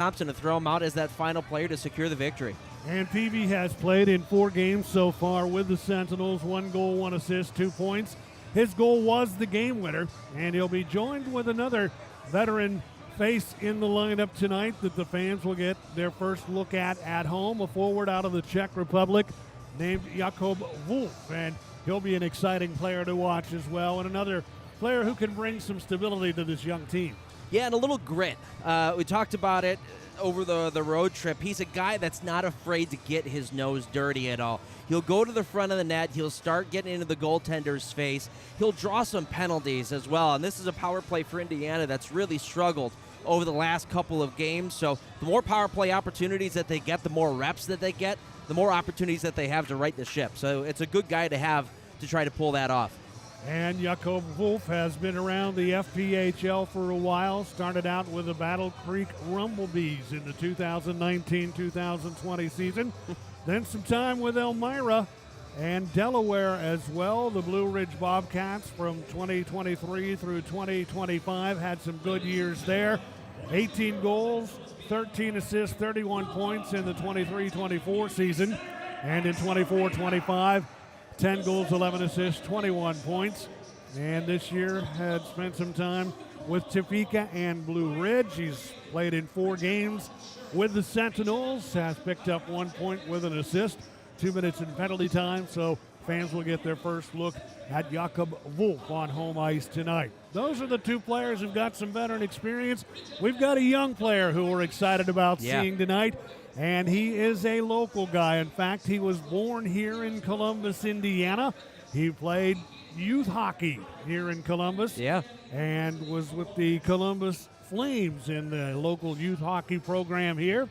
Thompson to throw him out as that final player to secure the victory. And Peavy has played in 4 games so far with the Sentinels. 1 goal, 1 assist, 2 points. His goal was the game winner, and he'll be joined with another veteran face in the lineup tonight that the fans will get their first look at home. A forward out of the Czech Republic named Jakub Wolf, and he'll be an exciting player to watch as well, and another player who can bring some stability to this young team. Yeah, and a little grit. We talked about it over the road trip. He's a guy that's not afraid to get his nose dirty at all. He'll go to the front of the net. He'll start getting into the goaltender's face. He'll draw some penalties as well, and this is a power play for Indiana that's really struggled over the last couple of games. So the more power play opportunities that they get, the more reps that they get, the more opportunities that they have to right the ship. So it's a good guy to have to try to pull that off. And Jakub Wolf has been around the FPHL for a while. Started out with the Battle Creek Rumblebees in the 2019-2020 season. Then some time with Elmira and Delaware as well. The Blue Ridge Bobcats from 2023 through 2025 had some good years there. 18 goals, 13 assists, 31 points in the 23-24 season. And in 24-25, 10 goals, 11 assists, 21 points. And this year had spent some time with Topeka and Blue Ridge. He's played in 4 games with the Sentinels, has picked up 1 point with an assist, 2 minutes in penalty time. So fans will get their first look at Jakub Wolf on home ice tonight. Those are the 2 players who've got some veteran experience. We've got a young player who we're excited about seeing tonight. And he is a local guy. In fact, he was born here in Columbus, Indiana. He played youth hockey here in Columbus. Yeah. And was with the Columbus Flames in the local youth hockey program here.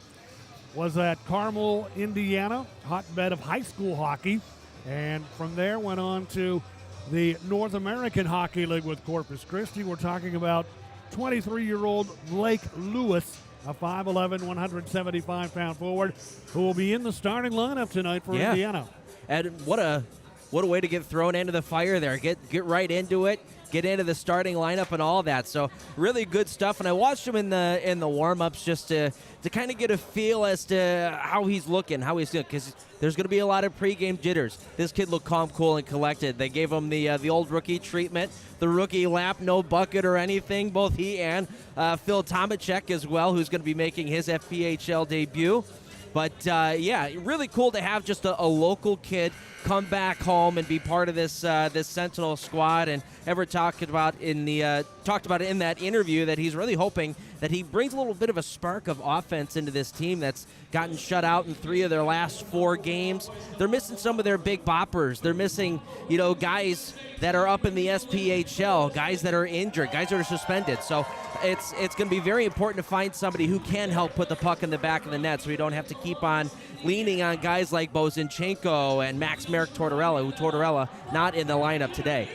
Was at Carmel, Indiana, hotbed of high school hockey. And from there went on to the North American Hockey League with Corpus Christi. We're talking about 23-year-old Blake Lewis, a 5'11", 175-pound forward who will be in the starting lineup tonight for Indiana. And what a way to get thrown into the fire there. Get right into it. Get into the starting lineup and all that. So really good stuff. And I watched him in the warm-ups just to kind of get a feel as to how he's looking, how he's doing, because there's going to be a lot of pregame jitters. This kid looked calm, cool, and collected. They gave him the old rookie treatment, the rookie lap, no bucket or anything. Both he and Phil Tomacek as well, who's going to be making his FPHL debut. But, really cool to have just a local kid come back home and be part of this Sentinel squad. And Ever talked about it in that interview that he's really hoping that he brings a little bit of a spark of offense into this team that's gotten shut out in 3 of their last 4 games. They're missing some of their big boppers. They're missing, guys that are up in the SPHL, guys that are injured, guys that are suspended. So it's going to be very important to find somebody who can help put the puck in the back of the net so we don't have to keep on leaning on guys like Bozinchenko and Max Merrick Tortorella not in the lineup today.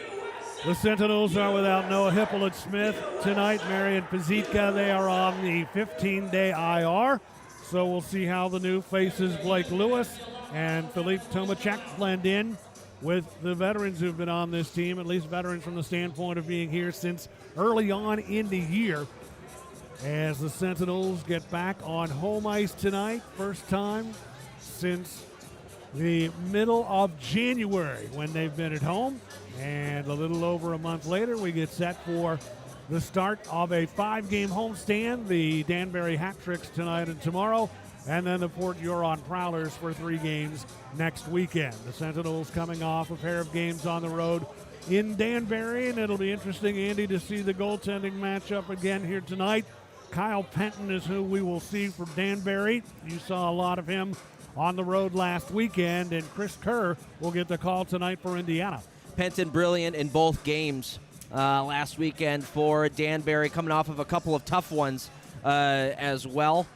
The Sentinels are without Noah Hippolyte-Smith tonight. Marian Pazitka, they are on the 15-day IR. So we'll see how the new faces Blake Lewis and Philippe Tomacek blend in with the veterans who've been on this team, at least veterans from the standpoint of being here since early on in the year. As the Sentinels get back on home ice tonight, first time since the middle of January when they've been at home. And a little over a month later, we get set for the start of a 5-game homestand. The Danbury Hat-Tricks tonight and tomorrow, and then the Port Huron Prowlers for 3 games next weekend. The Sentinels coming off a pair of games on the road in Danbury, and it'll be interesting, Andy, to see the goaltending matchup again here tonight. Kyle Penton is who we will see for Danbury. You saw a lot of him on the road last weekend, and Chris Kerr will get the call tonight for Indiana. Penton brilliant in both games last weekend for Danbury, coming off of a couple of tough ones as well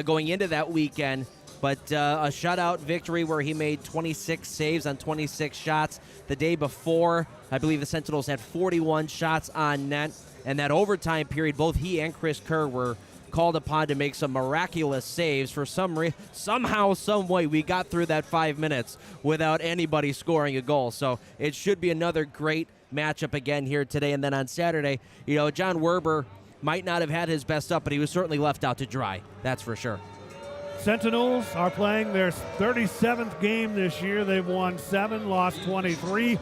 going into that weekend. But a shutout victory where he made 26 saves on 26 shots. The day before, I believe the Sentinels had 41 shots on net. And that overtime period, both he and Chris Kerr were called upon to make some miraculous saves. For somehow, some way, we got through that 5 minutes without anybody scoring a goal. So it should be another great matchup again here today. And then on Saturday, John Werber might not have had his best up, but he was certainly left out to dry. That's for sure. Sentinels are playing their 37th game this year. They've won 7, lost 23,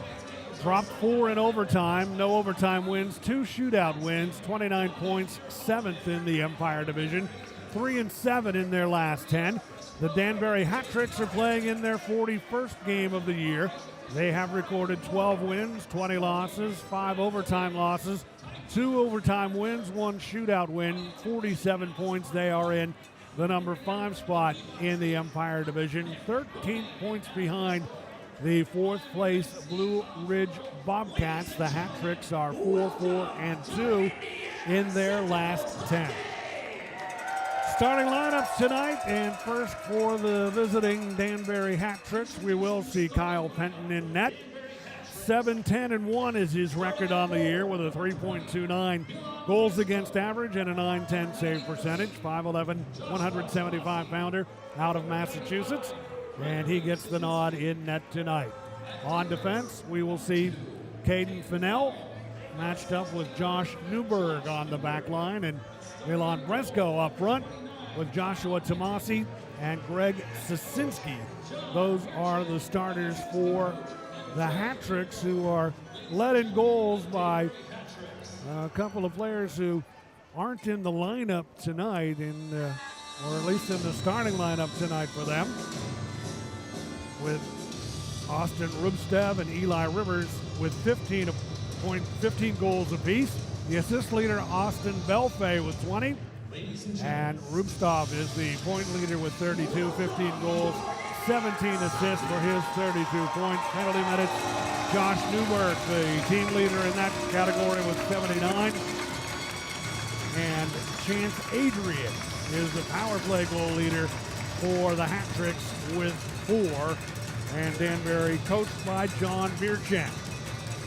dropped 4 in overtime, no overtime wins, 2 shootout wins, 29 points, 7th in the Empire Division, 3-7 in their last 10. The Danbury Hat-Tricks are playing in their 41st game of the year. They have recorded 12 wins, 20 losses, 5 overtime losses, 2 overtime wins, 1 shootout win, 47 points. They are in the number 5 spot in the Empire Division, 13 points behind the 4th place Blue Ridge Bobcats. The Hat-Tricks are 4-4-2 in their last 10. Starting lineups tonight, and first for the visiting Danbury Hat-Tricks, we will see Kyle Penton in net. 7-10-1 is his record on the year with a 3.29 goals against average and a 910 save percentage. 5'11", 175-pounder out of Massachusetts, and he gets the nod in net tonight. On defense, we will see Caden Fennell matched up with Josh Newberg on the back line, and Milan Bresco up front with Joshua Tomasi and Greg Sasinski. Those are the starters for the Hat-Tricks, who are led in goals by a couple of players who aren't in the lineup tonight, or at least in the starting lineup tonight for them, with Austin Rubstev and Eli Rivers with 15 goals apiece. The assist leader, Austin Belfay, with 20. And Rubstov is the point leader with 32, 15 goals, 17 assists for his 32 points. Penalty minutes, Josh Newberg, the team leader in that category with 79. And Chance Adrian is the power play goal leader for the Hat-Tricks with 4. And Danbury coached by John Bierchamp.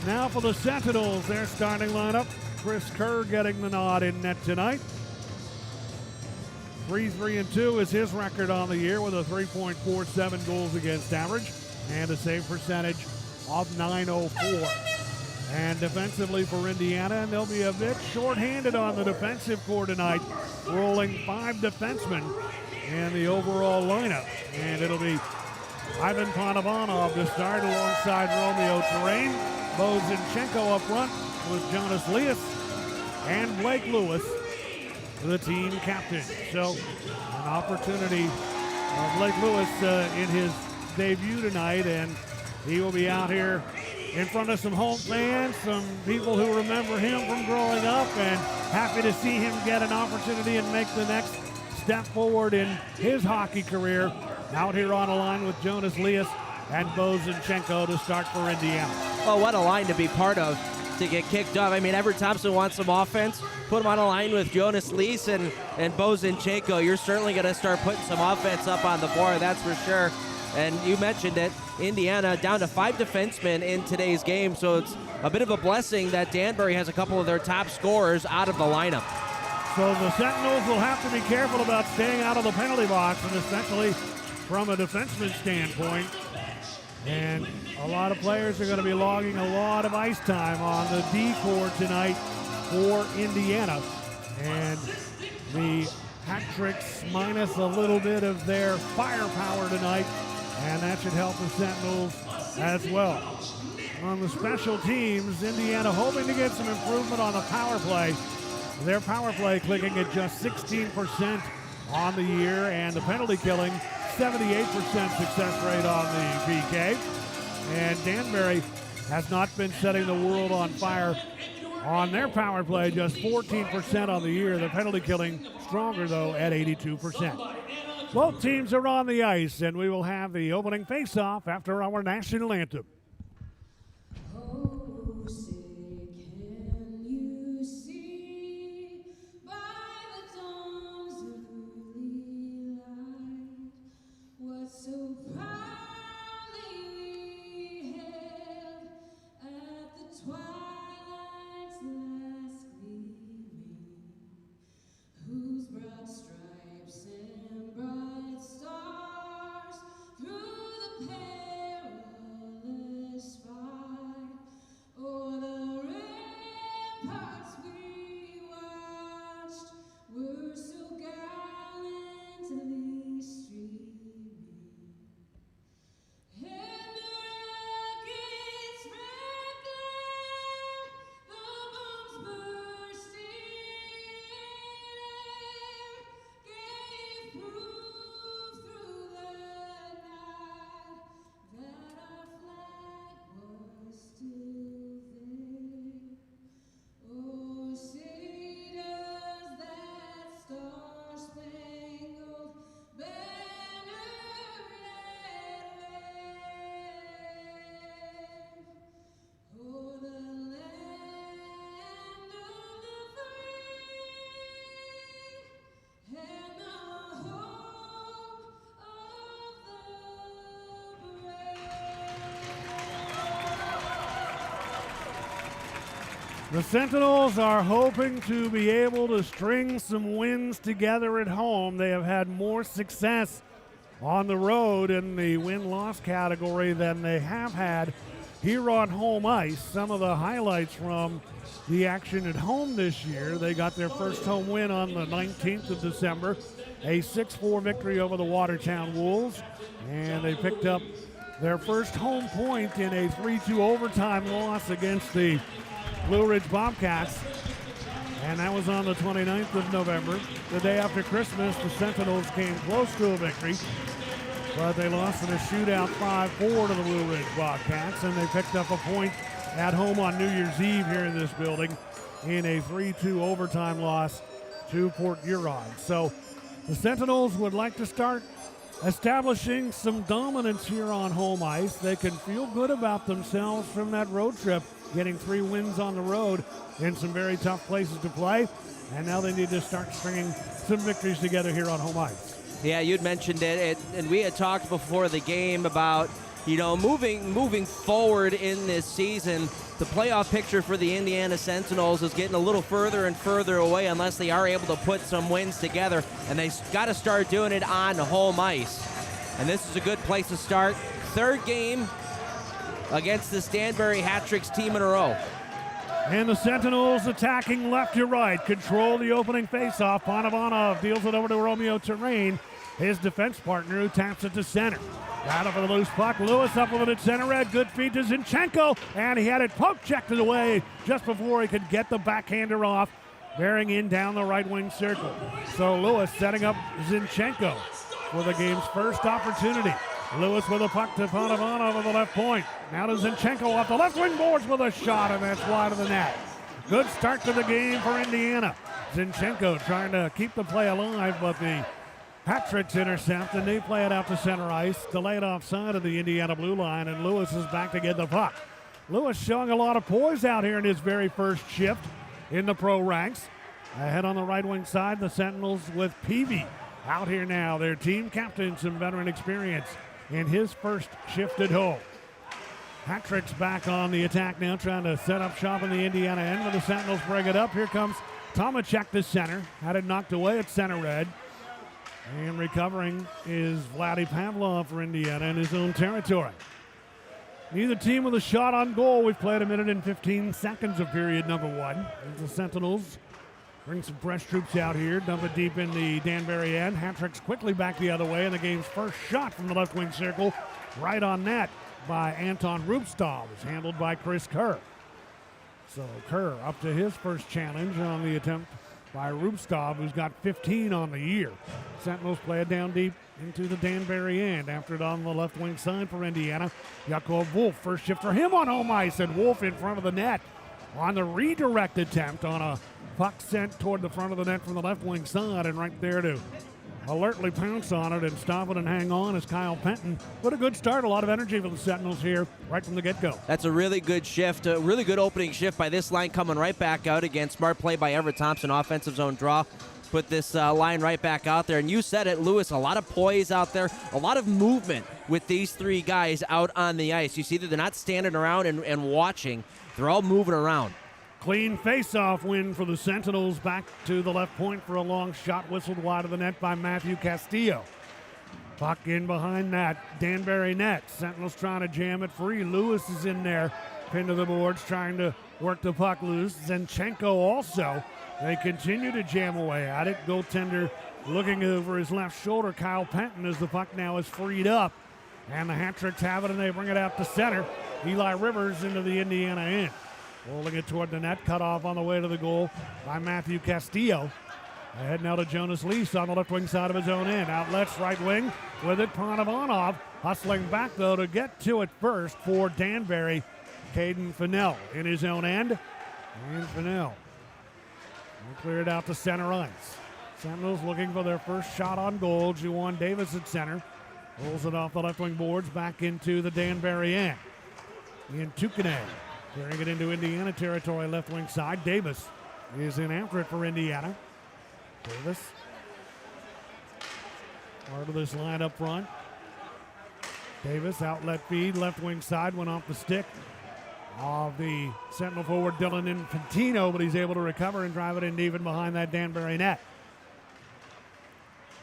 Now for the Sentinels, their starting lineup. Chris Kerr getting the nod in net tonight. 3-3-2 is his record on the year with a 3.47 goals against average and a save percentage of .904. And defensively for Indiana, and they'll be a bit short-handed on the defensive core tonight, rolling 5 defensemen in the overall lineup. And it'll be Ivan Panovanov to start alongside Romeo Terrain, Bo Zinchenko up front with Jonas Leas, and Blake Lewis, the team captain. So an opportunity of Blake Lewis in his debut tonight, and he will be out here in front of some home fans, some people who remember him from growing up, and happy to see him get an opportunity and make the next step forward in his hockey career. Out here on a line with Jonas Leas and Bo Zinchenko to start for Indiana. Oh, what a line to be part of to get kicked off. I mean, Everett Thompson wants some offense. Put him on a line with Jonas Leas and Bo Zinchenko. You're certainly going to start putting some offense up on the board, that's for sure. And you mentioned it, Indiana down to 5 defensemen in today's game, so it's a bit of a blessing that Danbury has a couple of their top scorers out of the lineup. So the Sentinels will have to be careful about staying out of the penalty box, and especially from a defenseman standpoint. And a lot of players are going to be logging a lot of ice time on the D core tonight for Indiana. And the Hat-Tricks minus a little bit of their firepower tonight, and that should help the Sentinels as well. On the special teams, Indiana hoping to get some improvement on the power play. Their power play clicking at just 16% on the year, and the penalty killing 78% success rate on the PK. And Danbury has not been setting the world on fire on their power play, just 14% on the year. The penalty killing stronger, though, at 82%. Both teams are on the ice, and we will have the opening face-off after our national anthem. So proudly we hailed at the twilight's last gleaming, whose broad stripes and bright stars through the perilous The Sentinels are hoping to be able to string some wins together at home. They have had more success on the road in the win-loss category than they have had here on home ice. Some of the highlights from the action at home this year: they got their first home win on the 19th of December, a 6-4 victory over the Watertown Wolves, and they picked up their first home point in a 3-2 overtime loss against the Blue Ridge Bobcats, and that was on the 29th of November. The day after Christmas, the Sentinels came close to a victory, but they lost in a shootout 5-4 to the Blue Ridge Bobcats, and they picked up a point at home on New Year's Eve here in this building in a 3-2 overtime loss to Port Huron. So the Sentinels would like to start establishing some dominance here on home ice. They can feel good about themselves from that road trip, getting 3 wins on the road in some very tough places to play, and now they need to start stringing some victories together here on home ice. Yeah, you'd mentioned it, and we had talked before the game about, moving forward in this season. The playoff picture for the Indiana Sentinels is getting a little further and further away unless they are able to put some wins together, and they got to start doing it on home ice. And this is a good place to start. 3rd game against this Danbury Hat-Tricks team in a row. And the Sentinels attacking left to right, control the opening faceoff. Panovanov deals it over to Romeo Terrain, his defense partner, who taps it to center. Battle for the loose puck. Lewis up with it at center red. Good feed to Zinchenko, and he had it poke checked it away just before he could get the backhander off, bearing in down the right wing circle. So Lewis setting up Zinchenko for the game's first opportunity. Lewis with a puck to Panovanov on the left point. Now to Zinchenko off the left wing boards with a shot, and that's wide of the net. Good start to the game for Indiana. Zinchenko trying to keep the play alive, but the Hat-Tricks intercept, and they play it out to center ice, delayed offside of the Indiana blue line, and Lewis is back to get the puck. Lewis showing a lot of poise out here in his very first shift in the pro ranks. Ahead on the right wing side, the Sentinels with Peavy out here now. Their team captain, some veteran experience in his first shift at home. Hat-Tricks back on the attack now, trying to set up shop in the Indiana end, but the Sentinels bring it up. Here comes Tomacek to center. Had it knocked away at center red. And recovering is Vladdy Pavlov for Indiana in his own territory. Neither team with a shot on goal. We've played 1 minute and 15 seconds of period number 1. As the Sentinels bring some fresh troops out here, dump it deep in the Danbury end. Hat-Tricks quickly back the other way, and the game's first shot from the left wing circle, right on net by Anton Rupstov, is handled by Chris Kerr. So Kerr up to his first challenge on the attempt by Rupstov, who's got 15 on the year. Sentinels play it down deep into the Danbury end. After it on the left wing side for Indiana, Yakov Wolf, first shift for him on home ice, and Wolf in front of the net on the redirect attempt on a puck sent toward the front of the net from the left wing side, and right there to alertly pounce on it and stop it and hang on is Kyle Penton. What a good start, a lot of energy for the Sentinels here right from the get-go. That's a really good shift, a really good opening shift by this line, coming right back out again. Smart play by Everett Thompson, offensive zone draw. Put this line right back out there. And you said it, Lewis, a lot of poise out there, a lot of movement with these 3 guys out on the ice. You see that they're not standing around and watching. They're all moving around. Clean face-off win for the Sentinels. Back to the left point for a long shot whistled wide of the net by Matthew Castillo. Puck in behind that Danbury net. Sentinels trying to jam it free. Lewis is in there, pinned to the boards, trying to work the puck loose. Zinchenko also. They continue to jam away at it. Goaltender looking over his left shoulder. Kyle Penton, as the puck now is freed up. And the Hat-Tricks have it, and they bring it out to center. Eli Rivers into the Indiana end. Rolling it toward the net, cut off on the way to the goal by Matthew Castillo. Ahead now to Jonas Lease on the left wing side of his own end. Outlets right wing with it, Panovanov hustling back though to get to it first for Danbury. Caden Fennell in his own end. And Fennell will clear it out to center ice. Sentinels looking for their first shot on goal. Juwan Davis at center. Rolls it off the left wing boards back into the Danbury end. Ian Tukane carrying it into Indiana territory, left wing side. Davis is in after it for Indiana. Davis, part of this line up front. Davis, outlet feed, left wing side, went off the stick of the Sentinel forward Dylan Infantino, but he's able to recover and drive it in even behind that Danbury net.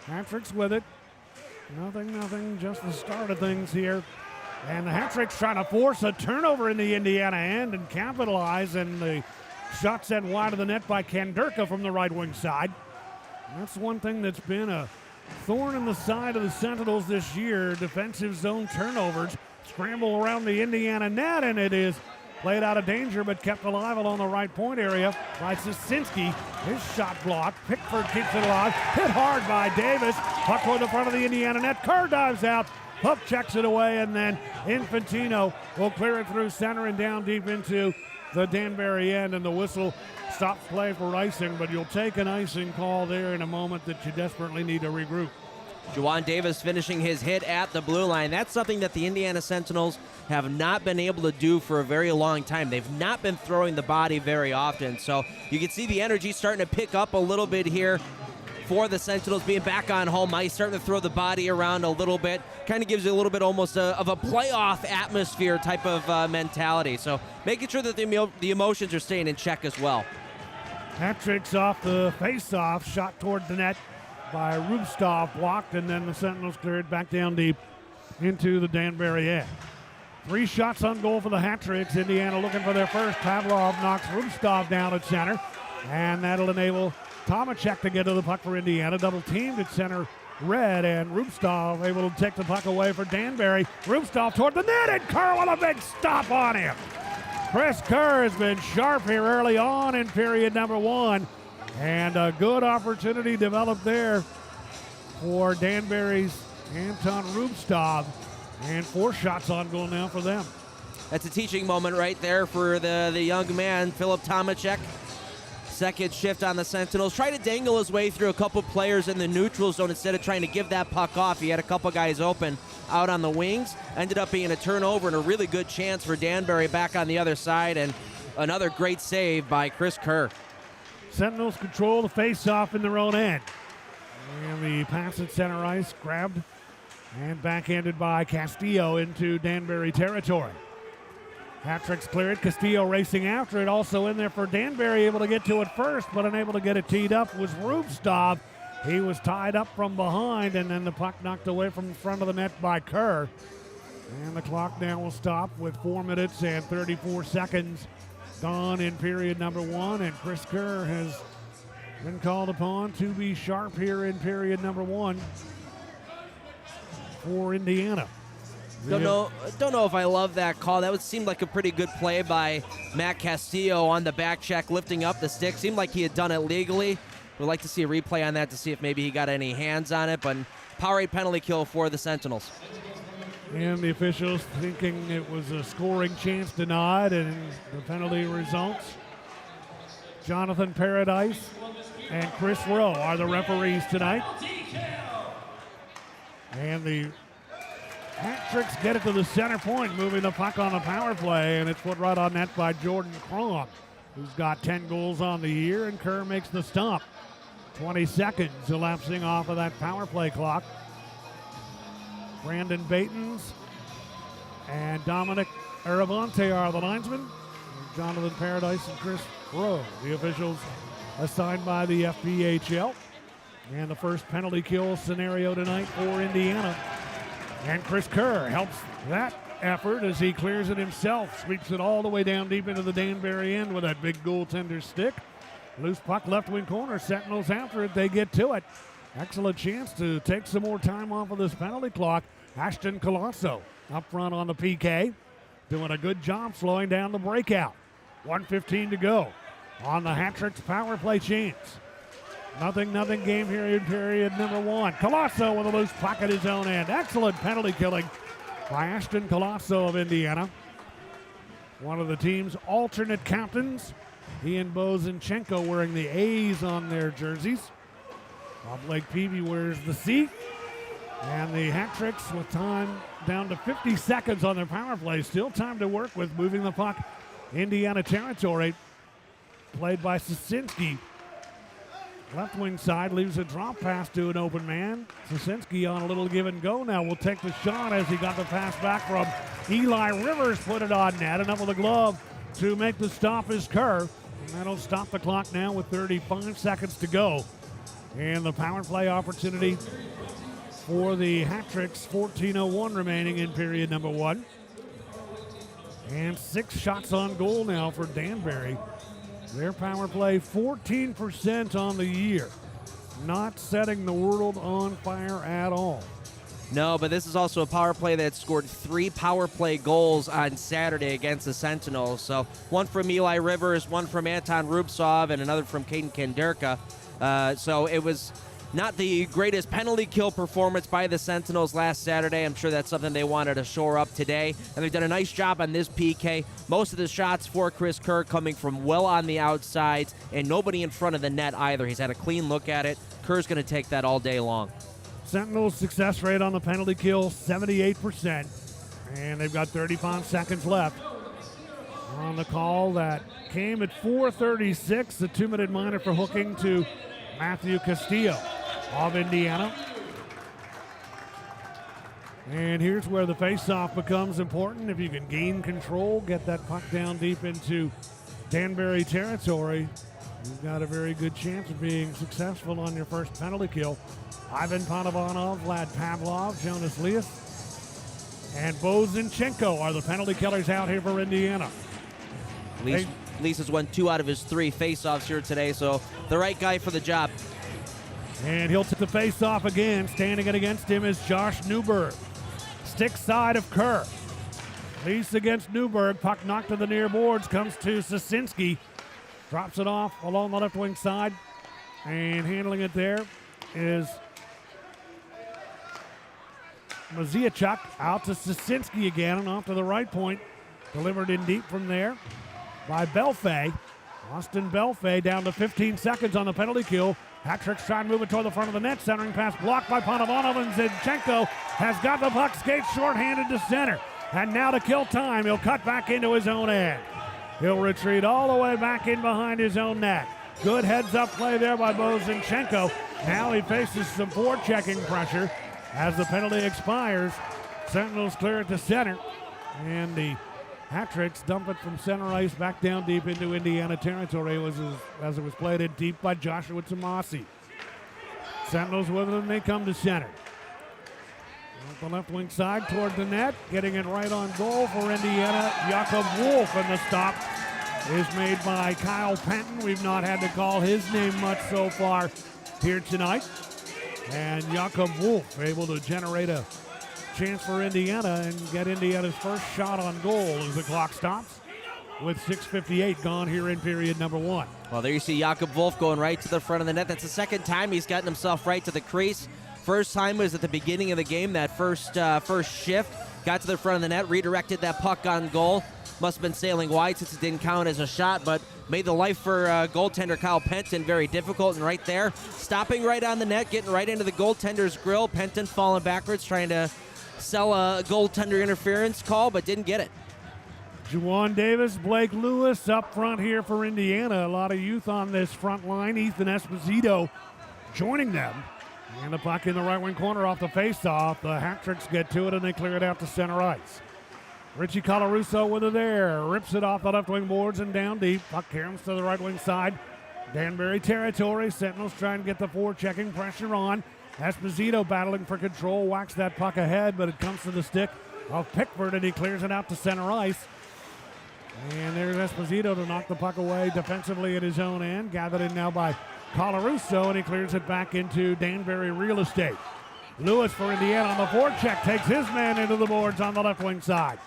Hat-tricks with it. Nothing, just the start of things here. And the Hat-tricks trying to force a turnover in the Indiana end and capitalize, and the shot sent wide of the net by Kanderka from the right wing side. And that's one thing that's been a thorn in the side of the Sentinels this year, defensive zone turnovers. Scramble around the Indiana net, and it is played out of danger but kept alive along the right point area by Sosinski. His shot blocked. Pickford keeps it alive. Hit hard by Davis. Puck toward the front of the Indiana net. Kerr dives out. Puck checks it away, and then Infantino will clear it through center and down deep into the Danbury end, and the whistle stops play for icing, but you'll take an icing call there in a moment that you desperately need to regroup. Juwan Davis finishing his hit at the blue line. That's something that the Indiana Sentinels have not been able to do for a very long time. They've not been throwing the body very often, so you can see the energy starting to pick up a little bit here for the Sentinels, being back on home ice, starting to throw the body around a little bit. Kind of gives you a little bit almost of a playoff atmosphere type of mentality. So making sure that the emotions are staying in check as well. Hat-tricks off the face-off, shot toward the net by Rubstov, blocked, and then the Sentinels cleared back down deep into the Danbury end. 3 shots on goal for the Hat-tricks. Indiana looking for their first. Pavlov knocks Rubstov down at center, and that'll enable Tomacek to get to the puck for Indiana. Double teamed at center red, and Rubstov able to take the puck away for Danbury. Rubstov toward the net, and Kerr with a big stop on him. Chris Kerr has been sharp here early on in period number 1, and a good opportunity developed there for Danbury's Anton Rubstov, and 4 shots on goal now for them. That's a teaching moment right there for the young man, Philip Tomacek. Second shift on the Sentinels. Try to dangle his way through a couple players in the neutral zone instead of trying to give that puck off. He had a couple guys open out on the wings. Ended up being a turnover and a really good chance for Danbury back on the other side, and another great save by Chris Kerr. Sentinels control the face-off in their own end. And the pass at center ice grabbed and backhanded by Castillo into Danbury territory. Hat-tricks cleared. Castillo racing after it. Also in there for Danbury, able to get to it first, but unable to get it teed up was Rubstov. He was tied up from behind, and then the puck knocked away from the front of the net by Kerr. And the clock now will stop with 4 minutes and 34 seconds gone in period number 1, and Chris Kerr has been called upon to be sharp here in period number 1 for Indiana. Don't know if I love that call. That would seem like a pretty good play by Matt Castillo on the back check, lifting up the stick. Seemed like he had done it legally. We'd like to see a replay on that to see if maybe he got any hands on it, but Powerade penalty kill for the Sentinels. And the officials thinking it was a scoring chance denied, and the penalty results. Jonathan Paradise and Chris Rowe are the referees tonight. And the Hat-tricks get it to the center point, moving the puck on the power play, and it's put right on net by Jordan Crom, who's got 10 goals on the year, and Kerr makes the stop. 20 seconds elapsing off of that power play clock. Brandon Batens and Dominic Aravante are the linesmen. Jonathan Paradise and Chris Rowe, the officials assigned by the FPHL. And the first penalty kill scenario tonight for Indiana. And Chris Kerr helps that effort as he clears it himself, sweeps it all the way down deep into the Danbury end with that big goaltender stick. Loose puck left wing corner, Sentinels after it, they get to it. Excellent chance to take some more time off of this penalty clock. Ashton Colosso up front on the PK, doing a good job slowing down the breakout. 1:15 to go on the Hat-tricks power play chance. Nothing game here in period number 1. Colosso with a loose puck at his own end. Excellent penalty killing by Ashton Colosso of Indiana. One of the team's alternate captains. He and Bo Zinchenko wearing the A's on their jerseys. Bob Blake Peavy wears the C. And the Hat-tricks with time down to 50 seconds on their power play. Still time to work with, moving the puck Indiana territory. Played by Sosinski. Left wing side leaves a drop pass to an open man. Sasinski on a little give and go now will take the shot as he got the pass back from Eli Rivers, put it on net. Enough with the glove to make the stop is Kerr. And that'll stop the clock now with 35 seconds to go. And the power play opportunity for the Hat-Tricks, 14:01 remaining in period number 1. And 6 shots on goal now for Danbury. Their power play 14% on the year. Not setting the world on fire at all. No, but this is also a power play that scored 3 power play goals on Saturday against the Sentinels. So one from Eli Rivers, one from Anton Rubtsov, and another from Caden Kanderka. So it was not the greatest penalty kill performance by the Sentinels last Saturday. I'm sure that's something they wanted to shore up today. And they've done a nice job on this PK. Most of the shots for Chris Kerr coming from well on the outsides and nobody in front of the net either. He's had a clean look at it. Kerr's going to take that all day long. Sentinels' success rate on the penalty kill, 78%. And they've got 35 seconds left on the call that came at 4:36. The 2-minute minor for hooking to Matthew Castillo of Indiana. And here's where the faceoff becomes important. If you can gain control, get that puck down deep into Danbury territory, you've got a very good chance of being successful on your first penalty kill. Ivan Panovanov, Vlad Pavlov, Jonas Lias, and Bo Zinchenko are the penalty killers out here for Indiana. Lias has won 2 out of his 3 faceoffs here today, so the right guy for the job. And he'll take the face-off again. Standing it against him is Josh Newberg. Stick side of Kerr. Lease against Newberg. Puck knocked to the near boards. Comes to Sasinski. Drops it off along the left wing side. And handling it there is Maziachuk. Out to Sasinski again and off to the right point. Delivered in deep from there by Belfay. Austin Belfay down to 15 seconds on the penalty kill. Hat-Tricks trying to move it toward the front of the net. Centering pass blocked by Panovanov, and Zinchenko has got the puck, skate shorthanded to center. And now to kill time, he'll cut back into his own end. He'll retreat all the way back in behind his own net. Good heads-up play there by Bo Zinchenko. Now he faces some forechecking pressure as the penalty expires. Sentinels clear it to center, and the Hat-Tricks dump it from center ice back down deep into Indiana territory as it was played in deep by Joshua Tomasi. Sentinels with it, and they come to center. Off the left wing side toward the net, getting it right on goal for Indiana, Jakob Wolf, and the stop is made by Kyle Penton. We've not had to call his name much so far here tonight. And Jakob Wolf able to generate a chance for Indiana and get Indiana's first shot on goal as the clock stops with 6:58 gone here in period number 1. Well, there you see Jakob Wolf going right to the front of the net. That's the second time he's gotten himself right to the crease. First time was at the beginning of the game, that first shift. Got to the front of the net, redirected that puck on goal. Must have been sailing wide since it didn't count as a shot, but made the life for goaltender Kyle Penton very difficult. And right there, stopping right on the net, getting right into the goaltender's grill. Penton falling backwards, trying to sell a goaltender interference call, but didn't get it. Juwan Davis, Blake Lewis up front here for Indiana. A lot of youth on this front line. Ethan Esposito joining them. And the puck in the right wing corner off the face-off. The Hat-Tricks get to it, and they clear it out to center ice. Richie Colarusso with it there. Rips it off the left wing boards and down deep. Puck caroms to the right wing side. Danbury territory. Sentinels trying to get the forechecking pressure on. Esposito battling for control. Whacks that puck ahead, but it comes to the stick of Pickford, and he clears it out to center ice. And there's Esposito to knock the puck away defensively at his own end. Gathered in now by Colarusso, and he clears it back into Danbury real estate. Lewis for Indiana on the forecheck. Takes his man into the boards on the left wing side.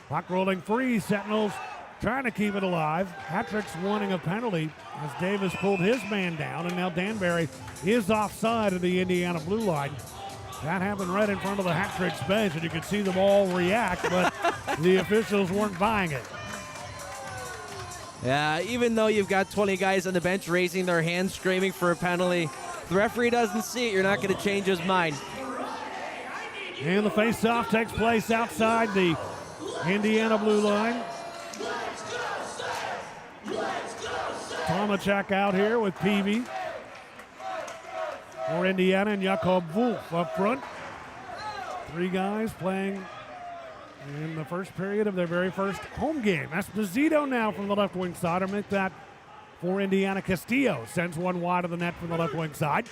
Puck rolling free. Sentinels trying to keep it alive. Hat-Tricks wanting a penalty as Davis pulled his man down, and now Danbury is offside of the Indiana blue line. That happened right in front of the Hat-Tricks bench, and you could see them all react, but the officials weren't buying it. Yeah, even though you've got 20 guys on the bench raising their hands, screaming for a penalty, if the referee doesn't see it, you're not going to change his mind. And the face-off takes place outside the Indiana blue line. Tomachak out here with Peavy. for Indiana, and Jakob Wolf up front. Three guys playing in the first period of their very first home game. Esposito now from the left wing side. Or make that for Indiana. Castillo sends one wide of the net from the left wing side.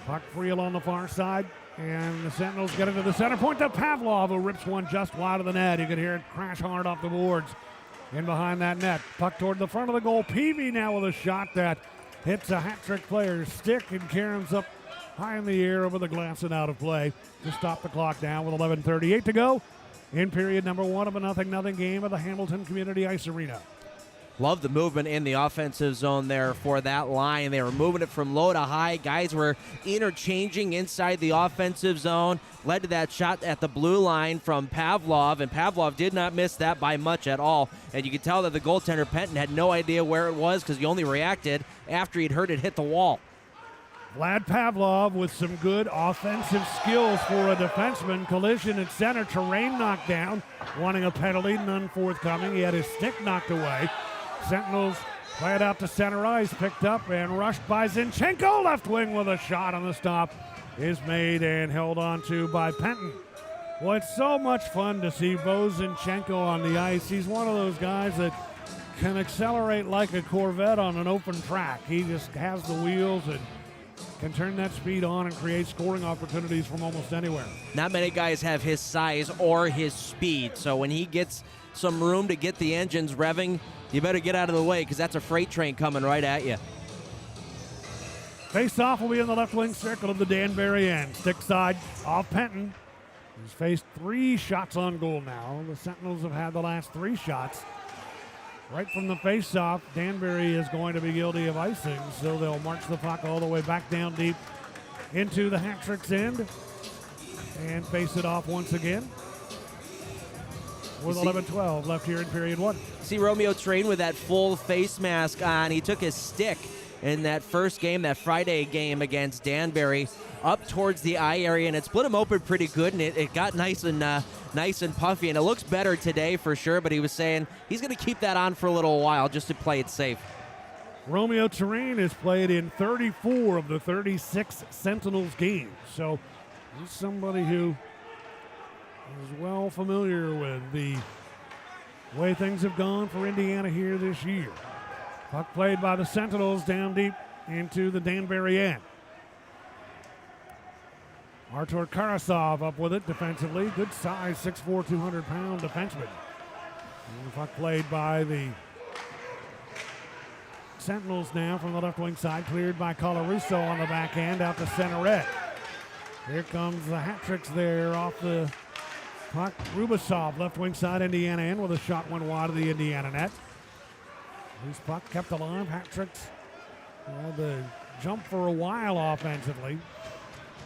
Puck free along the far side. And the Sentinels get into the center point to Pavlov, who rips one just wide of the net. You can hear it crash hard off the boards in behind that net. Puck toward the front of the goal. Peavy now with a shot that hits a hat-trick player's stick and caroms up high in the air over the glass and out of play to stop the clock down with 11:38 to go in period number one of a 0-0 game at the Hamilton Community Ice Arena. Love the movement in the offensive zone there for that line. They were moving it from low to high. Guys were interchanging inside the offensive zone. Led to that shot at the blue line from Pavlov, and Pavlov did not miss that by much at all. And you could tell that the goaltender, Penton, had no idea where it was because he only reacted after he'd heard it hit the wall. Vlad Pavlov with some good offensive skills for a defenseman. Collision at center, terrain knocked down, wanting a penalty, none forthcoming. He had his stick knocked away. Sentinels play it out to center ice, picked up and rushed by Zinchenko. Left wing with a shot on the stop is made and held on to by Penton. Well, it's so much fun to see Bo Zinchenko on the ice. He's one of those guys that can accelerate like a Corvette on an open track. He just has the wheels and can turn that speed on and create scoring opportunities from almost anywhere. Not many guys have his size or his speed, so when he gets some room to get the engines revving, you better get out of the way because that's a freight train coming right at you. Face-off will be in the left wing circle of the Danbury end. Stick side off Penton. He's faced 3 shots on goal now. The Sentinels have had the last 3 shots. Right from the face-off, Danbury is going to be guilty of icing, so they'll march the puck all the way back down deep into the hat-trick's end and face it off once again. With 11:12 left here in period one. See Romeo train with that full face mask on. He took his stick in that first game, that Friday game against Danbury, up towards the eye area, and it split him open pretty good, and it got nice and puffy, and it looks better today for sure, but he was saying he's going to keep that on for a little while just to play it safe. Romeo Terrain has played in 34 of the 36 Sentinels games, so he's somebody who is well familiar with the way things have gone for Indiana here this year. Puck played by the Sentinels down deep into the Danbury end. Artur Karasov up with it defensively. Good size, 6'4", 200-pound defenseman. And the puck played by the Sentinels now from the left wing side, cleared by Colarusso on the backhand out to center red. Here comes the hat tricks there off the puck. Rubasov, left wing side, Indiana end with a shot one wide of the Indiana net. Loose puck kept alive. Hat tricks had to jump for a while offensively.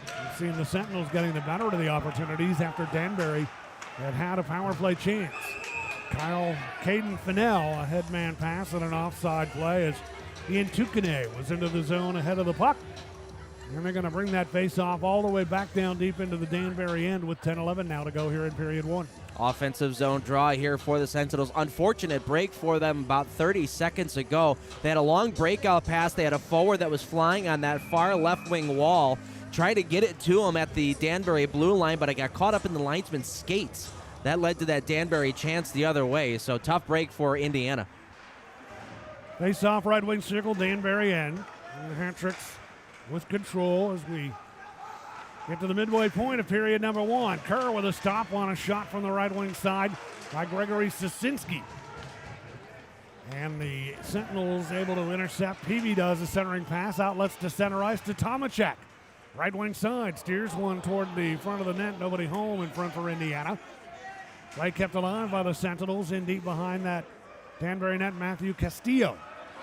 We've seen the Sentinels getting the better of the opportunities after Danbury had a power play chance. Caden Fennell, a headman pass and an offside play as Ian Tukane was into the zone ahead of the puck. And they're going to bring that face-off all the way back down deep into the Danbury end with 10-11 now to go here in period one. Offensive zone draw here for the Sentinels. Unfortunate break for them about 30 seconds ago. They had a long breakout pass. They had a forward that was flying on that far left wing wall. Tried to get it to him at the Danbury blue line, but it got caught up in the linesman's skates. That led to that Danbury chance the other way. So tough break for Indiana. Face-off right wing circle, Danbury end. And the hat tricks with control as we get to the midway point of period number one. Kerr with a stop on a shot from the right wing side by Gregory Sosinski. And the Sentinels able to intercept. Peavy does a centering pass, outlets to center ice to Tomacek. Right wing side, steers one toward the front of the net. Nobody home in front for Indiana. Play kept alive by the Sentinels in deep behind that Danbury net. Matthew Castillo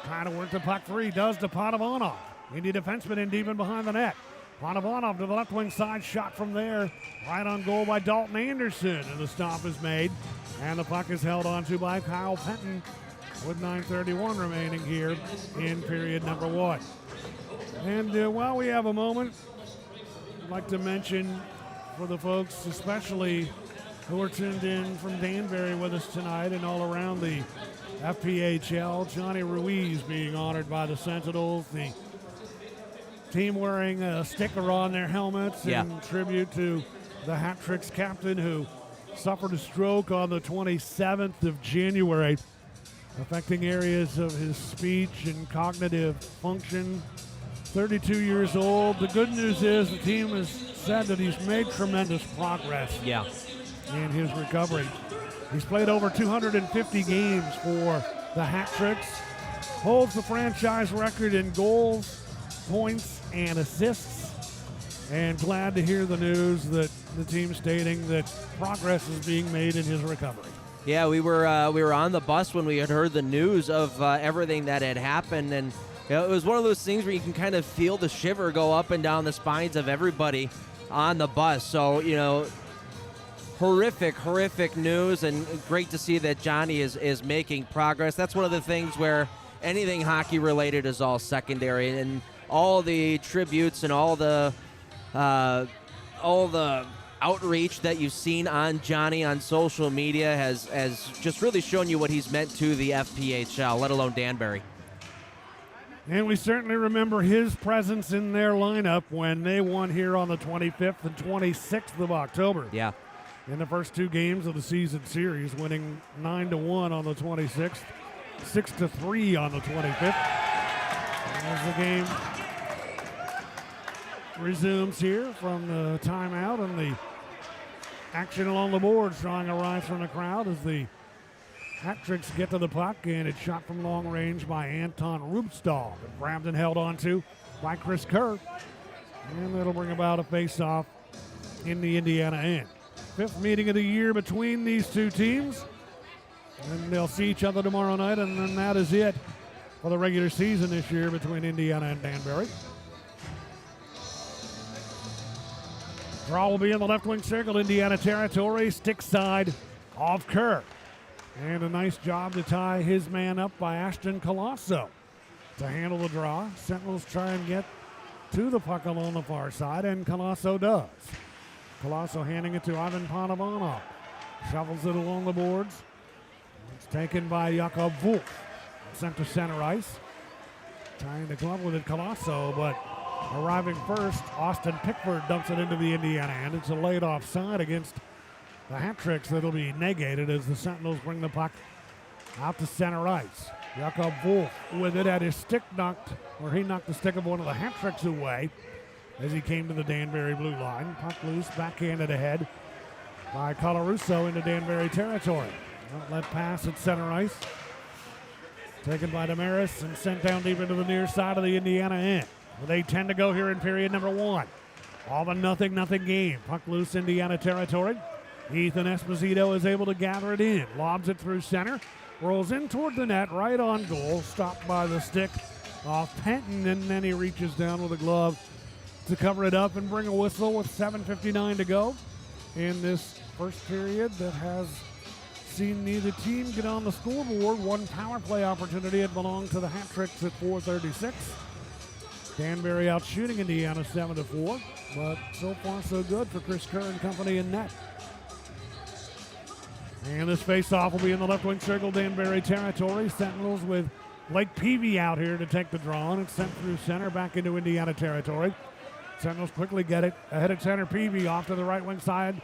trying to work the puck free, does to Padovanov. Indy defenseman in deep and behind the net. Padovanov to the left wing side, shot from there. Right on goal by Dalton Anderson, and the stop is made. And the puck is held onto by Kyle Penton with 9:31 remaining here in period number one. And while we have a moment, I'd like to mention for the folks, especially who are tuned in from Danbury with us tonight and all around the FPHL, Johnny Ruiz being honored by the Sentinels, the team wearing a sticker on their helmets in tribute to the Hat Tricks captain who suffered a stroke on the 27th of January, affecting areas of his speech and cognitive function. 32 years old. The good news is the team has said that he's made tremendous progress in his recovery. He's played over 250 games for the Hat Tricks, holds the franchise record in goals, points, and assists, and glad to hear the news that the team stating that progress is being made in his recovery. Yeah, we were on the bus when we had heard the news of everything that had happened, and it was one of those things where you can kind of feel the shiver go up and down the spines of everybody on the bus. So, horrific news, and great to see that Johnny is making progress. That's one of the things where anything hockey related is all secondary, and all the tributes and all the outreach that you've seen on Johnny on social media has just really shown you what he's meant to the FPHL, let alone Danbury. And we certainly remember his presence in their lineup when they won here on the 25th and 26th of October. Yeah. In the first two games of the season series, winning 9-1 on the 26th, 6-3 on the 25th. As the game resumes here from the timeout, and the action along the boards drawing a rise from the crowd as the Hat Tricks get to the puck, and it's shot from long range by Anton Rubstall. Grabbed and held onto by Chris Kerr. And that'll bring about a face-off in the Indiana end. Fifth meeting of the year between these two teams. And they'll see each other tomorrow night, and then that is it for the regular season this year between Indiana and Danbury. Draw will be in the left wing circle, Indiana territory, stick side of Kerr. And a nice job to tie his man up by Ashton Colosso to handle the draw. Sentinels try and get to the puck along the far side, and Colosso does. Colosso handing it to Ivan Panovanov. Shovels it along the boards. It's taken by Jakob Wolf. Sent to center ice. Tying the glove with it, Colosso, but arriving first, Austin Pickford dumps it into the Indiana end. It's a laid offside against the Hat Tricks that'll be negated as the Sentinels bring the puck out to center ice. Jakob Wolf with it, at his stick knocked, or he knocked the stick of one of the Hat Tricks away as he came to the Danbury blue line. Puck loose, backhanded ahead by Colarusso into Danbury territory. Outlet pass at center ice. Taken by Damaris and sent down deep into the near side of the Indiana end. With 8:10 to go here in period number one. All the nothing game. Puck loose, Indiana territory. Ethan Esposito is able to gather it in. Lobs it through center. Rolls in toward the net, right on goal. Stopped by the stick off Penton, and then he reaches down with a glove to cover it up and bring a whistle with 7:59 to go in this first period that has seen neither team get on the scoreboard. One power play opportunity had belonged to the Hat Tricks at 4:36. Danbury out shooting Indiana 7-4, but so far so good for Chris Kerr and company in net. And this face-off will be in the left wing circle, Danbury territory. Sentinels with Blake Peavy out here to take the draw, and it's sent through center back into Indiana territory. Sentinels quickly get it ahead of center. Peavy off to the right wing side,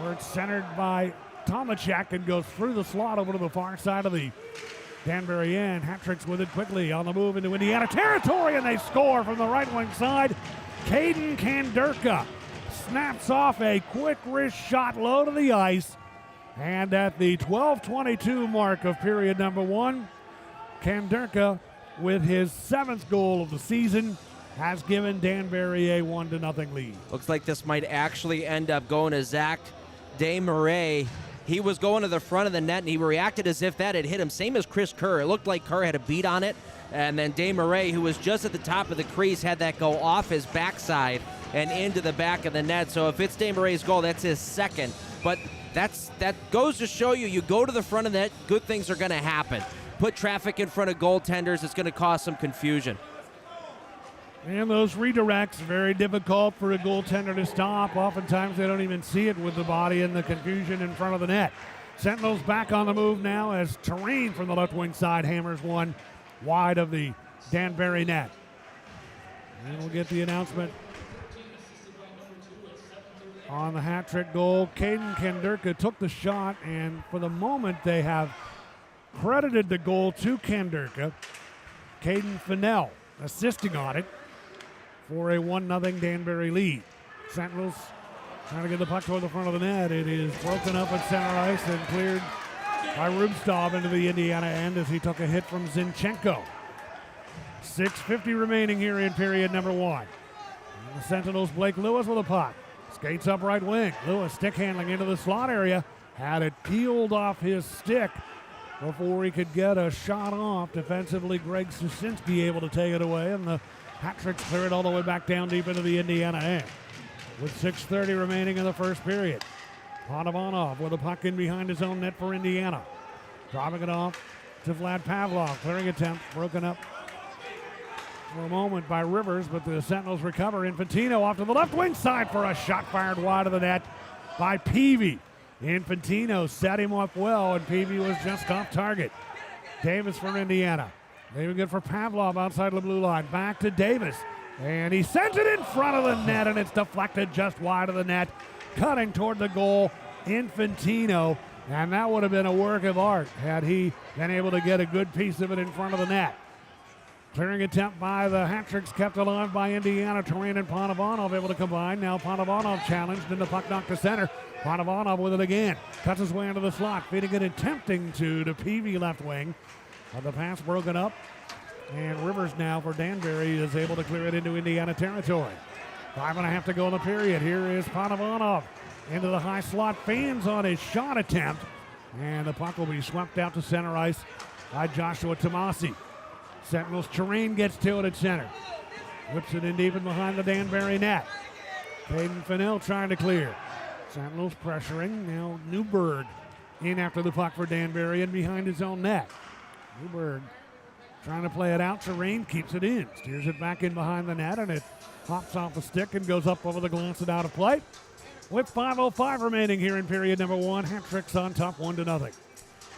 where it's centered by Tomachek and goes through the slot over to the far side of the Danbury end. Hat Tricks with it quickly on the move into Indiana territory, and they score from the right wing side. Caden Kanderka snaps off a quick wrist shot low to the ice. And at the 12:22 mark of period number one, Kanderka, with his 7th goal of the season, has given Danbury a 1-0 lead. Looks like this might actually end up going to Zach Desmarais. He was going to the front of the net, and he reacted as if that had hit him, same as Chris Kerr. It looked like Kerr had a beat on it, and then Desmarais, who was just at the top of the crease, had that go off his backside and into the back of the net. So if it's Desmarais' goal, that's his 2nd. But that goes to show you go to the front of the net, good things are going to happen. Put traffic in front of goaltenders, it's going to cause some confusion. And those redirects, very difficult for a goaltender to stop. Oftentimes they don't even see it with the body and the confusion in front of the net. Sentinels back on the move now as Terrain from the left wing side hammers one wide of the Danbury net. And we'll get the announcement on the hat trick goal. Caden Kenderka took the shot, and for the moment they have credited the goal to Kenderka. Caden Fennell assisting on it for a 1-0 Danbury lead. Sentinels trying to get the puck toward the front of the net. It is broken up at center ice and cleared by Rubstov into the Indiana end as he took a hit from Zinchenko. 6:50 remaining here in period number 1. And the Sentinels, Blake Lewis with a puck. Skates up right wing. Lewis stick handling into the slot area. Had it peeled off his stick before he could get a shot off. Defensively, Greg Susinski able to take it away, and the hat-tricks clear it all the way back down deep into the Indiana end. With 6:30 remaining in the first period. Ponovanov with a puck in behind his own net for Indiana. Dropping it off to Vlad Pavlov. Clearing attempt, broken up for a moment by Rivers, but the Sentinels recover. Infantino off to the left wing side for a shot fired wide of the net by Peavy. Infantino set him up well, and Peavy was just off target. Davis for Indiana. Leaving good for Pavlov outside the blue line. Back to Davis. And he sends it in front of the net, and it's deflected just wide of the net. Cutting toward the goal, Infantino. And that would have been a work of art had he been able to get a good piece of it in front of the net. Clearing attempt by the hat-tricks, kept alive by Indiana. Torian and Ponovanov able to combine. Now Ponovanov challenged, and the puck knocked to center. Ponovanov with it again. Cuts his way into the slot, feeding it and attempting to Peavy left wing. But the pass broken up. And Rivers now for Danbury is able to clear it into Indiana territory. 5.5 to go in the period. Here is Ponovanov into the high slot. Fans on his shot attempt. And the puck will be swept out to center ice by Joshua Tomasi. Sentinels terrain gets to it at center. Whips it in deep and behind the Danbury net. Caden Fennell trying to clear. Sentinels pressuring. Now Newberg in after the puck for Danbury and behind his own net. Newberg trying to play it out. Terrain keeps it in. Steers it back in behind the net, and it hops off the stick and goes up over the glass and out of play. With 5:05 remaining here in period number 1. Hat-tricks on top 1-0.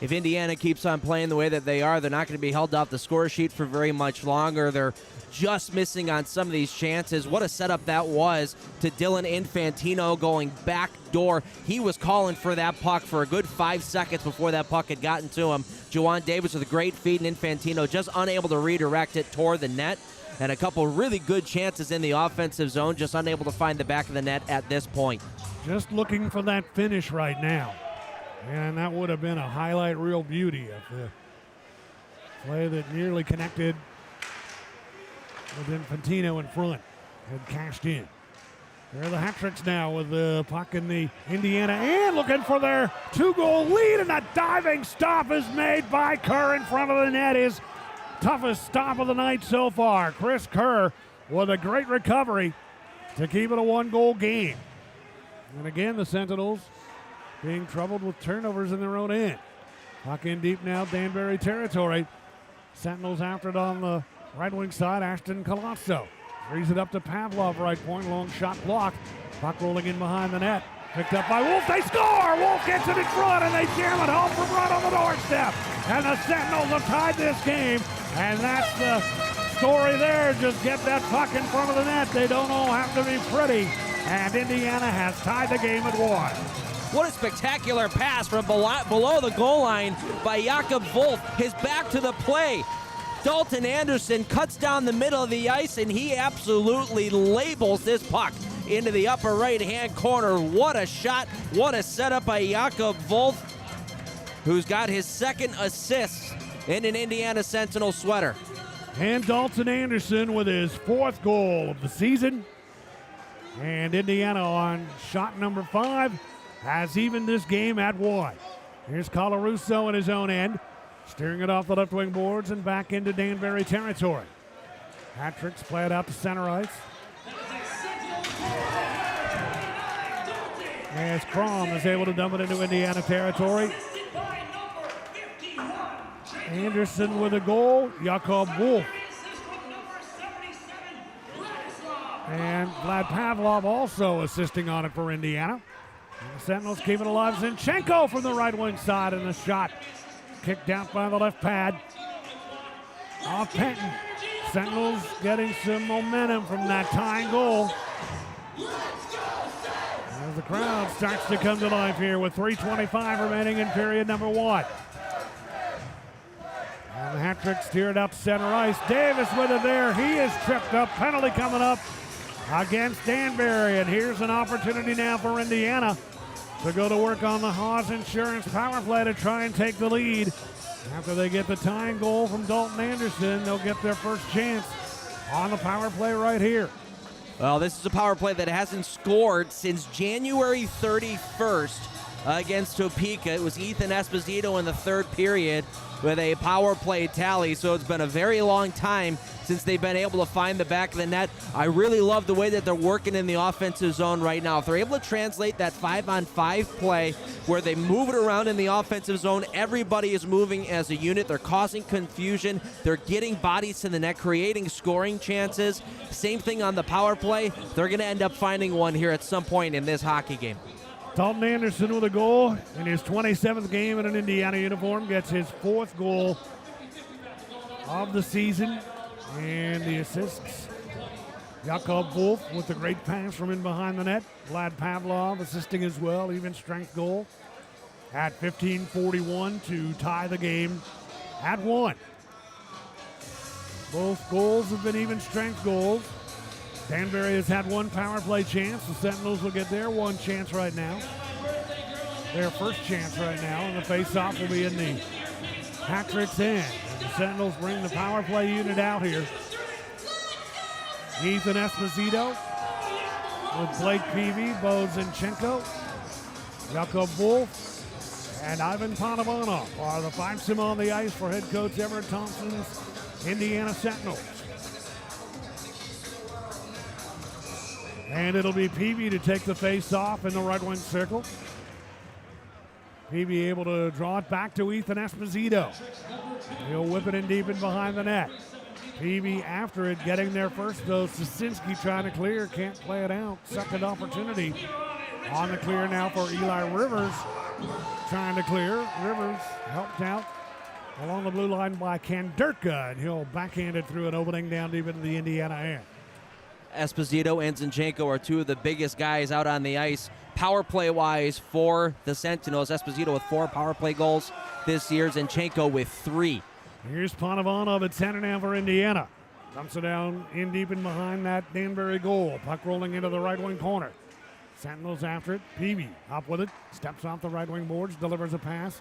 If Indiana keeps on playing the way that they are, they're not going to be held off the score sheet for very much longer. They're just missing on some of these chances. What a setup that was to Dylan Infantino going back door. He was calling for that puck for a good 5 seconds before that puck had gotten to him. Juwan Davis with a great feed, and Infantino just unable to redirect it toward the net. And a couple really good chances in the offensive zone, just unable to find the back of the net at this point. Just looking for that finish right now. And that would have been a highlight reel beauty of the play that nearly connected with Infantino in front and cashed in. There are the hat-tricks now with the puck in the Indiana and looking for their 2-goal lead, and a diving stop is made by Kerr in front of the net. His toughest stop of the night so far. Chris Kerr with a great recovery to keep it a 1-goal game. And again, the Sentinels being troubled with turnovers in their own end. Puck in deep now, Danbury territory. Sentinels after it on the right wing side. Ashton Colosso frees it up to Pavlov, right point, long shot block. Puck rolling in behind the net. Picked up by Wolf, they score! Wolf gets it in front, and they jam it home from right on the doorstep. And the Sentinels have tied this game, and that's the story there. Just get that puck in front of the net. They don't all have to be pretty. And Indiana has tied the game at 1. What a spectacular pass from below the goal line by Jakob Wolf. His back to the play. Dalton Anderson cuts down the middle of the ice, and he absolutely labels this puck into the upper right-hand corner. What a shot. What a setup by Jakob Wolf, who's got his second assist in an Indiana Sentinel sweater. And Dalton Anderson with his 4th goal of the season. And Indiana on shot number 5 has evened this game at 1. Here's Colarusso in his own end, steering it off the left wing boards and back into Danbury territory. Hat-tricks play it out to center ice. As Crom is able to dump it into Indiana territory. Anderson with a goal, Jakob Wolf. And Vlad Pavlov also assisting on it for Indiana. And the Sentinels keep it alive. Zinchenko from the right wing side, and the shot kicked out by the left pad. Off Penton. Sentinels getting some momentum from that tying goal. As the crowd starts to come to life here with 3:25 remaining in period number 1. And the hat trick steered up center ice. Davis with it there. He is tripped up. Penalty coming up against Danbury. And here's an opportunity now for Indiana to go to work on the Haas Insurance power play to try and take the lead. After they get the tying goal from Dalton Anderson, they'll get their first chance on the power play right here. Well, this is a power play that hasn't scored since January 31st against Topeka. It was Ethan Esposito in the third period with a power play tally, so it's been a very long time since they've been able to find the back of the net. I really love the way that they're working in the offensive zone right now. If they're able to translate that 5-on-5 play where they move it around in the offensive zone, everybody is moving as a unit. They're causing confusion. They're getting bodies to the net, creating scoring chances. Same thing on the power play. They're going to end up finding one here at some point in this hockey game. Dalton Anderson with a goal in his 27th game in an Indiana uniform, gets his 4th goal of the season, and the assists. Jakob Wolf with the great pass from in behind the net. Vlad Pavlov assisting as well, even strength goal at 15:41 to tie the game at 1. Both goals have been even strength goals. Danbury has had one power play chance. The Sentinels will get their one chance right now. Their first chance right now, and the face-off will be in the hat-trick's end. And the Sentinels bring the power play unit out here. Ethan Esposito with Blake Peavy, Bo Zinchenko, Jakob Wolf, and Ivan Panovanov are the fivesome on the ice for head coach Everett Thompson's Indiana Sentinels. And it'll be Peavy to take the face off in the right wing circle. Peavy able to draw it back to Ethan Esposito. He'll whip it in deep in behind the net. Peavy after it, getting there first though. Sosinski trying to clear, can't play it out. Second opportunity on the clear now for Eli Rivers. Trying to clear. Rivers helped out along the blue line by Kanderka, and he'll backhand it through an opening down deep into the Indiana end. Esposito and Zinchenko are two of the biggest guys out on the ice power play-wise for the Sentinels. Esposito with 4 power play goals this year, Zinchenko with 3. Here's Panovanov at center now for Indiana. Dumps it down in deep and behind that Danbury goal. Puck rolling into the right wing corner. Sentinels after it. Peavy up with it. Steps off the right wing boards. Delivers a pass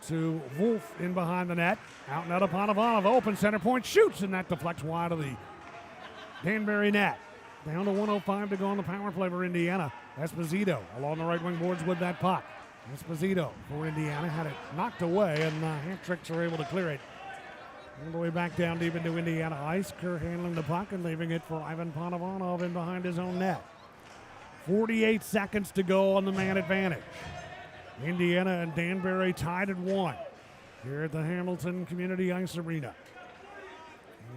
to Wolf in behind the net. Out net of Panovanov. Open center point. Shoots, and that deflects wide of the Danbury net. Down to 1:05 to go on the power play for Indiana. Esposito along the right wing boards with that puck. Esposito for Indiana had it knocked away, and the hat-tricks are able to clear it. All the way back down deep into Indiana ice. Kerr handling the puck and leaving it for Ivan Panovanov in behind his own net. 48 seconds to go on the man advantage. Indiana and Danbury tied at 1 here at the Hamilton Community Ice Arena.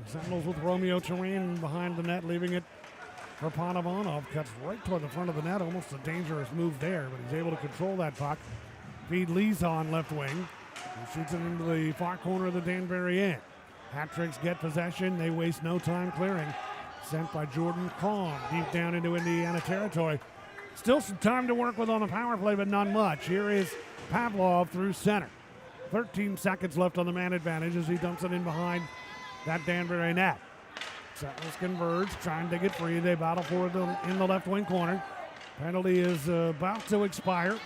Sentinels with Romeo Terrain behind the net, leaving it for Panovanov. Cuts right toward the front of the net. Almost a dangerous move there, but he's able to control that puck. Feed Lee's on left wing. He shoots it into the far corner of the Danbury end. Hat-tricks get possession. They waste no time clearing. Sent by Jordan Cron deep down into Indiana territory. Still some time to work with on the power play, but not much. Here is Pavlov through center. 13 seconds left on the man advantage as he dumps it in behind that Danbury net. Sentinels converge, trying to get free. They battle for it in the left wing corner. Penalty is about to expire.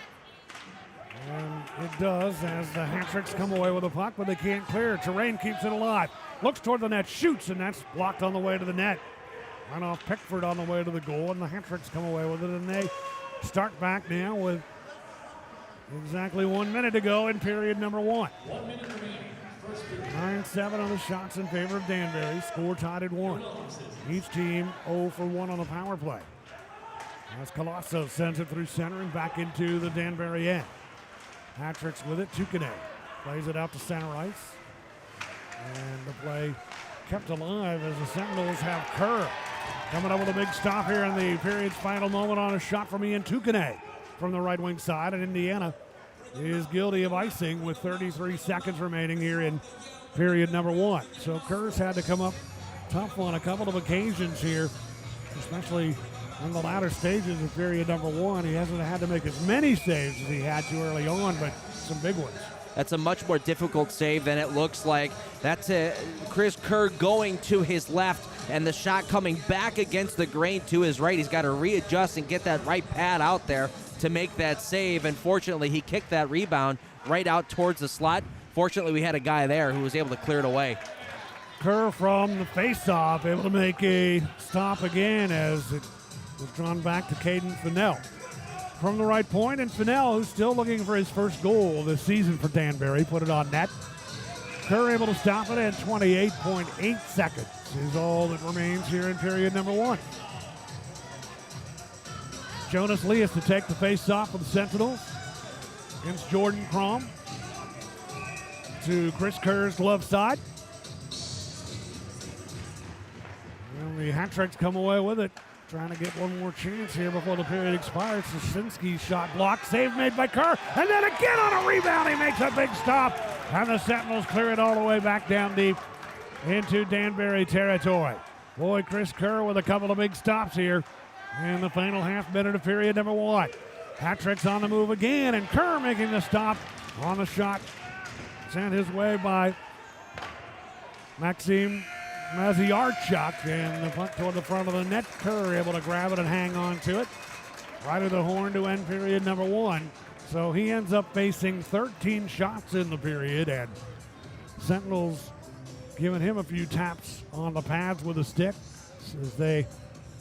And it does as the hat-tricks come away with a puck, but they can't clear. Terrain keeps it alive. Looks toward the net, shoots, and that's blocked on the way to the net. Run off Pickford on the way to the goal, and the hat-tricks come away with it, and they start back now with exactly 1 minute to go in period number 1. 9-7 on the shots in favor of Danbury. Score tied at 1. Each team 0 for 1 on the power play. As Colosso sends it through center and back into the Danbury end. Hat-tricks with it. Tukane plays it out to center ice. And the play kept alive as the Sentinels have Kerr coming up with a big stop here in the period's final moment on a shot from Ian Tukane from the right wing side. And Indiana is guilty of icing with 33 seconds remaining here in period number 1. So Kerr's had to come up tough on a couple of occasions here, especially in the latter stages of period number one. He hasn't had to make as many saves as he had to early on, but some big ones. That's a much more difficult save than it looks like. That's Chris Kerr going to his left, and the shot coming back against the grain to his right. He's got to readjust and get that right pad out there to make that save. And fortunately, he kicked that rebound right out towards the slot. Fortunately, we had a guy there who was able to clear it away. Kerr from the faceoff, able to make a stop again as it was drawn back to Caden Fennell. From the right point, and Fennell, who's still looking for his first goal this season for Danbury, put it on net. Kerr able to stop it in 28.8 seconds is all that remains here in period number one. Jonas Leas to take the face-off for the Sentinels against Jordan Crom. To Chris Kerr's left side. And the hat-tricks come away with it. Trying to get one more chance here before the period expires. Sasinski's shot blocked. Save made by Kerr. And then again on a rebound, he makes a big stop. And the Sentinels clear it all the way back down deep into Danbury territory. Boy, Chris Kerr with a couple of big stops here in the final half minute of period number one. Hat-tricks on the move again, and Kerr making the stop on the shot sent his way by Maxim Maziarchuk, and the punt toward the front of the net. Kerr able to grab it and hang on to it. Right of the horn to end period number one. So he ends up facing 13 shots in the period, and Sentinels giving him a few taps on the pads with a stick as they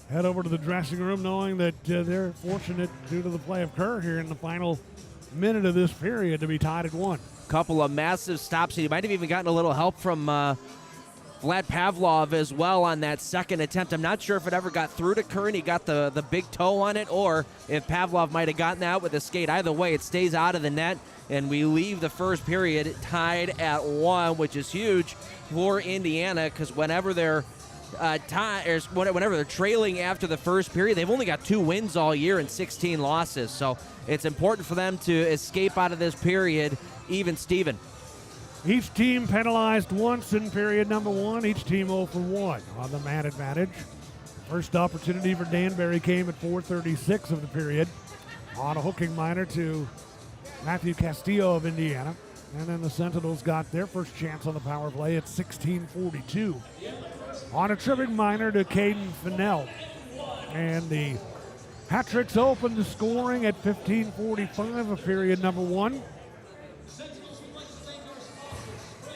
head over to the dressing room, knowing that they're fortunate due to the play of Kerr here in the final minute of this period to be tied at one. Couple of massive stops. He might have even gotten a little help from Vlad Pavlov as well on that second attempt. I'm not sure if it ever got through to Kerr and he got the big toe on it, or if Pavlov might have gotten that with a skate. Either way, it stays out of the net, and we leave the first period tied at one, which is huge for Indiana, because whenever they're whenever they're trailing after the first period, they've only got 2 wins all year and 16 losses. So it's important for them to escape out of this period even Steven. Each team penalized once in period number one. Each team 0 for 1 on the man advantage. First opportunity for Danbury came at 4:36 of the period on a hooking minor to Matthew Castillo of Indiana. And then the Sentinels got their first chance on the power play at 16:42 on a tripping minor to Caden Fennell. And the hat-tricks opened the scoring at 15:45 of period number one.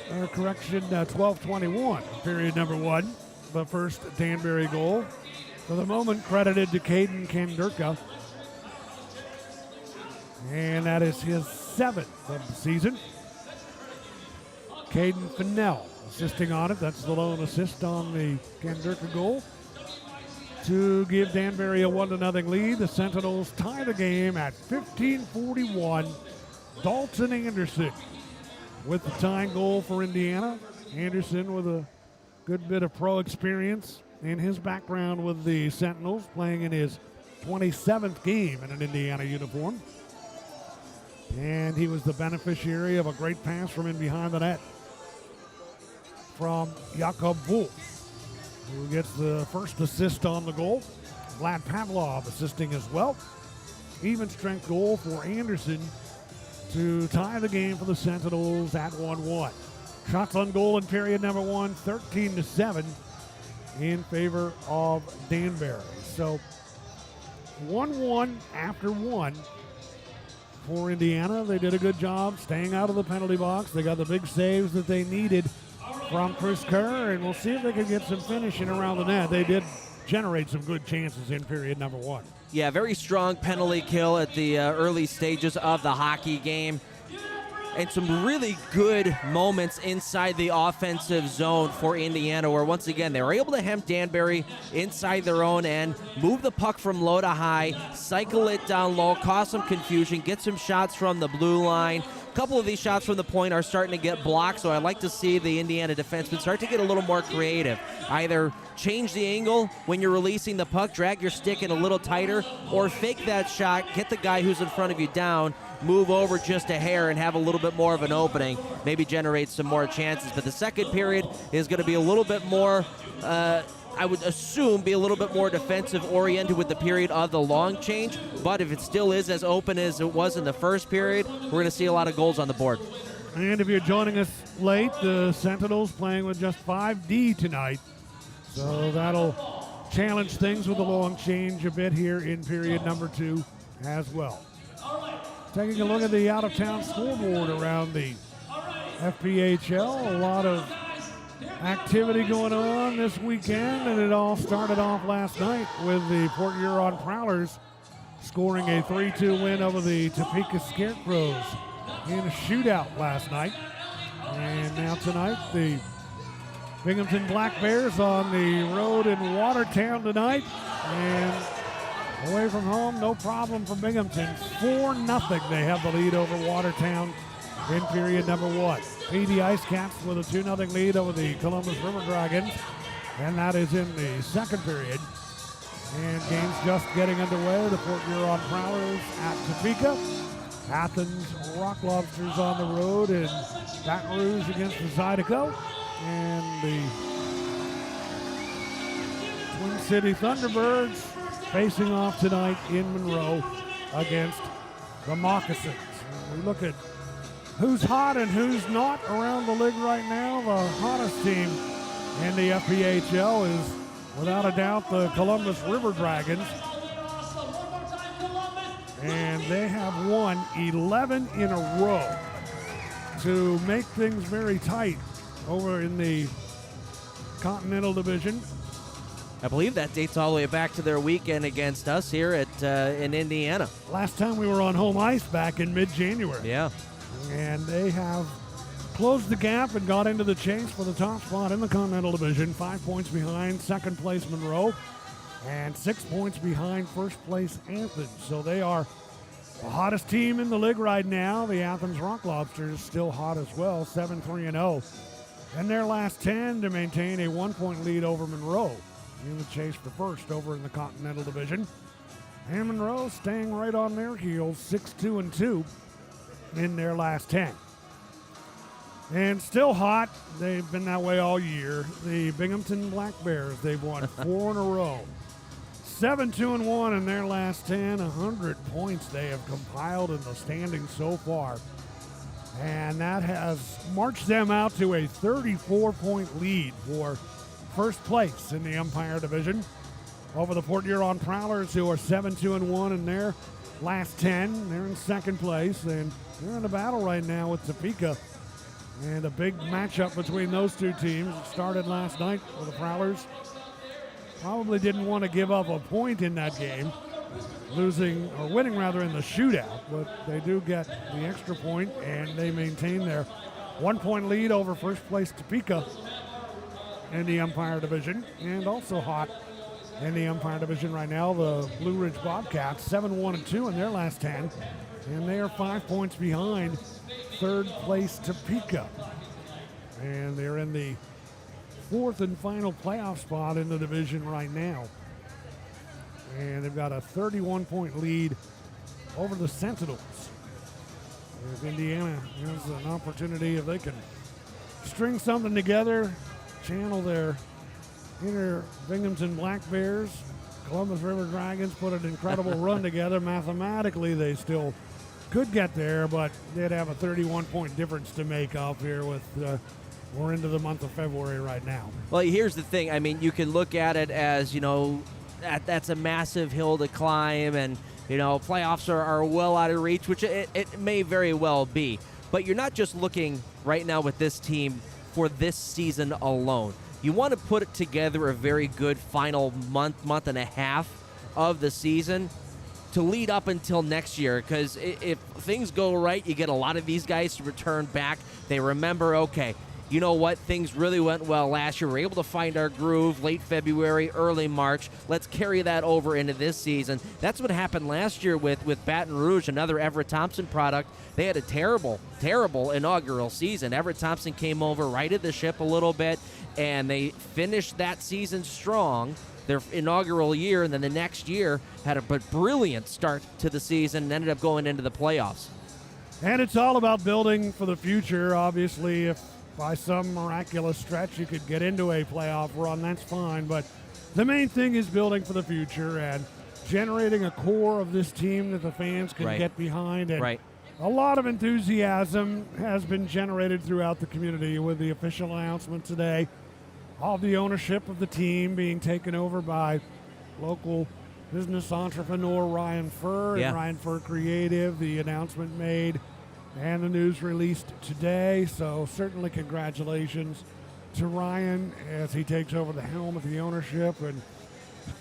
12:21, period number one. The first Danbury goal, for the moment, credited to Caden Kanderka. And that is his 7th of the season. Caden Fennell assisting on it. That's the lone assist on the Kanderka goal to give Danbury a 1-0 lead. The Sentinels tie the game at 15:41. Dalton Anderson with the tying goal for Indiana. Anderson with a good bit of pro experience in his background with the Sentinels, playing in his 27th game in an Indiana uniform. And he was the beneficiary of a great pass from in behind the net from Jakob Wolf, who gets the first assist on the goal. Vlad Pavlov assisting as well. Even strength goal for Anderson to tie the game for the Sentinels at 1-1. Shots on goal in period number one, 13-7 in favor of Danbury. So 1-1 after one for Indiana. They did a good job staying out of the penalty box. They got the big saves that they needed from Chris Kerr, and we'll see if they can get some finishing around the net. They did generate some good chances in period number one. Yeah, very strong penalty kill at the early stages of the hockey game. And some really good moments inside the offensive zone for Indiana, where once again they were able to hem Danbury inside their own end, move the puck from low to high, cycle it down low, cause some confusion, get some shots from the blue line, couple of these shots from the point are starting to get blocked, so I'd like to see the Indiana defensemen start to get a little more creative. Either change the angle when you're releasing the puck, drag your stick in a little tighter, or fake that shot, get the guy who's in front of you down, move over just a hair and have a little bit more of an opening, maybe generate some more chances. But the second period is going to be a little bit more, I would assume, be a little bit more defensive-oriented with the period of the long change. But if it still is as open as it was in the first period, we're going to see a lot of goals on the board. And if you're joining us late, the Sentinels playing with just 5D tonight. So that'll challenge things with the long change a bit here in period number 2 as well. Taking a look at the out-of-town scoreboard around the FPHL. A lot of activity going on this weekend, and it all started off last night with the Port Huron Prowlers scoring a 3-2 win over the Topeka Scarecrows in a shootout last night. And now tonight, the Binghamton Black Bears on the road in Watertown tonight. And away from home, no problem for Binghamton. 4-0 they have the lead over Watertown in period number 1. PD Ice Caps with a 2-0 lead over the Columbus River Dragons. And that is in the second period. And games just getting underway. The Port Huron Prowlers at Topeka. Athens Rock Lobsters on the road in Baton Rouge against the Zydeco. And the Twin City Thunderbirds facing off tonight in Monroe against the Moccasins. And we look at who's hot and who's not around the league right now. The hottest team in the FPHL is, without a doubt, the Columbus River Dragons. And they have won 11 in a row to make things very tight over in the Continental Division. I believe that dates all the way back to their weekend against us here in Indiana. Last time we were on home ice back in mid-January. Yeah. And they have closed the gap and got into the chase for the top spot in the Continental Division. 5 points behind second place Monroe and 6 points behind first place Athens. So they are the hottest team in the league right now. The Athens Rock Lobsters still hot as well, 7-3-0. In their last 10 to maintain a 1-point lead over Monroe in the chase for first over in the Continental Division. And Monroe staying right on their heels, 6-2-2 in their last 10. And still hot. They've been that way all year. The Binghamton Black Bears, they've won 4 in a row. 7-2-1 in their last 10. 100 points they have compiled in the standings so far. And that has marched them out to a 34-point lead for first place in the Empire Division over the Port Huron Prowlers, who are 7-2-1 in their last 10. They're in second place, and they're in a battle right now with Topeka. And a big matchup between those two teams. It started last night with the Prowlers. Probably didn't want to give up a point in that game, winning rather in the shootout, but they do get the extra point, and they maintain their 1-point lead over first place Topeka in the Empire Division. And also hot in the Empire Division right now, the Blue Ridge Bobcats, 7-1-2 in their last 10, and they are 5 points behind third place Topeka. And they're in the fourth and final playoff spot in the division right now. And they've got a 31-point lead over the Sentinels. If Indiana has an opportunity, if they can string something together, channel their inner Binghamton Black Bears, Columbus River Dragons put an incredible run together. Mathematically, they still could get there, but they'd have a 31-point difference to make up here with we're into the month of February right now. Well, here's the thing. I mean, you can look at it as, that's a massive hill to climb, and, playoffs are well out of reach, which it may very well be. But you're not just looking right now with this team for this season alone. You want to put together a very good final month and a half of the season to lead up until next year, because if things go right, you get a lot of these guys to return back. They remember, okay, you know what, things really went well last year. We were able to find our groove late February, early March. Let's carry that over into this season. That's what happened last year with Baton Rouge, another Everett Thompson product. They had a terrible, terrible inaugural season. Everett Thompson came over, righted the ship a little bit, and they finished that season strong, their inaugural year, and then the next year had a brilliant start to the season and ended up going into the playoffs. And it's all about building for the future. Obviously, if by some miraculous stretch you could get into a playoff run, that's fine. But the main thing is building for the future and generating a core of this team that the fans can get behind. And a lot of enthusiasm has been generated throughout the community with the official announcement today of the ownership of the team being taken over by local business entrepreneur Ryan Furr and Ryan Furr Creative. The announcement made and the news released today. So certainly congratulations to Ryan as he takes over the helm of the ownership. And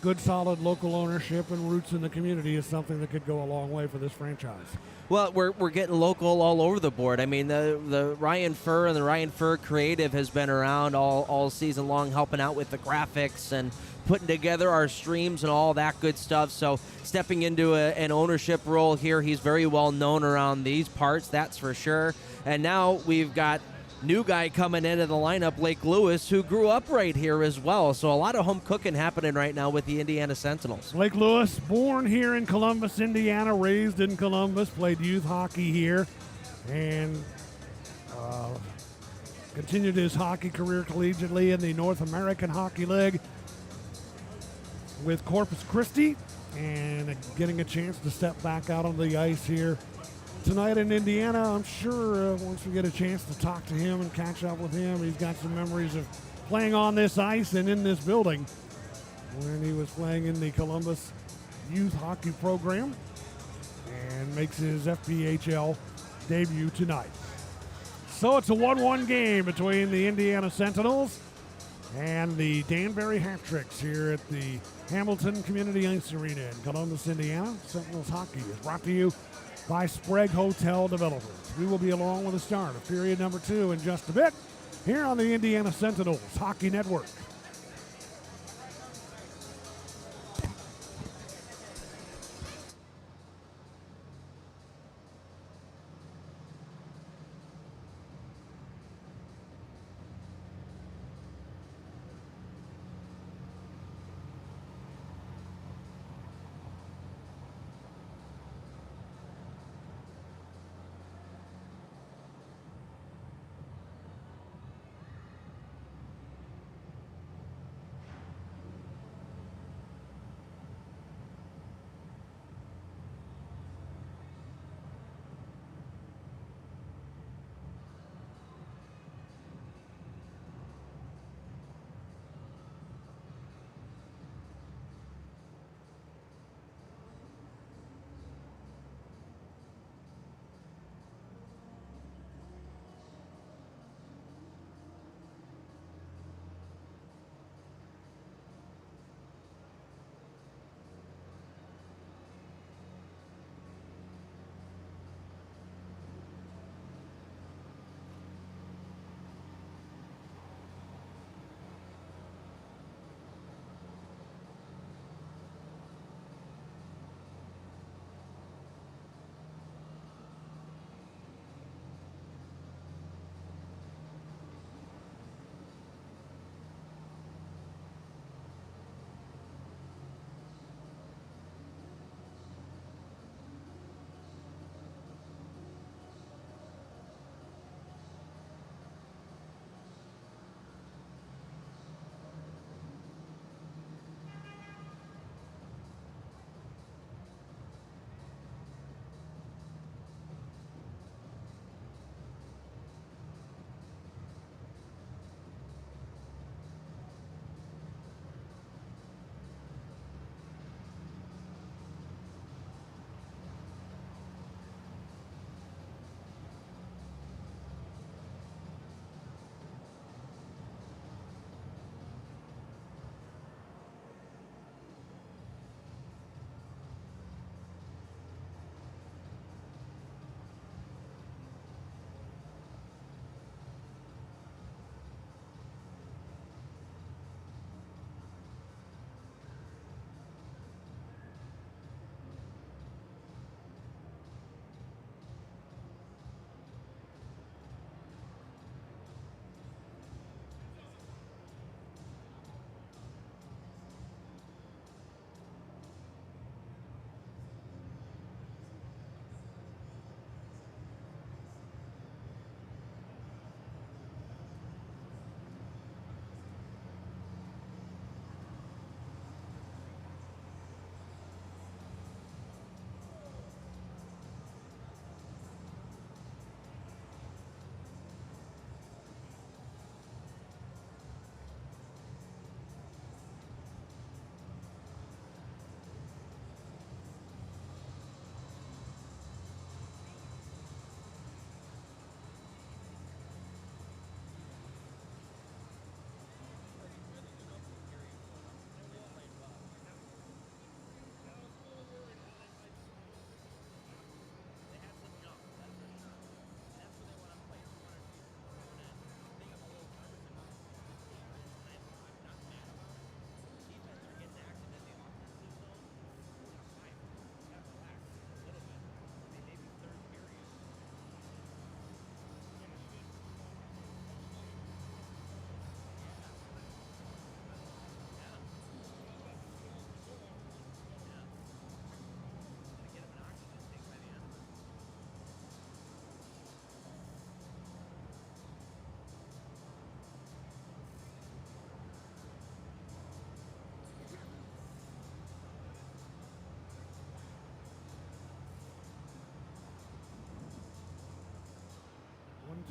good, solid local ownership and roots in the community is something that could go a long way for this franchise. Well, we're getting local all over the board. I mean, the Ryan Furr and the Ryan Furr Creative has been around all season long, helping out with the graphics and putting together our streams and all that good stuff. So stepping into an ownership role here, he's very well known around these parts, that's for sure. And now we've got new guy coming into the lineup, Blake Lewis, who grew up right here as well. So a lot of home cooking happening right now with the Indiana Sentinels. Blake Lewis, born here in Columbus, Indiana, raised in Columbus, played youth hockey here, and continued his hockey career collegiately in the North American Hockey League with Corpus Christi, and getting a chance to step back out on the ice here tonight in Indiana. I'm sure once we get a chance to talk to him and catch up with him, he's got some memories of playing on this ice and in this building when he was playing in the Columbus youth hockey program, and makes his FPHL debut tonight. So it's a 1-1 game between the Indiana Sentinels and the Danbury Hat-Tricks here at the Hamilton Community Ice Arena in Columbus, Indiana. Sentinels hockey is brought to you by Sprague Hotel Developers. We will be along with the start of period number 2 in just a bit here on the Indiana Sentinels Hockey Network.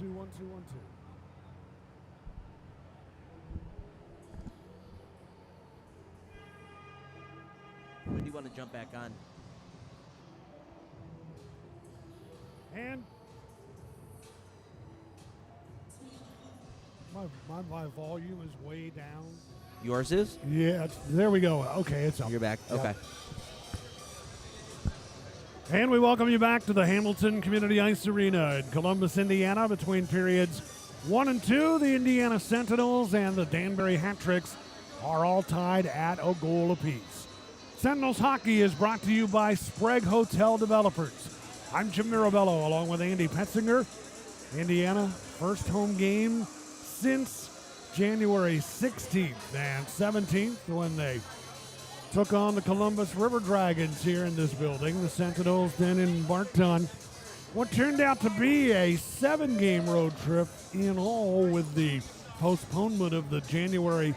1-2, 1-2, 1-2. When do you want to jump back on? And my volume is way down. Yours is? Yeah, there we go. Okay, it's up. You're back. Yep. Okay. And we welcome you back to the Hamilton Community Ice Arena in Columbus, Indiana. Between periods 1 and 2, the Indiana Sentinels and the Danbury Hat-Tricks are all tied at a goal apiece. Sentinels hockey is brought to you by Sprague Hotel Developers. I'm Jim Mirabello along with Andy Petzinger. Indiana, first home game since January 16th and 17th when they took on the Columbus River Dragons here in this building. The Sentinels then embarked on what turned out to be a 7-game road trip in all, with the postponement of the January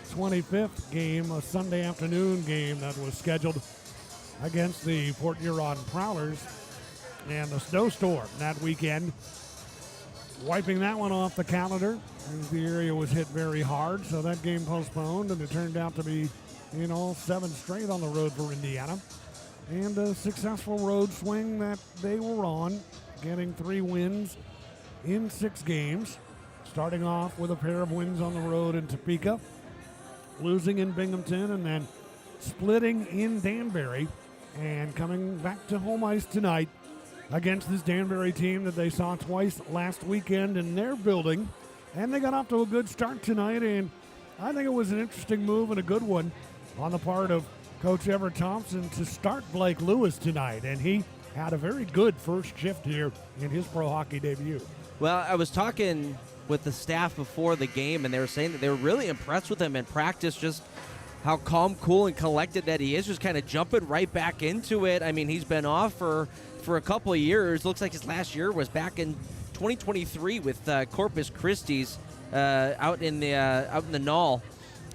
25th game, a Sunday afternoon game that was scheduled against the Port Huron Prowlers, and the snowstorm that weekend wiping that one off the calendar as the area was hit very hard. So that game postponed, and it turned out to be, 7 straight on the road for Indiana, and a successful road swing that they were on, getting 3 wins in 6 games, starting off with a pair of wins on the road in Topeka, losing in Binghamton, and then splitting in Danbury, and coming back to home ice tonight against this Danbury team that they saw twice last weekend in their building. And they got off to a good start tonight, and I think it was an interesting move and a good one on the part of Coach Everett Thompson to start Blake Lewis tonight, and he had a very good first shift here in his pro hockey debut. Well, I was talking with the staff before the game, and they were saying that they were really impressed with him in practice, just how calm, cool, and collected that he is, just kind of jumping right back into it. I mean, he's been off for a couple of years. Looks like his last year was back in 2023 with Corpus Christi's out in the Knoll,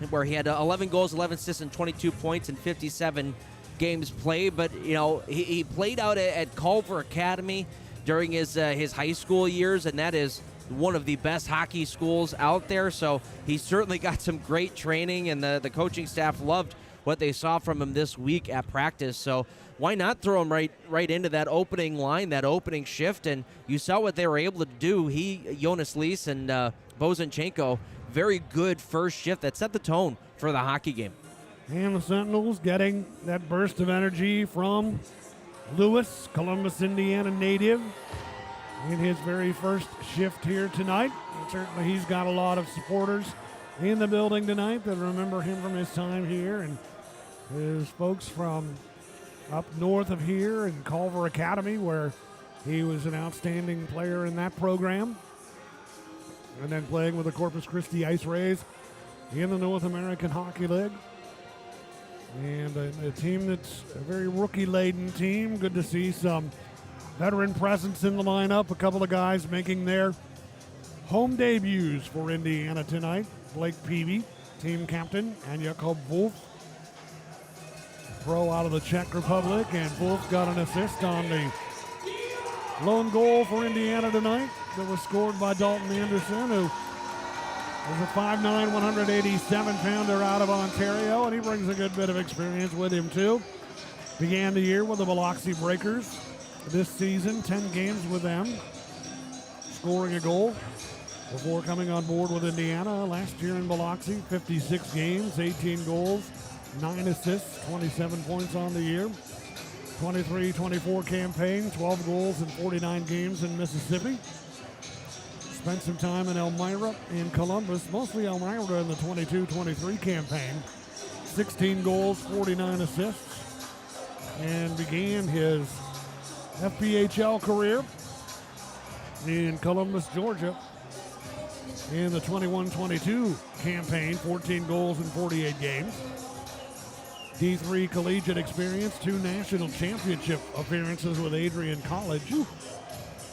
where he had 11 goals, 11 assists, and 22 points in 57 games played. But he played out at Culver Academy during his high school years, and that is one of the best hockey schools out there. So he certainly got some great training, and the coaching staff loved what they saw from him this week at practice. So why not throw him right into that opening line, that opening shift? And you saw what they were able to do. Jonas Lees and Bozanchenko, very good first shift that set the tone for the hockey game. And the Sentinels getting that burst of energy from Lewis, Columbus, Indiana native, in his very first shift here tonight. And certainly he's got a lot of supporters in the building tonight that remember him from his time here, and his folks from up north of here in Culver Academy, where he was an outstanding player in that program, and then playing with the Corpus Christi Ice Rays in the North American Hockey League. And a team that's a very rookie-laden team. Good to see some veteran presence in the lineup. A couple of guys making their home debuts for Indiana tonight. Blake Peavy, team captain, and Jakob Wolf, pro out of the Czech Republic. And Wolf got an assist on the lone goal for Indiana tonight that was scored by Dalton Anderson, who is a 5'9", 187-pounder out of Ontario, and he brings a good bit of experience with him, too. Began the year with the Biloxi Breakers this season, 10 games with them, scoring a goal before coming on board with Indiana last year in Biloxi. 56 games, 18 goals, 9 assists, 27 points on the year. 23-24 campaign, 12 goals in 49 games in Mississippi. Spent some time in Elmira and Columbus, mostly Elmira in the 22-23 campaign. 16 goals, 49 assists, and began his FPHL career in Columbus, Georgia in the 21-22 campaign, 14 goals in 48 games. D3 collegiate experience, 2 national championship appearances with Adrian College.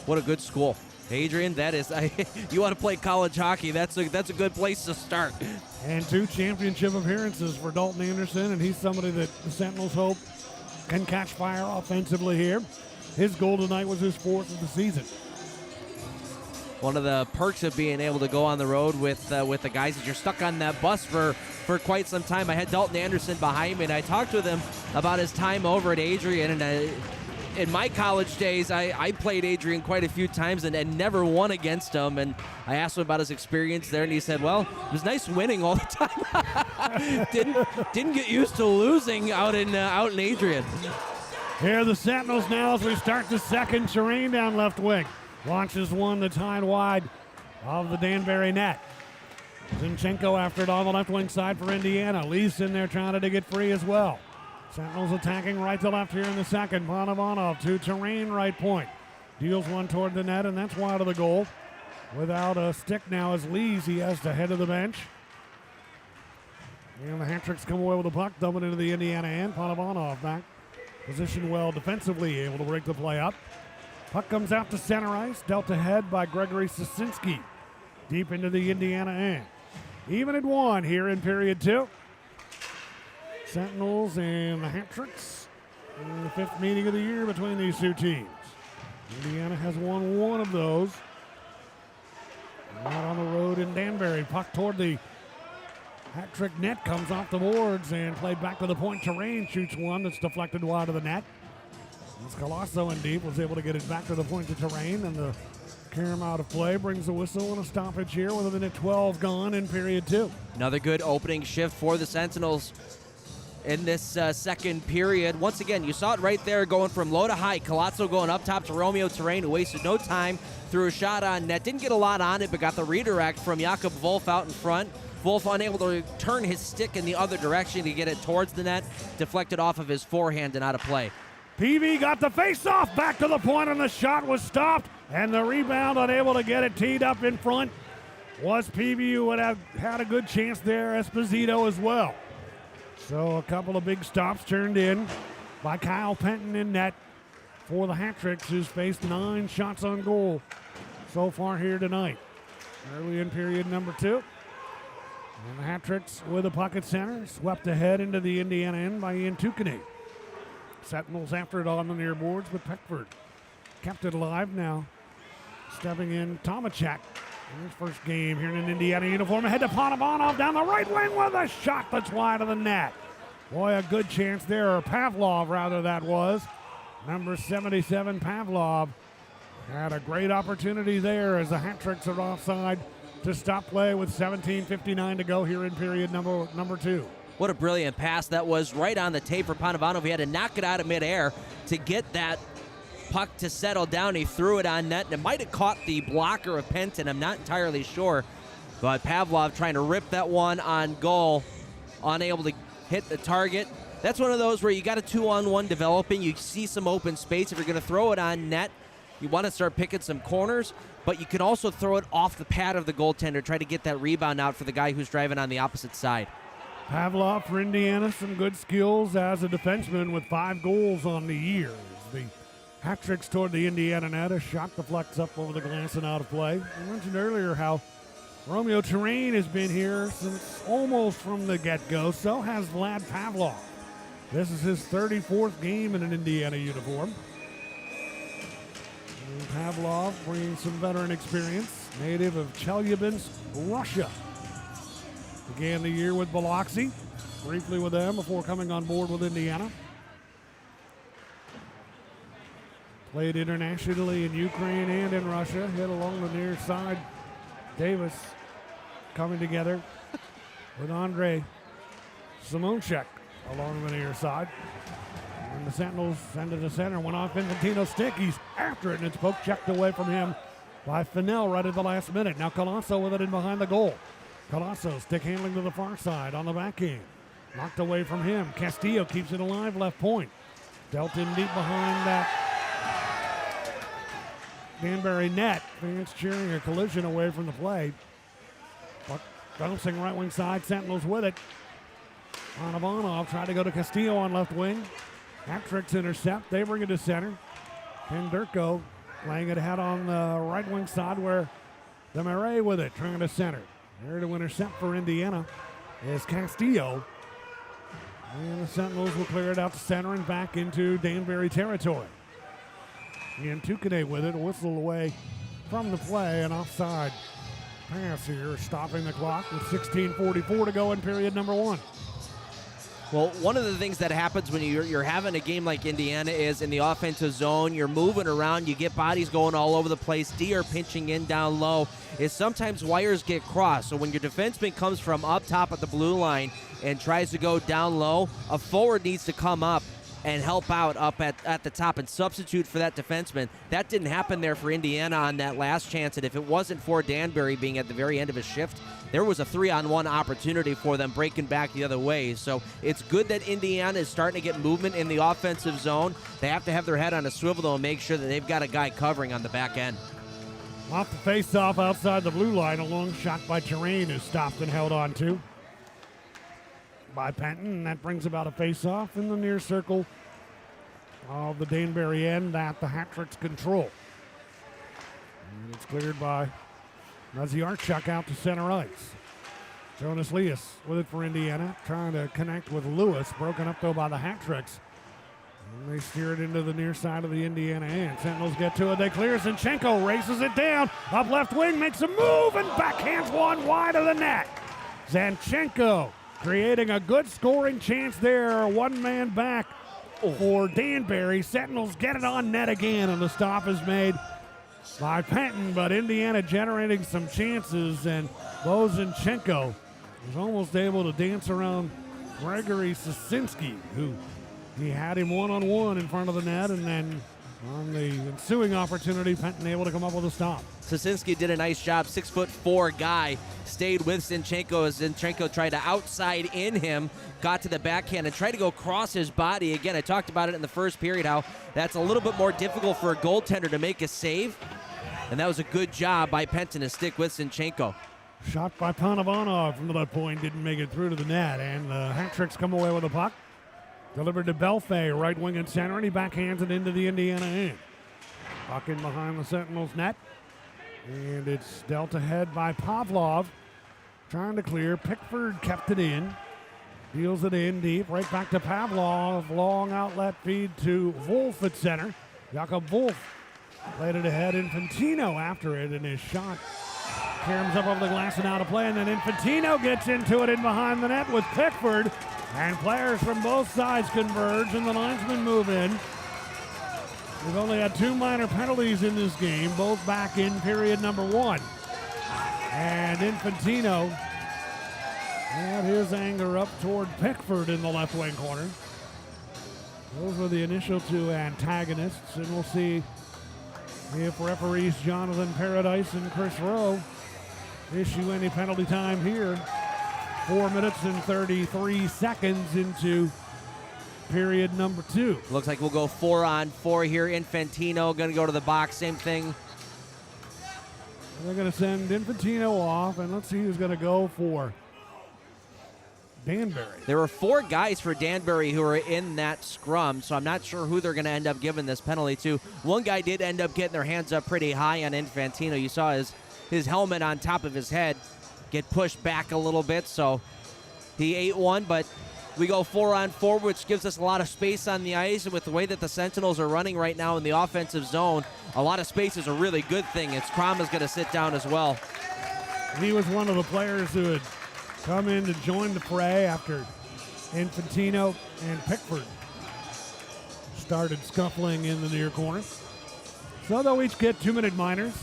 What a good school. Adrian, that is, you want to play college hockey, that's a good place to start. And 2 championship appearances for Dalton Anderson, and he's somebody that the Sentinels hope can catch fire offensively here. His goal tonight was his 4th of the season. one of the perks of being able to go on the road with the guys is you're stuck on that bus for quite some time. I had Dalton Anderson behind me, and I talked with him about his time over at Adrian. And in my college days, I played Adrian quite a few times and never won against him. And I asked him about his experience there, and he said, well, it was nice winning all the time. didn't get used to losing out in Adrian. Here are the Sentinels now as we start the second. Terrain down left wing. Launches one that's high and wide of the Danbury net. Zinchenko after it on the left wing side for Indiana. Leafs in there trying to get free as well. Sentinels attacking right to left here in the second. Panovanov to Terrain right point. Deals one toward the net, and that's wide of the goal. Without a stick now as Lees, he has to head to the bench. And the hat-tricks come away with the puck, dumping into the Indiana end. Panovanov back. Positioned well defensively, able to break the play up. Puck comes out to center ice, dealt ahead by Gregory Sosinski. Deep into the Indiana end. Even at one here in period two. Sentinels and the hat-tricks in the fifth meeting of the year between these two teams. Indiana has won one of those. Out on the road in Danbury. Puck toward the hat-trick net, comes off the boards and played back to the point. Terrain shoots one that's deflected wide of the net. Colosso in deep was able to get it back to the point to Terrain, and the Karam out of play brings the whistle and a stoppage here with a minute 12 gone in period two. Another good opening shift for the Sentinels in this second period. Once again, you saw it right there going from low to high. Colosso going up top to Romeo Terrain, who wasted no time, threw a shot on net. Didn't get a lot on it, but got the redirect from Jakob Wolf out in front. Wolf unable to turn his stick in the other direction to get it towards the net, deflected off of his forehand and out of play. PV got the face-off back to the point, and the shot was stopped, and the rebound unable to get it teed up in front was PV, who would have had a good chance there. Esposito as well. So a couple of big stops turned in by Kyle Penton in net for the hat-tricks, who's faced 9 shots on goal so far here tonight. Early in period number two. And the hat-tricks with the puck at center, swept ahead into the Indiana end by Ian Tukane. Sentinels after it on the near boards, but Peckford kept it alive now. Stepping in, Tomachek. His first game here in an Indiana uniform. Ahead to Panovanov down the right wing with a shot that's wide of the net. Boy, a good chance there, or Pavlov rather that was. Number 77, Pavlov, had a great opportunity there as the hat-tricks are offside to stop play with 17:59 to go here in period number two. What a brilliant pass that was, right on the tape for Panovanov. He had to knock it out of midair to get that puck to settle down. He threw it on net, and it might have caught the blocker of Penton. I'm not entirely sure. But Pavlov trying to rip that one on goal, unable to hit the target. That's one of those where you got a 2-on-1 developing. You see some open space. If you're going to throw it on net, you want to start picking some corners, but you can also throw it off the pad of the goaltender, try to get that rebound out for the guy who's driving on the opposite side. Pavlov for Indiana, some good skills as a defenseman with 5 goals on the year. The hat-tricks toward the Indiana net, a shot deflects up over the glass and out of play. I mentioned earlier how Romeo Terrain has been here since almost from the get-go. So has Vlad Pavlov. This is his 34th game in an Indiana uniform. And Pavlov bringing some veteran experience, native of Chelyabinsk, Russia. Began the year with Biloxi, briefly with them before coming on board with Indiana. Played internationally in Ukraine and in Russia. Hit along the near side. Davis coming together with Andrei Simonchek along the near side. And the Sentinels send it to center. Went off Infantino's stick. He's after it, and it's poke checked away from him by Fennell right at the last minute. Now Colosso with it in behind the goal. Colosso stick handling to the far side on the backhand. Knocked away from him. Castillo keeps it alive left point. Dealt in deep behind that Danbury net. Fans cheering a collision away from the play. Puck bouncing right wing side. Sentinels with it. Panovanov tried to go to Castillo on left wing. Hat-tricks intercept. They bring it to center. Ken Durko laying it ahead on the right wing side where Demarais with it, trying to center. There to intercept for Indiana is Castillo. And the Sentinels will clear it out to center and back into Danbury territory. Ian Tukane with it, whistle away from the play, an offside pass here, stopping the clock with 16:44 to go in period number 1. Well, one of the things that happens when you're having a game like Indiana is in the offensive zone, you're moving around, you get bodies going all over the place, D are pinching in down low, is sometimes wires get crossed. So when your defenseman comes from up top at the blue line and tries to go down low, a forward needs to come up and help out up at the top and substitute for that defenseman. That didn't happen there for Indiana on that last chance, and if it wasn't for Danbury being at the very end of his shift, there was a 3-on-1 opportunity for them breaking back the other way. So it's good that Indiana is starting to get movement in the offensive zone. They have to have their head on a swivel, though, and make sure that they've got a guy covering on the back end. Off the face-off outside the blue line, a long shot by Terrain is stopped and held on to by Penton, and that brings about a face-off in the near circle of the Danbury end at the Hat-Trick's control. And it's cleared by Maziarchuk out to center ice. Jonas Leas with it for Indiana, trying to connect with Lewis, broken up though by the Hat-Tricks. And they steer it into the near side of the Indiana end. Sentinels get to it, they clear, Zinchenko races it down, up left wing, makes a move, and backhands one wide of the net. Zinchenko creating a good scoring chance there, one man back for Danbury. Sentinels get it on net again, and the stop is made by Penton, but Indiana generating some chances, and Bo Zinchenko was almost able to dance around Gregory Sosinski, who he had him one-on-one in front of the net, and then on the ensuing opportunity, Penton able to come up with a stop. Sosinski did a nice job. 6'4" guy stayed with Zinchenko as Zinchenko tried to outside in him, got to the backhand and tried to go cross his body. Again, I talked about it in the first period, how that's a little bit more difficult for a goaltender to make a save. And that was a good job by Penton to stick with Zinchenko. Shot by Panovanov from that point, didn't make it through to the net, and the Hat-Tricks come away with the puck. Delivered to Belfay, right wing and center, and he backhands it into the Indiana end. Puck in behind the Sentinels net, and it's dealt ahead by Pavlov, trying to clear. Pickford kept it in, deals it in deep, right back to Pavlov. Long outlet feed to Wolf at center. Jakob Wolf played it ahead. Infantino after it, and his shot caroms up over the glass and out of play, and then Infantino gets into it in behind the net with Pickford. And players from both sides converge, and the linesmen move in. We've only had 2 minor penalties in this game, both back in period number 1. And Infantino had his anger up toward Pickford in the left wing corner. Those were the initial 2 antagonists, and we'll see if referees Jonathan Paradise and Chris Rowe issue any penalty time here. 4 minutes and 33 seconds into period number 2. Looks like we'll go 4-on-4 here. Infantino going to go to the box. Same thing. They're going to send Infantino off, and let's see who's going to go for Danbury. There were 4 guys for Danbury who were in that scrum, so I'm not sure who they're going to end up giving this penalty to. One guy did end up getting their hands up pretty high on Infantino. You saw his helmet on top of his head get pushed back a little bit, so he ate one, but we go 4-on-4, which gives us a lot of space on the ice, and with the way that the Sentinels are running right now in the offensive zone, a lot of space is a really good thing. It's Krama's going to sit down as well. He was one of the players who had come in to join the fray after Infantino and Pickford started scuffling in the near corner. So they'll each get 2-minute minors,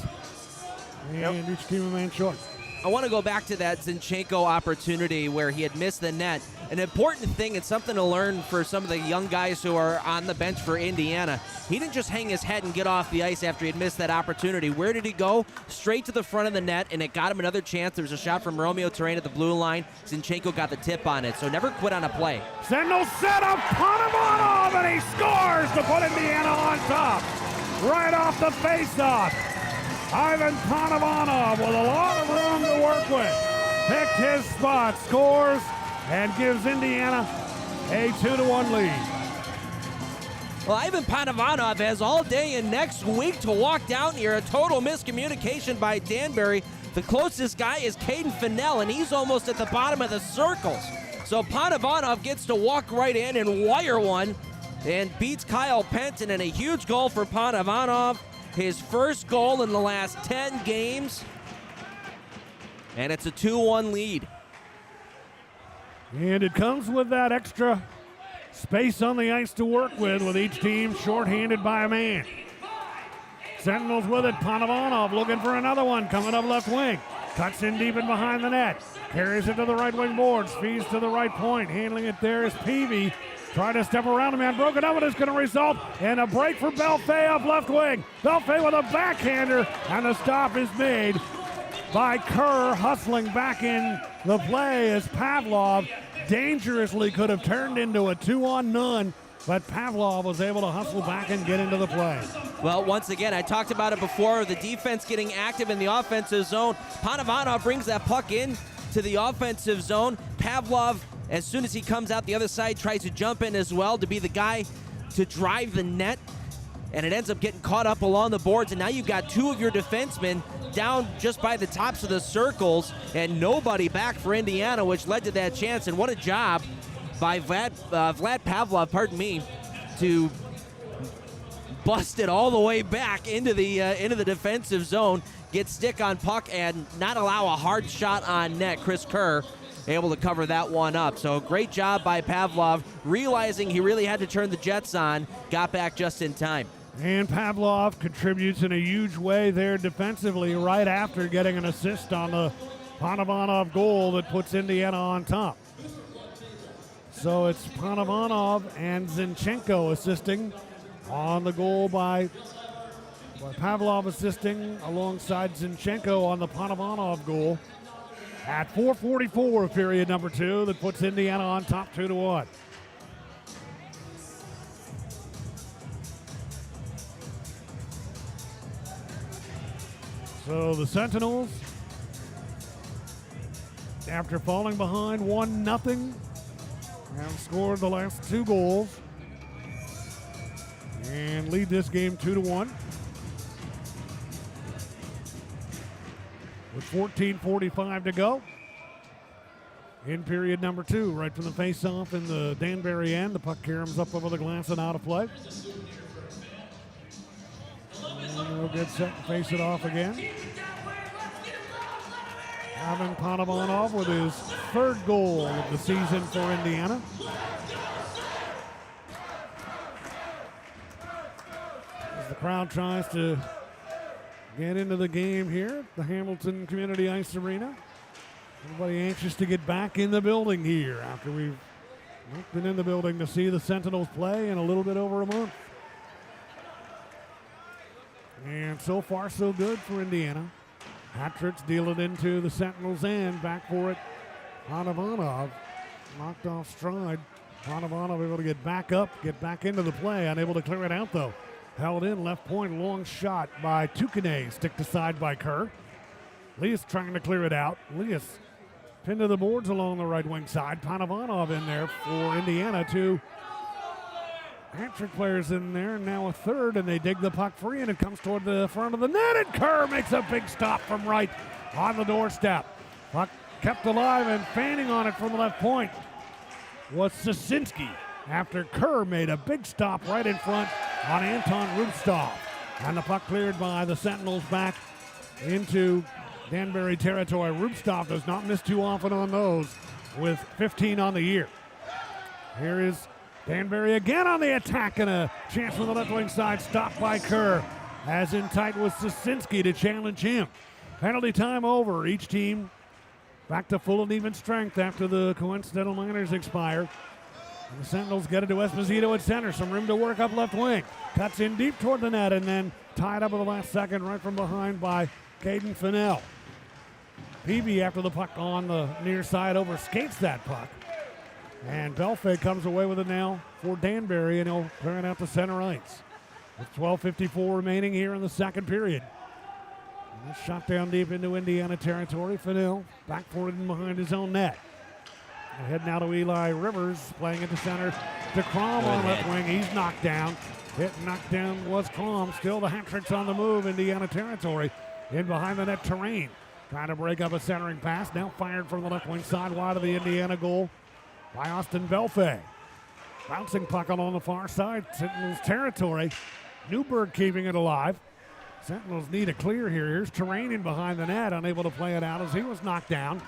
and each team a man short. I want to go back to that Zinchenko opportunity where he had missed the net. An important thing, and something to learn for some of the young guys who are on the bench for Indiana. He didn't just hang his head and get off the ice after he had missed that opportunity. Where did he go? Straight to the front of the net, and it got him another chance. There was a shot from Romeo Terrain at the blue line. Zinchenko got the tip on it, so never quit on a play. Sentinels set up Panovanov, and he scores to put Indiana on top. Right off the face-off. Ivan Panovanov with a lot of room to work with. Picked his spot, scores, and gives Indiana a 2-1 lead. Well, Ivan Panovanov has all day and next week to walk down here. A total miscommunication by Danbury. The closest guy is Caden Fennell, and he's almost at the bottom of the circles. So Panovanov gets to walk right in and wire one and beats Kyle Penton, and a huge goal for Panovanov. his first goal in the last 10 games, and it's a 2-1 lead. And it comes with that extra space on the ice to work with each team shorthanded by a man. Sentinels with it. Panovanov looking for another one. Coming up left wing. Cuts in deep and behind the net. Carries it to the right wing boards. Feeds to the right point. Handling it there is Peavy. Trying to step around him and broken up, and it's going to result in a break for Belfay up left wing. Belfay with a backhander, and the stop is made by Kerr, hustling back in the play as Pavlov dangerously could have turned into a 2-on-none, but Pavlov was able to hustle back and get into the play. Well, once again, I talked about it before, the defense getting active in the offensive zone. Panovanov brings that puck in to the offensive zone. Pavlov, as soon as he comes out the other side, tries to jump in as well to be the guy to drive the net, and it ends up getting caught up along the boards, and now you've got two of your defensemen down just by the tops of the circles and nobody back for Indiana, which led to that chance. And what a job by Vlad Pavlov, to bust it all the way back into the defensive zone, get stick on puck, and not allow a hard shot on net. Chris Kerr able to cover that one up. So great job by Pavlov, realizing he really had to turn the Jets on, got back just in time. And Pavlov contributes in a huge way there defensively right after getting an assist on the Panovanov goal that puts Indiana on top. So it's Panovanov and Zinchenko assisting on the goal by Pavlov assisting alongside Zinchenko on the Panovanov goal at 4:44 of period number 2. That puts Indiana on top 2-1. So the Sentinels, after falling behind 1-0, have scored the last 2 goals and lead this game 2-1. With 14:45 to go in period number 2, right from the face-off in the Danbury end. The puck caroms up over the glass and out of play. And we'll get set to face it off again. Having Panovanov with his 3rd goal of the season for Indiana. As the crowd tries to get into the game here at the Hamilton Community Ice Arena. Everybody anxious to get back in the building here after we've not been in the building to see the Sentinels play in a little bit over a month. And so far, so good for Indiana. Hat-tricks deal it into the Sentinels' end. Back for it, Panovanov. Knocked off stride. Panovanov able to get back up, get back into the play. Unable to clear it out, though. Held in, left point, long shot by Tukane. Sticked aside by Kerr. Leas trying to clear it out. Leas pinned to the boards along the right wing side. Panovanov in there for Indiana. 2 hat-trick players in there, now a 3rd, and they dig the puck free, and it comes toward the front of the net, and Kerr makes a big stop from right on the doorstep. Puck kept alive, and fanning on it from the left point was Sosinski after Kerr made a big stop right in front on Anton Rubstov. And the puck cleared by the Sentinels back into Danbury territory. Rubstov does not miss too often on those with 15 on the year. Here is Danbury again on the attack, and a chance from the left wing side, stopped by Kerr. As in tight was Sosinski to challenge him. Penalty time over. Each team back to full and even strength after the coincidental minors expire. And the Sentinels get it to Esposito at center. Some room to work up left wing. Cuts in deep toward the net, and then tied up at the last second right from behind by Caden Fennell. Peavy, after the puck on the near side, overskates that puck. And Belfay comes away with it now for Danbury, and he'll clear it out to center ice. With 12:54 remaining here in the second period. And this shot down deep into Indiana territory. Fennell back for it in behind his own net. Ahead now to Eli Rivers, playing at the center to Crom on left wing. He's knocked down. Hit and knocked down was Crom. Still the hat-tricks on the move, Indiana territory. In behind the net, Terrain trying to break up a centering pass. Now fired from the left wing side, wide of the Indiana goal by Austin Belfay. Bouncing puck along the far side, Sentinels territory. Newberg keeping it alive. Sentinels need a clear here. Here's Terrain behind the net, unable to play it out as he was knocked down.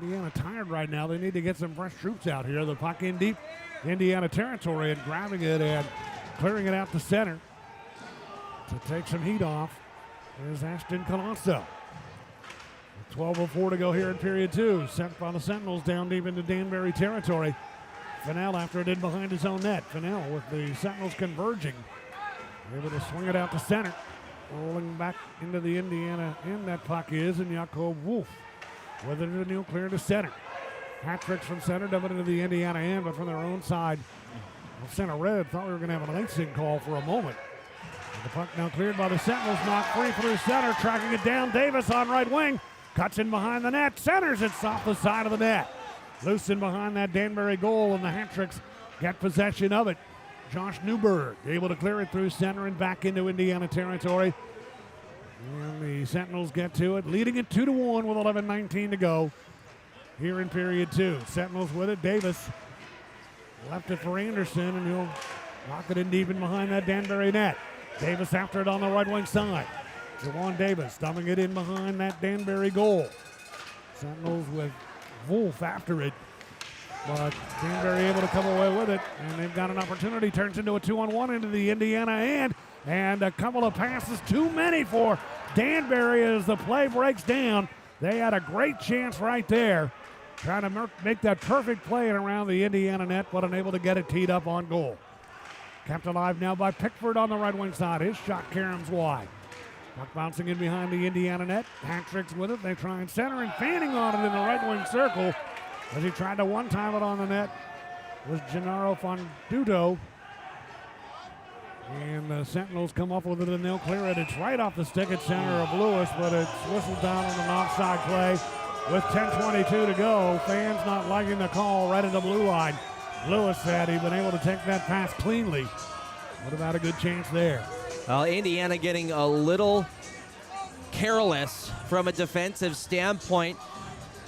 Indiana tired right now. They need to get some fresh troops out here. The puck in deep Indiana territory and grabbing it and clearing it out to center to take some heat off is Ashton Colosso. 12:04 to go here in period 2. Sent by the Sentinels down deep into Danbury territory. Fennell after it in behind his own net. Fennell with the Sentinels converging. Able to swing it out to center. Rolling back into the Indiana end that puck is, and Jakob Wolf with it in the new clear to center. Hat tricks from center, dumping into the Indiana end, but from their own side. Center red thought we were going to have an icing call for a moment. And the puck now cleared by the Sentinels, knocked free through center, tracking it down. Davis on right wing, cuts in behind the net, centers it off the side of the net. Loose in behind that Danbury goal, and the hat tricks get possession of it. Josh Newberg able to clear it through center and back into Indiana territory. And the Sentinels get to it, leading it 2-1 with 11:19 to go here in period 2. Sentinels with it. Davis left it for Anderson, and he'll knock it in deep in behind that Danbury net. Davis after it on the right wing side. Jawan Davis dumping it in behind that Danbury goal. Sentinels with Wolf after it. But Danbury able to come away with it, and they've got an opportunity. Turns into a 2-on-1 into the Indiana end, and a couple of passes too many for Danbury as the play breaks down. They had a great chance right there, trying to make that perfect play around the Indiana net, but unable to get it teed up on goal. Kept alive now by Pickford on the right wing side. His shot caroms wide. Puck bouncing in behind the Indiana net. Hat tricks with it. They try and center, and fanning on it in the right wing circle as he tried to one-time it on the net was Gennaro Fonduto. And the Sentinels come up with it and they'll clear it. It's right off the stick at center of Lewis, but it's whistled down on an offside play with 10:22 to go. Fans not liking the call right at the blue line. Lewis said he'd been able to take that pass cleanly. What about a good chance there? Well, Indiana getting a little careless from a defensive standpoint.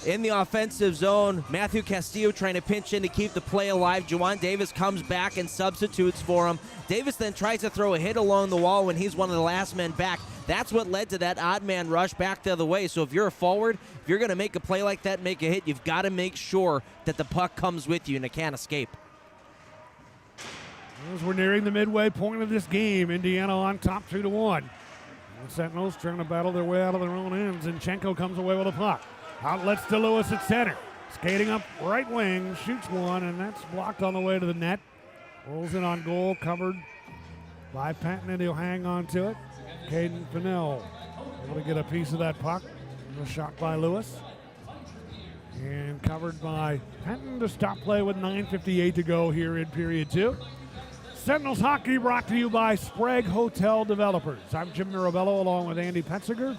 In the offensive zone, Matthew Castillo trying to pinch in to keep the play alive. Jawan Davis comes back and substitutes for him. Davis then tries to throw a hit along the wall when he's one of the last men back. That's what led to that odd man rush back the other way. So if you're a forward, if you're going to make a play like that, make a hit, you've got to make sure that the puck comes with you and it can't escape. As we're nearing the midway point of this game, Indiana on top 2-1. The Sentinels trying to battle their way out of their own ends, and Chenko comes away with a puck. Outlets to Lewis at center. Skating up right wing, shoots one, and that's blocked on the way to the net. Rolls in on goal, covered by Patton, and he'll hang on to it. Caden Fennell able to get a piece of that puck. A shot by Lewis. And covered by Patton to stop play with 9:58 to go here in period 2. Sentinels hockey brought to you by Sprague Hotel Developers. I'm Jim Mirabello along with Andy Petziger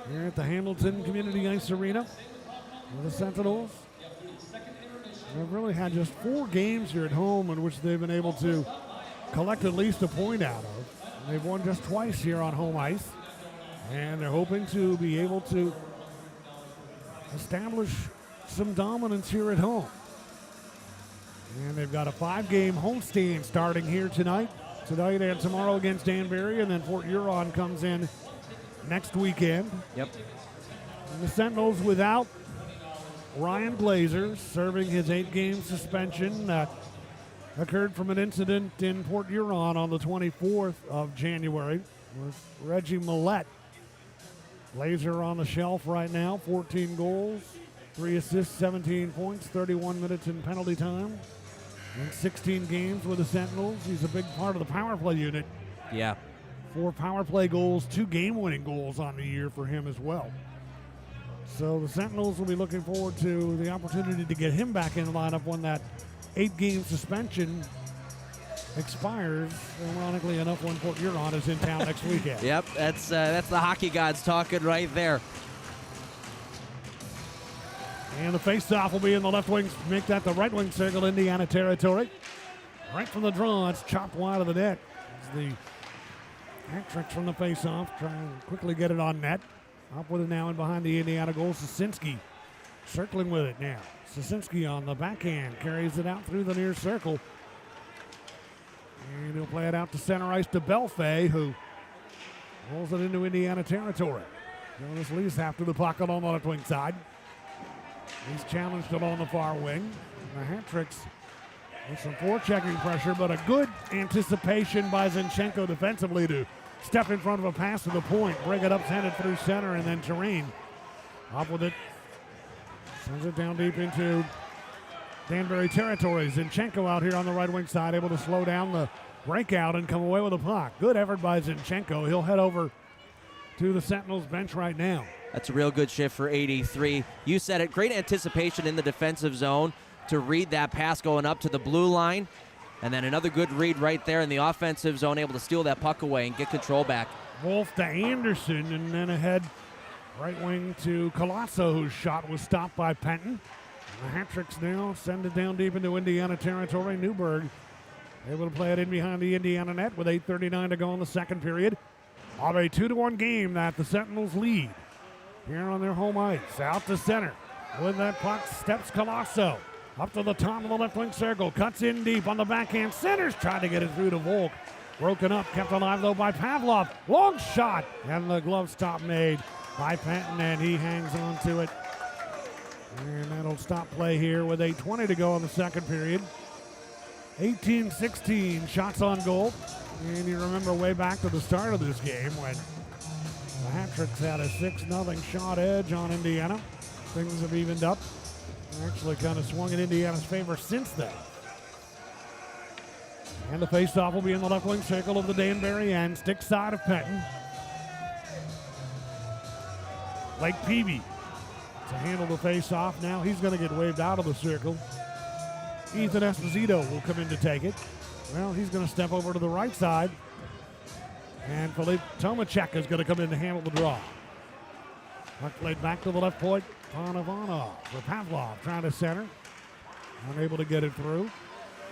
here at the Hamilton Community Ice Arena with the Sentinels. They've really had just 4 games here at home in which they've been able to collect at least a point out of. They've won just twice here on home ice, and they're hoping to be able to establish some dominance here at home. And they've got a 5-game homestand starting here tonight and tomorrow against Danbury, and then Fort Huron comes in next weekend. Yep. And the Sentinels without Ryan Glazer, serving his 8-game suspension that occurred from an incident in Port Huron on the 24th of January with Reggie Millette. Glazer on the shelf right now, 14 goals, 3 assists, 17 points, 31 minutes in penalty time. In 16 games with the Sentinels. He's a big part of the power play unit. Yeah. 4 power play goals, 2 game-winning goals on the year for him as well. So the Sentinels will be looking forward to the opportunity to get him back in the lineup when that 8-game suspension expires, ironically enough, when Port Huron is in town next weekend. Yep, that's the hockey gods talking right there. And the face-off will be in the left wing, make that the right wing circle, Indiana territory. Right from the draw, it's chopped wide of the net. It's the hat tricks from the face-off, trying to quickly get it on net. Up with it now and behind the Indiana goal, Sosinski circling with it now. Sosinski on the backhand, carries it out through the near circle. And he'll play it out to center ice to Belfay, who rolls it into Indiana territory. Jonas Lees after the pocket on the left wing side. He's challenged along the far wing. The hat-tricks with some forechecking pressure, but a good anticipation by Zinchenko defensively to step in front of a pass to the point, bring it up, send it through center, and then Terrain up with it. Sends it down deep into Danbury territory. Zinchenko out here on the right wing side, able to slow down the breakout and come away with a puck. Good effort by Zinchenko. He'll head over to the Sentinels bench right now. That's a real good shift for 83. You said it. Great anticipation in the defensive zone to read that pass going up to the blue line. And then another good read right there in the offensive zone, able to steal that puck away and get control back. Wolf to Anderson, and then ahead right wing to Colosso, whose shot was stopped by Penton. The hat-tricks now send it down deep into Indiana territory. Newberg able to play it in behind the Indiana net with 8:39 to go in the second period. Of a 2-1 game that the Sentinels lead here on their home ice. Out to center. With that puck steps Colosso. Up to the top of the left wing circle. Cuts in deep on the backhand. Centers tried to get it through to Volk. Broken up, kept alive though by Pavlov. Long shot. And the glove stop made by Penton, and he hangs on to it. And that'll stop play here with 8:20 to go in the second period. 18-16 shots on goal. And you remember way back to the start of this game when the hat-tricks had a 6-0 shot edge on Indiana. Things have evened up. Actually kind of swung in Indiana's favor since then. And the face-off will be in the left wing circle of the Danbury end. Stick side of Penton. Blake Peavy to handle the face-off. Now he's going to get waved out of the circle. Ethan Esposito will come in to take it. Well, he's going to step over to the right side. And Filip Tomacek is going to come in to handle the draw. Puck played back to the left point. Panavana for Pavlov trying to center. Unable to get it through.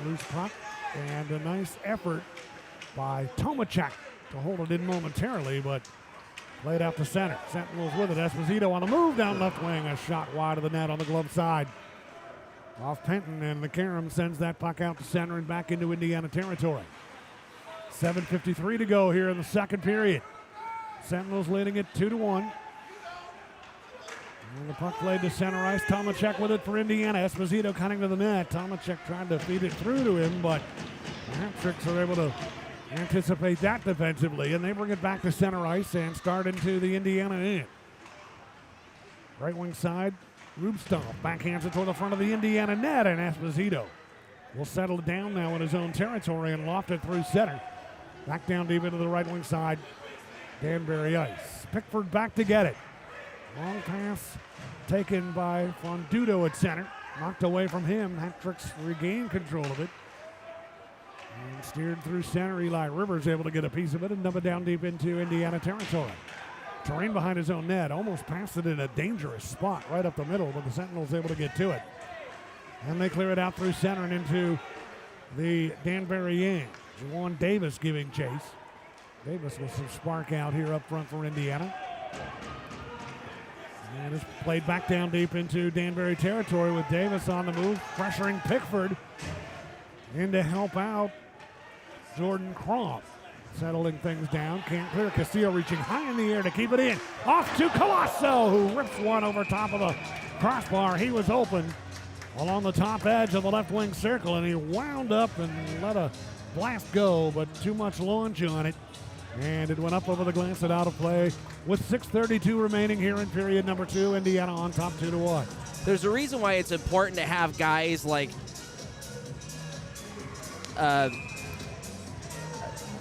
Loose puck. And a nice effort by Tomacek to hold it in momentarily, but played out to center. Sentinels with it. Esposito on the move down left wing. A shot wide of the net on the glove side. Off Penton, and the Karam sends that puck out to center and back into Indiana territory. 7:53 to go here in the second period. Sentinels leading it 2-1. And the puck played to center ice. Tomacek with it for Indiana. Esposito cutting to the net. Tomacek tried to feed it through to him, but the hat-tricks are able to anticipate that defensively, and they bring it back to center ice and start into the Indiana end. Right wing side, Rubstov backhands it toward the front of the Indiana net, and Esposito will settle it down now in his own territory and loft it through center. Back down deep into the right wing side, Danbury ice. Pickford back to get it. Long pass taken by Fonduto at center. Knocked away from him. Hat-tricks regain control of it. And steered through center. Eli Rivers able to get a piece of it and dump it down deep into Indiana territory. Terrain behind his own net. Almost passed it in a dangerous spot right up the middle, but the Sentinels able to get to it. And they clear it out through center and into the Danbury end. Juwan Davis giving chase. Davis with some spark out here up front for Indiana. And it's played back down deep into Danbury territory with Davis on the move, pressuring Pickford. In to help out Jordan Croft. Settling things down, can't clear. Castillo reaching high in the air to keep it in. Off to Colosso, who rips one over top of the crossbar. He was open along the top edge of the left wing circle, and he wound up and let a blast go, but too much launch on it. And it went up over the glass and out of play with 6:32 remaining here in period number 2. Indiana on top 2-1. There's a reason why it's important to have guys like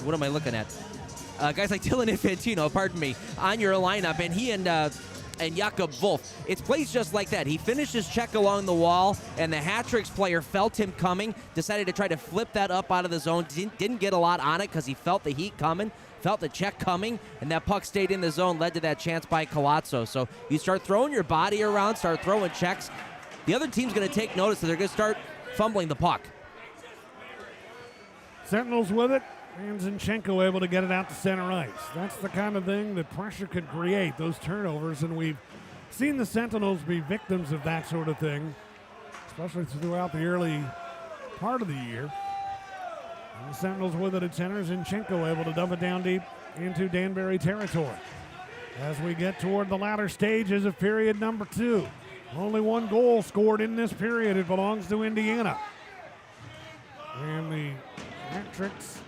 what am I looking at? Guys like Dylan Infantino, pardon me, on your lineup, and he and Jakob Wolf. It's plays just like that. He finished his check along the wall, and the hat-tricks player felt him coming, decided to try to flip that up out of the zone. Didn't get a lot on it because he felt the heat coming, felt the check coming, and that puck stayed in the zone, led to that chance by Colazzo. So you start throwing your body around, start throwing checks. The other team's going to take notice that they're going to start fumbling the puck. Sentinels with it. And Zinchenko able to get it out to center ice. That's the kind of thing that pressure could create, those turnovers, and we've seen the Sentinels be victims of that sort of thing, especially throughout the early part of the year. And the Sentinels with it at center. Zinchenko able to dump it down deep into Danbury territory. As we get toward the latter stages of period number 2. Only one goal scored in this period. It belongs to Indiana. And the Hat Tricks,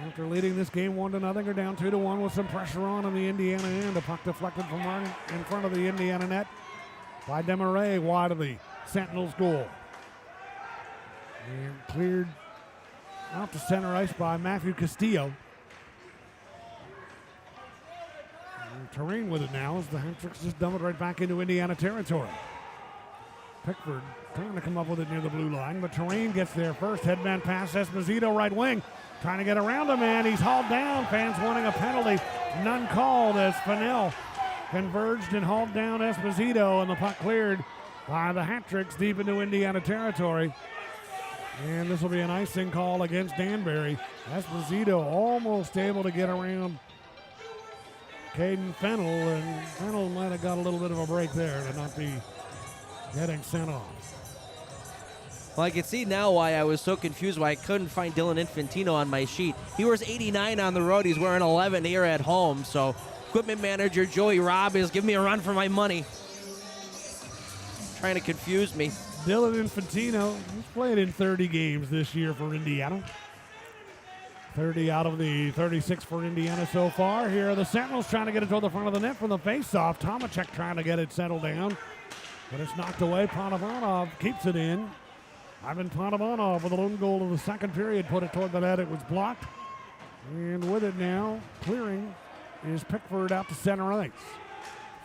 after leading this game 1-0, are down 2-1 with some pressure on the Indiana end. A puck deflected from right in front of the Indiana net by Danbury, wide of the Sentinels goal. And cleared out to center ice by Matthew Castillo. And terrain with it now as the Hat Tricks just dump it right back into Indiana territory. Pickford trying to come up with it near the blue line, but Terrain gets there first. Headman pass, Esposito right wing. Trying to get around him, and he's hauled down. Fans wanting a penalty. None called as Fennell converged and hauled down Esposito, and the puck cleared by the Hat Tricks deep into Indiana territory. And this will be an icing call against Danbury. Esposito almost able to get around Caden Fennell, and Fennell might have got a little bit of a break there to not be getting sent off. Well, I can see now why I was so confused why I couldn't find Dylan Infantino on my sheet. He wears 89 on the road. He's wearing 11 here at home. So equipment manager Joey Robb is giving me a run for my money. Trying to confuse me. Dylan Infantino, he's played in 30 games this year for Indiana. 30 out of the 36 for Indiana so far. Here are the Sentinels trying to get it toward the front of the net from the faceoff. Tomacek trying to get it settled down, but it's knocked away. Panovanov keeps it in. Ivan Panovanov with a lone goal of the second period put it toward the net. It was blocked. And with it now, clearing is Pickford out to center ice.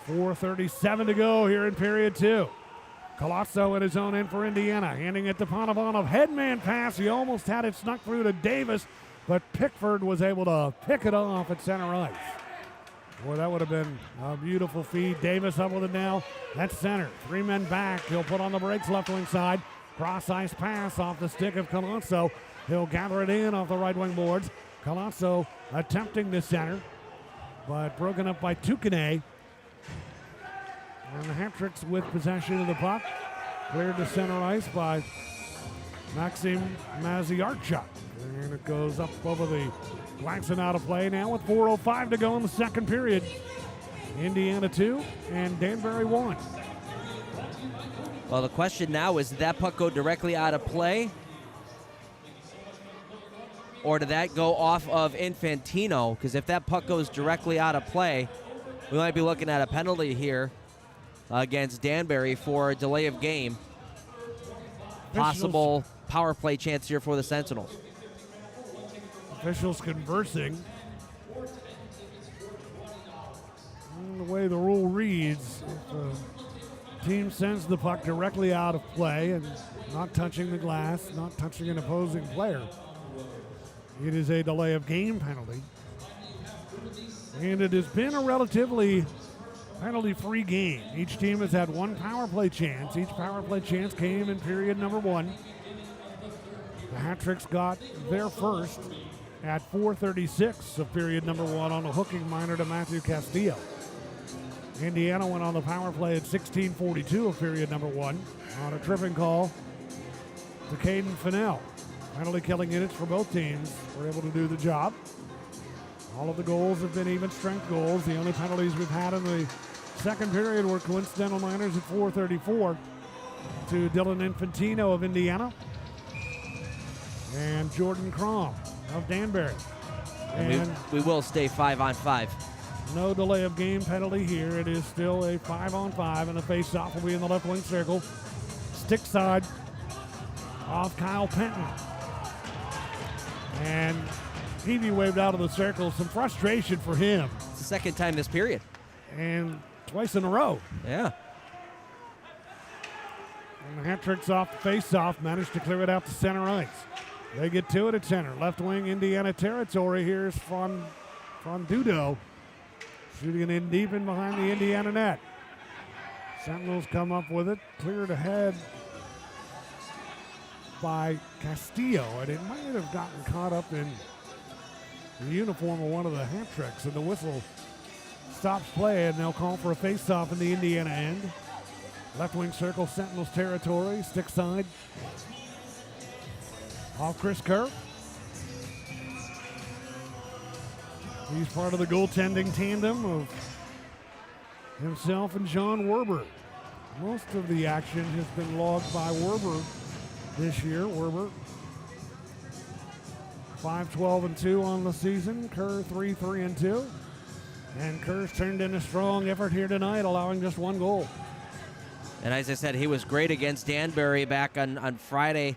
4:37 to go here in period 2. Colosso at his own end for Indiana, handing it to Panovanov. Headman pass. He almost had it snuck through to Davis, but Pickford was able to pick it off at center ice. Boy, that would have been a beautiful feed. Davis up with it now. That's center. 3 men back. He'll put on the brakes left wing side. Cross ice pass off the stick of Colosso. He'll gather it in off the right wing boards. Colosso attempting the center, but broken up by Tukane. And the Hat Tricks with possession of the puck. Cleared to center ice by Maxim Maziarchuk. And it goes up over the Glaxon out of play now with 4:05 to go in the second period. Indiana 2 and Danbury 1. Well, the question now is, did that puck go directly out of play? Or did that go off of Infantino? Because if that puck goes directly out of play, we might be looking at a penalty here against Danbury for a delay of game. Possible power play chance here for the Sentinels. Officials conversing. And the way the rule reads, if a team sends the puck directly out of play and not touching the glass, not touching an opposing player, it is a delay of game penalty. And it has been a relatively penalty-free game. Each team has had one power play chance. Each power play chance came in period number 1. The Hat Tricks got their first at 4:36 of period number 1 on a hooking minor to Matthew Castillo. Indiana went on the power play at 16:42 of period number 1 on a tripping call to Caden Fennell. Penalty killing units for both teams were able to do the job. All of the goals have been even strength goals. The only penalties we've had in the second period were coincidental minors at 4:34 to Dylan Infantino of Indiana and Jordan Crom of Danbury. And we will stay 5-on-5. No delay of game penalty here. It is still a 5-on-5, and the face-off will be in the left wing circle. Stick side off Kyle Penton. And Peavy waved out of the circle. Some frustration for him. It's the second time this period. And twice in a row. Yeah. And the Hat Tricks off the face-off, managed to clear it out to center ice. They get to it at center. Left wing Indiana territory. Here's Fondudo shooting it in deep in behind the Indiana net. Sentinels come up with it. Cleared ahead by Castillo, and it might have gotten caught up in the uniform of one of the Hat Tricks, and the whistle stops play, and they'll call for a face-off in the Indiana end. Left wing circle, Sentinels territory, stick side. Off Chris Kerr. He's part of the goaltending tandem of himself and John Werber. Most of the action has been logged by Werber this year. Werber 5-12-2 on the season. Kerr 3-3-2. And Kerr's turned in a strong effort here tonight, allowing just one goal. And as I said, he was great against Danbury back on Friday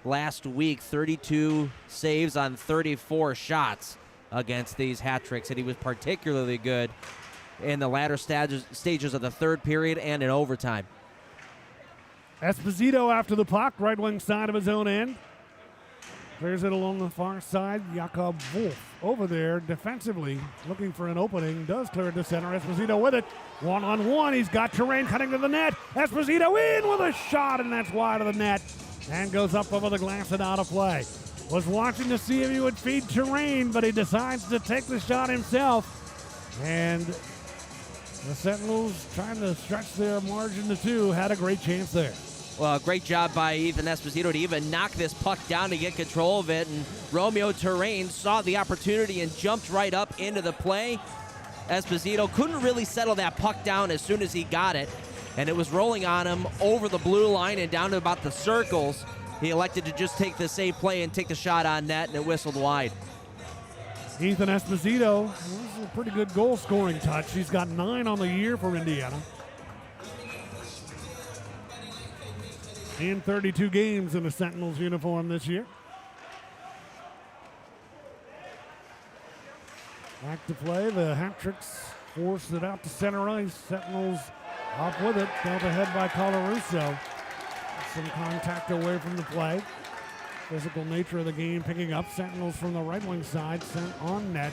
last week. 32 saves on 34 shots against these hat tricks, and he was particularly good in the latter stages of the third period and in overtime. Esposito after the puck, right wing side of his own end. Clears it along the far side. Jakob Wolf over there defensively looking for an opening. Does clear it to center. Esposito with it. One-on-one. He's got Terrain cutting to the net. Esposito in with a shot, and that's wide of the net. And goes up over the glass and out of play. Was watching to see if he would feed Terrain, but he decides to take the shot himself. And the Sentinels, trying to stretch their margin to 2, had a great chance there. Well, great job by Ethan Esposito to even knock this puck down to get control of it. And Romeo Terrain saw the opportunity and jumped right up into the play. Esposito couldn't really settle that puck down as soon as he got it. And it was rolling on him over the blue line and down to about the circles. He elected to just take the safe play and take the shot on net, and it whistled wide. Ethan Esposito, this is a pretty good goal-scoring touch. He's got 9 on the year for Indiana. In 32 games in the Sentinels uniform this year. Back to play. The hat tricks force it out to center ice. Sentinels off with it. Dealt ahead by Colarusso. Some contact away from the play. Physical nature of the game picking up. Sentinels from the right wing side sent on net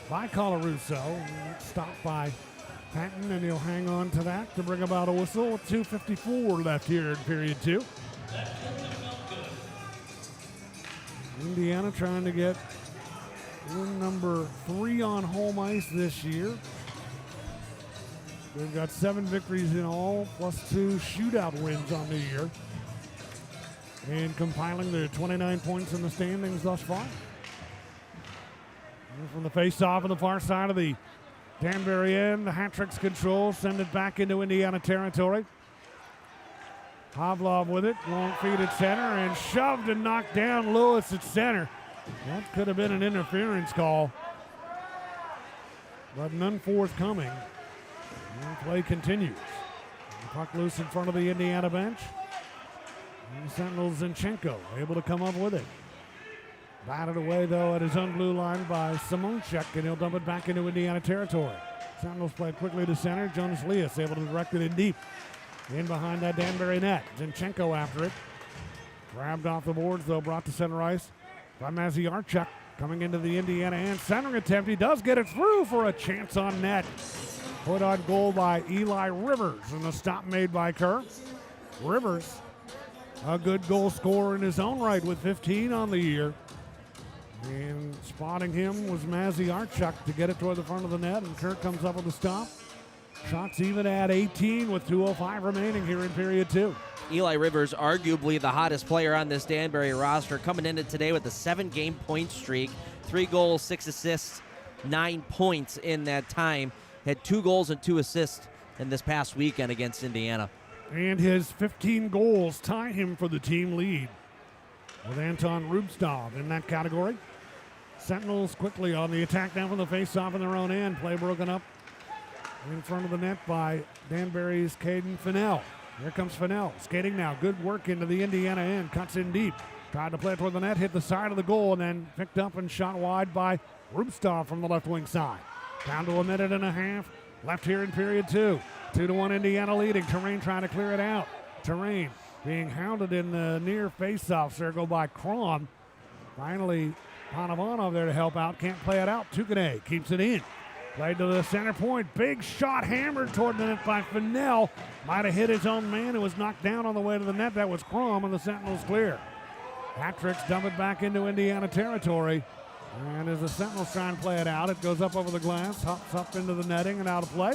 by Colarusso. Stopped by Patton, and he'll hang on to that to bring about a whistle with 2:54 left here in period 2. Indiana trying to get win number 3 on home ice this year. They've got 7 victories in all, plus 2 shootout wins on the year. And compiling their 29 points in the standings thus far. And from the face-off on the far side of the Danbury end, the hat tricks control, send it back into Indiana territory. Pavlov with it, long feed at center, and shoved and knocked down Lewis at center. That could have been an interference call, but none forthcoming. And play continues. The puck loose in front of the Indiana bench. And Sentinel Zinchenko able to come up with it. Batted away, though, at his own blue line by Simonchek, and he'll dump it back into Indiana territory. Sentinels play quickly to center. Jonas Lias able to direct it in deep. In behind that Danbury net. Zinchenko after it. Grabbed off the boards, though, brought to center ice by Maziarchuk. Coming into the Indiana end. Centering attempt. He does get it through for a chance on net. Put on goal by Eli Rivers, and the stop made by Kerr. Rivers, a good goal scorer in his own right with 15 on the year. And spotting him was Maziarchuk to get it toward the front of the net, and Kirk comes up with a stop. Shots even at 18 with 2:05 remaining here in period 2. Eli Rivers, arguably the hottest player on this Danbury roster, coming into today with a 7-game point streak, 3 goals, 6 assists, 9 points in that time. Had 2 goals and 2 assists in this past weekend against Indiana. And his 15 goals tie him for the team lead, with Anton Rubstov in that category. Sentinels quickly on the attack now from the face-off in their own end. Play broken up in front of the net by Danbury's Caden Fennell. Here comes Fennell, skating now. Good work into the Indiana end. Cuts in deep. Tried to play it toward the net, hit the side of the goal, and then picked up and shot wide by Rubstov from the left wing side. Down to a minute and a half left here in period 2. 2-1 Indiana leading. Terrain trying to clear it out. Terrain being hounded in the near face-off circle by Cron. Finally, Panovanov there to help out. Can't play it out. Tukane keeps it in. Played to the center point. Big shot hammered toward the net by Fennell. Might have hit his own man who was knocked down on the way to the net. That was Crom, and the Sentinels clear. Hat-tricks dump it back into Indiana territory. And as the Sentinels try and play it out, it goes up over the glass, hops up into the netting and out of play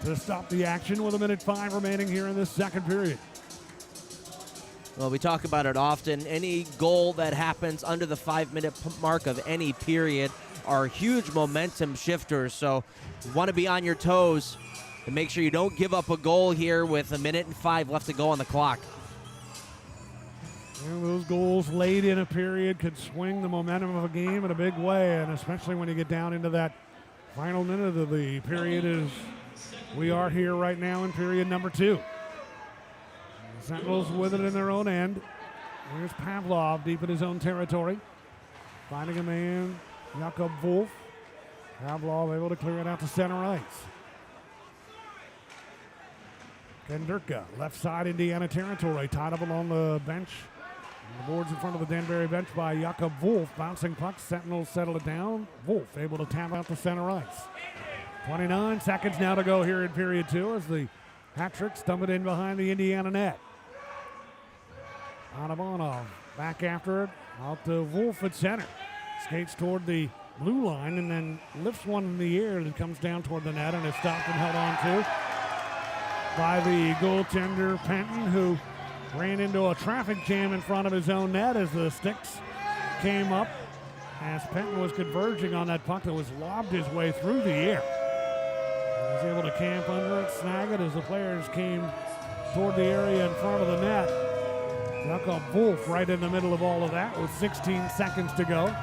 to stop the action with 1:05 remaining here in this second period. Well, we talk about it often. Any goal that happens under the 5-minute mark of any period are huge momentum shifters. So you want to be on your toes and make sure you don't give up a goal here with 1:05 left to go on the clock. And those goals late in a period could swing the momentum of a game in a big way, and especially when you get down into that final minute of the period as we are here right now in period number 2. The Sentinels with it in their own end. Here's Pavlov deep in his own territory. Finding a man, Jakob Wolf. Pavlov able to clear it out to center ice. Kendurka, left side Indiana territory, tied up along the bench. The boards in front of the Danbury bench by Jakob Wolf. Bouncing puck, Sentinels settle it down. Wolf able to tap out to center ice. 29 seconds now to go here in period 2 as the hat-trick stump it in behind the Indiana net. Ivanov back after it, out to Wolf at center. Skates toward the blue line and then lifts one in the air that comes down toward the net and is stopped and held on to by the goaltender Penton, who ran into a traffic jam in front of his own net as the sticks came up as Penton was converging on that puck that was lobbed his way through the air. He was able to camp under it, snag it as the players came toward the area in front of the net. Jakob Wolf right in the middle of all of that with 16 seconds to go.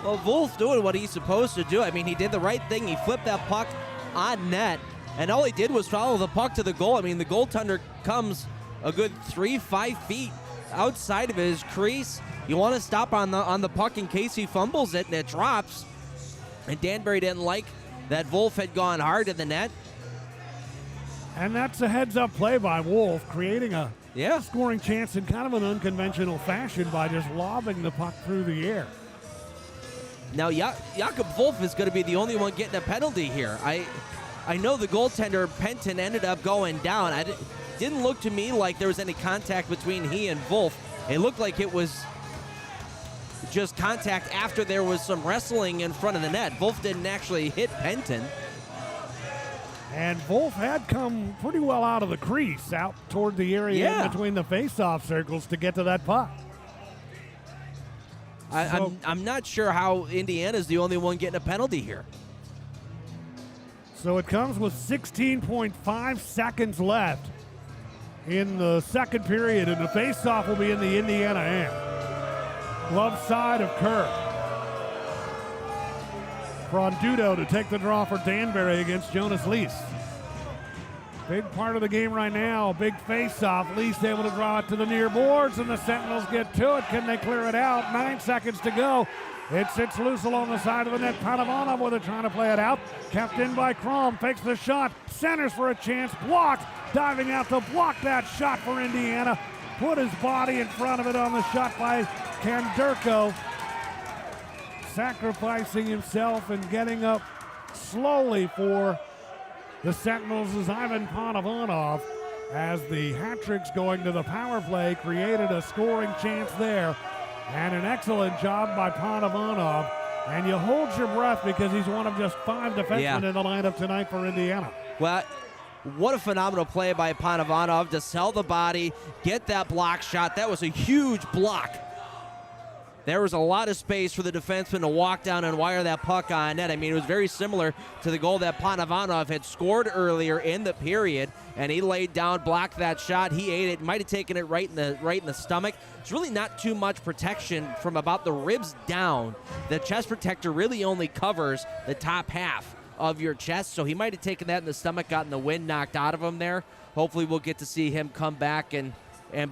Well, Wolf doing what he's supposed to do. I mean, he did the right thing. He flipped that puck on net, and all he did was follow the puck to the goal. I mean, the goaltender comes a good 3-5 feet outside of his crease. You want to stop on the puck in case he fumbles it and it drops. And Danbury didn't like that Wolf had gone hard to the net. And that's a heads-up play by Wolf, creating a Yeah. scoring chance in kind of an unconventional fashion by just lobbing the puck through the air. Now, Jakob Wolf is going to be the only one getting a penalty here. I know the goaltender, Penton, ended up going down. It didn't look to me like there was any contact between he and Wolf. It looked like it was just contact after there was some wrestling in front of the net. Wolf didn't actually hit Penton. And Wolf had come pretty well out of the crease, out toward the area in between the face-off circles to get to that puck. I'm not sure how Indiana's the only one getting a penalty here. So it comes with 16.5 seconds left in the second period, and the face-off will be in the Indiana end. Glove side of Kerr. Frondudo to take the draw for Danbury against Jonas Lees. Big part of the game right now, big face-off. Lees able to draw it to the near boards, and the Sentinels get to it. Can they clear it out? 9 seconds to go. It sits loose along the side of the net. Panavanov with it, trying to play it out. Kept in by Crom, fakes the shot, centers for a chance, blocked. Diving out to block that shot for Indiana. Put his body in front of it on the shot by Kandurko. Sacrificing himself and getting up slowly for the Sentinels is Ivan Panavanov, as the hat-tricks going to the power play created a scoring chance there. And an excellent job by Panavanov. And you hold your breath because he's one of just 5 defensemen in the lineup tonight for Indiana. Well, what a phenomenal play by Panavanov to sell the body, get that block shot. That was a huge block. There was a lot of space for the defenseman to walk down and wire that puck on net. I mean, it was very similar to the goal that Panavanov had scored earlier in the period, and he laid down, blocked that shot. He ate it, might have taken it right in the stomach. It's really not too much protection from about the ribs down. The chest protector really only covers the top half of your chest, so he might have taken that in the stomach, gotten the wind knocked out of him there. Hopefully we'll get to see him come back and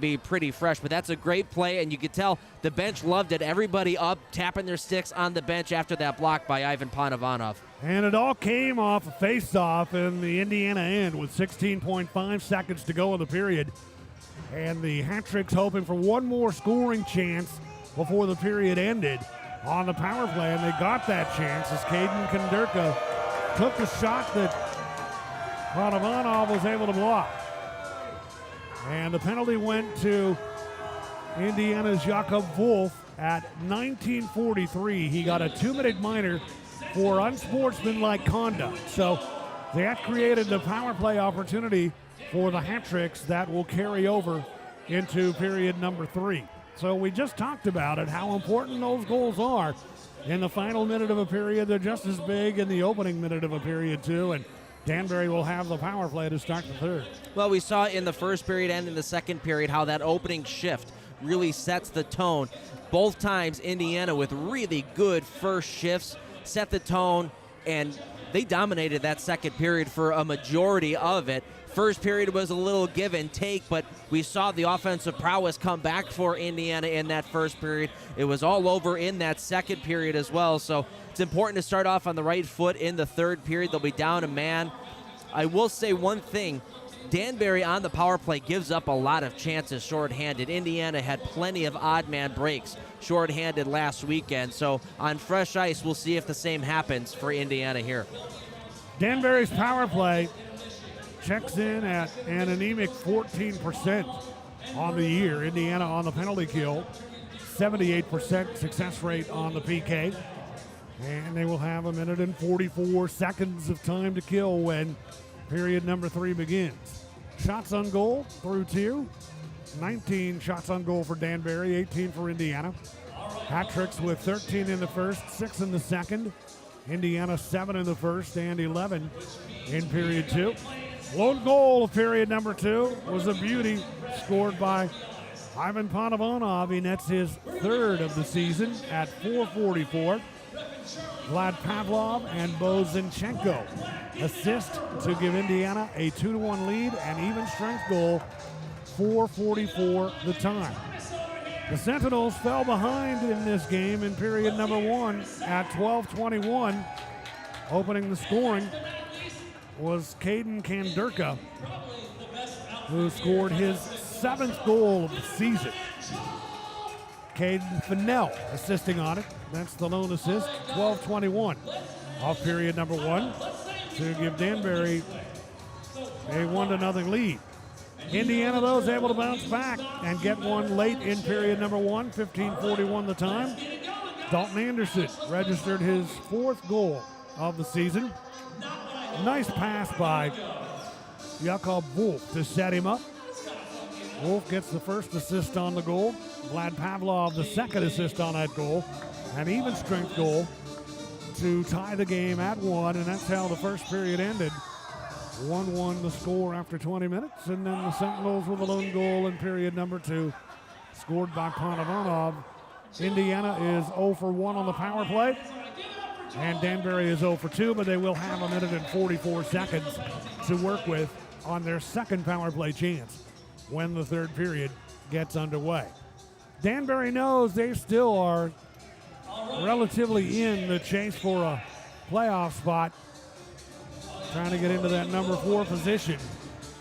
be pretty fresh. But that's a great play, and you could tell the bench loved it. Everybody up, tapping their sticks on the bench after that block by Ivan Panavanov. And it all came off a face-off in the Indiana end with 16.5 seconds to go in the period. And the hat-tricks hoping for one more scoring chance before the period ended on the power play, and they got that chance as Caden Kandurka took a shot that Panavanov was able to block. And the penalty went to Indiana's Jakob Wolf at 19:43. He got a 2-minute minor for unsportsmanlike conduct. So that created the power play opportunity for the hat-tricks that will carry over into period number 3. So we just talked about it, how important those goals are. In the final minute of a period, they're just as big in the opening minute of a period, too. And Danbury will have the power play to start the third. Well, we saw in the first period and in the second period how that opening shift really sets the tone. Both times, Indiana with really good first shifts set the tone, and they dominated that second period for a majority of it. First period was a little give and take, but we saw the offensive prowess come back for Indiana in that first period. It was all over in that second period as well, so it's important to start off on the right foot in the third period. They'll be down a man. I will say one thing. Danbury on the power play gives up a lot of chances shorthanded. Indiana had plenty of odd man breaks shorthanded last weekend, so on fresh ice, we'll see if the same happens for Indiana here. Danbury's power play checks in at an anemic 14% on the year. Indiana on the penalty kill, 78% success rate on the PK. And they will have a minute and 44 seconds of time to kill when period number 3 begins. Shots on goal through 2. 19 shots on goal for Danbury, 18 for Indiana. Hat tricks with 13 in the first, 6 in the second. Indiana 7 in the first and 11 in period 2. Lone goal of period number 2 was a beauty, scored by Ivan Panavonov. He nets his third of the season at 4:44. Vlad Pavlov and Bo Zinchenko assist to give Indiana a 2-1 lead, and even strength goal, 4:44 the time. The Sentinels fell behind in this game in period number 1 at 12:21. Opening the scoring was Caden Kanderka, who scored his 7th goal of the season. Caden Fennell assisting on it. That's the lone assist, 12:21 off period number 1 to give Danbury a 1-0 lead. Indiana, though, is able to bounce back and get one late in period number 1, 15:41 the time. Dalton Anderson registered his 4th goal of the season. Nice pass by Jakob Wolf to set him up. Wolf gets the first assist on the goal. Vlad Pavlov the second assist on that goal. An even strength goal to tie the game at 1, and that's how the first period ended. 1-1 the score after 20 minutes, and then the Sentinels with a lone goal in period number 2, scored by Panavonov. Indiana is 0 for 1 on the power play, and Danbury is 0 for 2, but they will have a minute and 44 seconds to work with on their second power play chance when the third period gets underway. Danbury knows they still are relatively in the chase for a playoff spot, trying to get into that number 4 position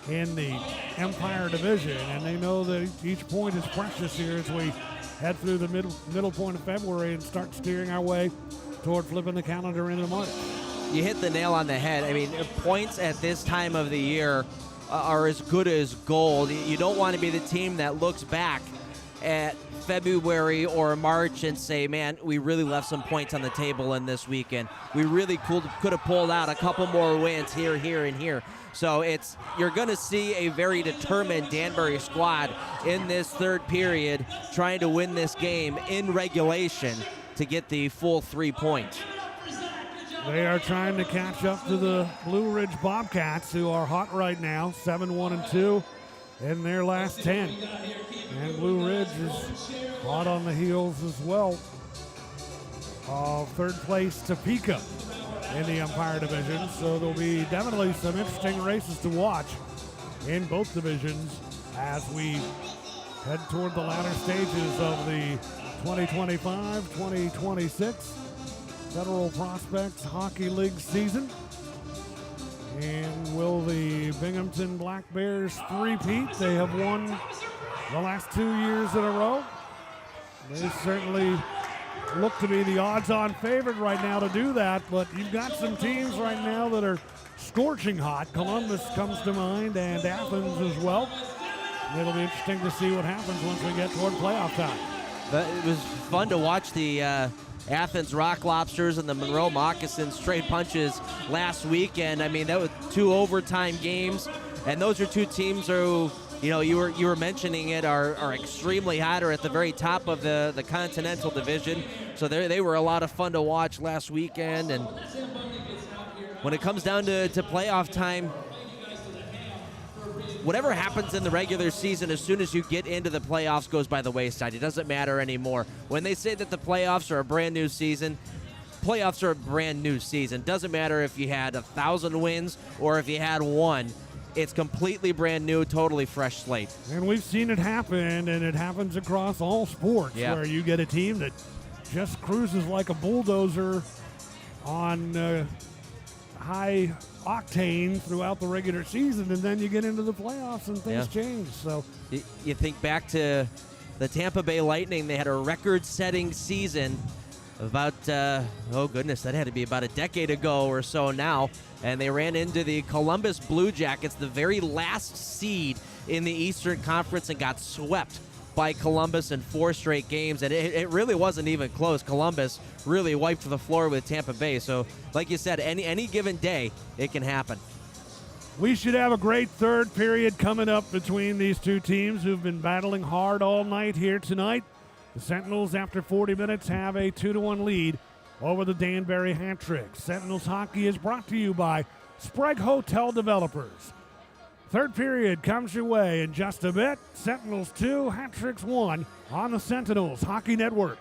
in the Empire Division, and they know that each point is precious here as we head through the middle point of February and start steering our way toward flipping the calendar into March. You hit the nail on the head. I mean, points at this time of the year are as good as gold. You don't want to be the team that looks back at February or March and say, man, we really left some points on the table in this weekend. We really could have pulled out a couple more wins here, and here. So you're going to see a very determined Danbury squad in this third period trying to win this game in regulation to get the full 3 points. They are trying to catch up to the Blue Ridge Bobcats, who are hot right now, 7-1-2 in their last 10. And Blue Ridge is hot on the heels as well of third place Topeka in the Empire Division. So there'll be definitely some interesting races to watch in both divisions as we head toward the latter stages of the 2025-2026 Federal Prospects Hockey League season. And will the Binghamton Black Bears three-peat? They have won the last 2 years in a row. They certainly look to be the odds-on favorite right now to do that, but you've got some teams right now that are scorching hot. Columbus comes to mind, and Athens as well. It'll be interesting to see what happens once we get toward playoff time. It was fun to watch the Athens Rock Lobsters and the Monroe Moccasins straight punches last weekend. I mean, that was 2 overtime games, and those are 2 teams who you know, you were mentioning it, are extremely hot, or at the very top of the Continental Division. So they were a lot of fun to watch last weekend. And when it comes down to playoff time, whatever happens in the regular season, as soon as you get into the playoffs, goes by the wayside. It doesn't matter anymore. When they say that the playoffs are a brand new season, playoffs are a brand new season. Doesn't matter if you had 1,000 wins or if you had one. It's completely brand new, totally fresh slate. And we've seen it happen, and it happens across all sports, where you get a team that just cruises like a bulldozer on high octane throughout the regular season, and then you get into the playoffs and things change. So you think back to the Tampa Bay Lightning. They had a record-setting season about, oh goodness, that had to be about a decade ago or so now. And they ran into the Columbus Blue Jackets, the very last seed in the Eastern Conference, and got swept by Columbus in 4 straight games. And it really wasn't even close. Columbus really wiped the floor with Tampa Bay. So, like you said, any given day, it can happen. we should have a great third period coming up between these two teams who've been battling hard all night here tonight. The Sentinels, after 40 minutes, have a 2-1 lead over the Danbury Hat-Tricks. Sentinels hockey is brought to you by Sprague Hotel Developers. Third period comes your way in just a bit. Sentinels 2, Hat-Tricks 1 on the Sentinels Hockey Network.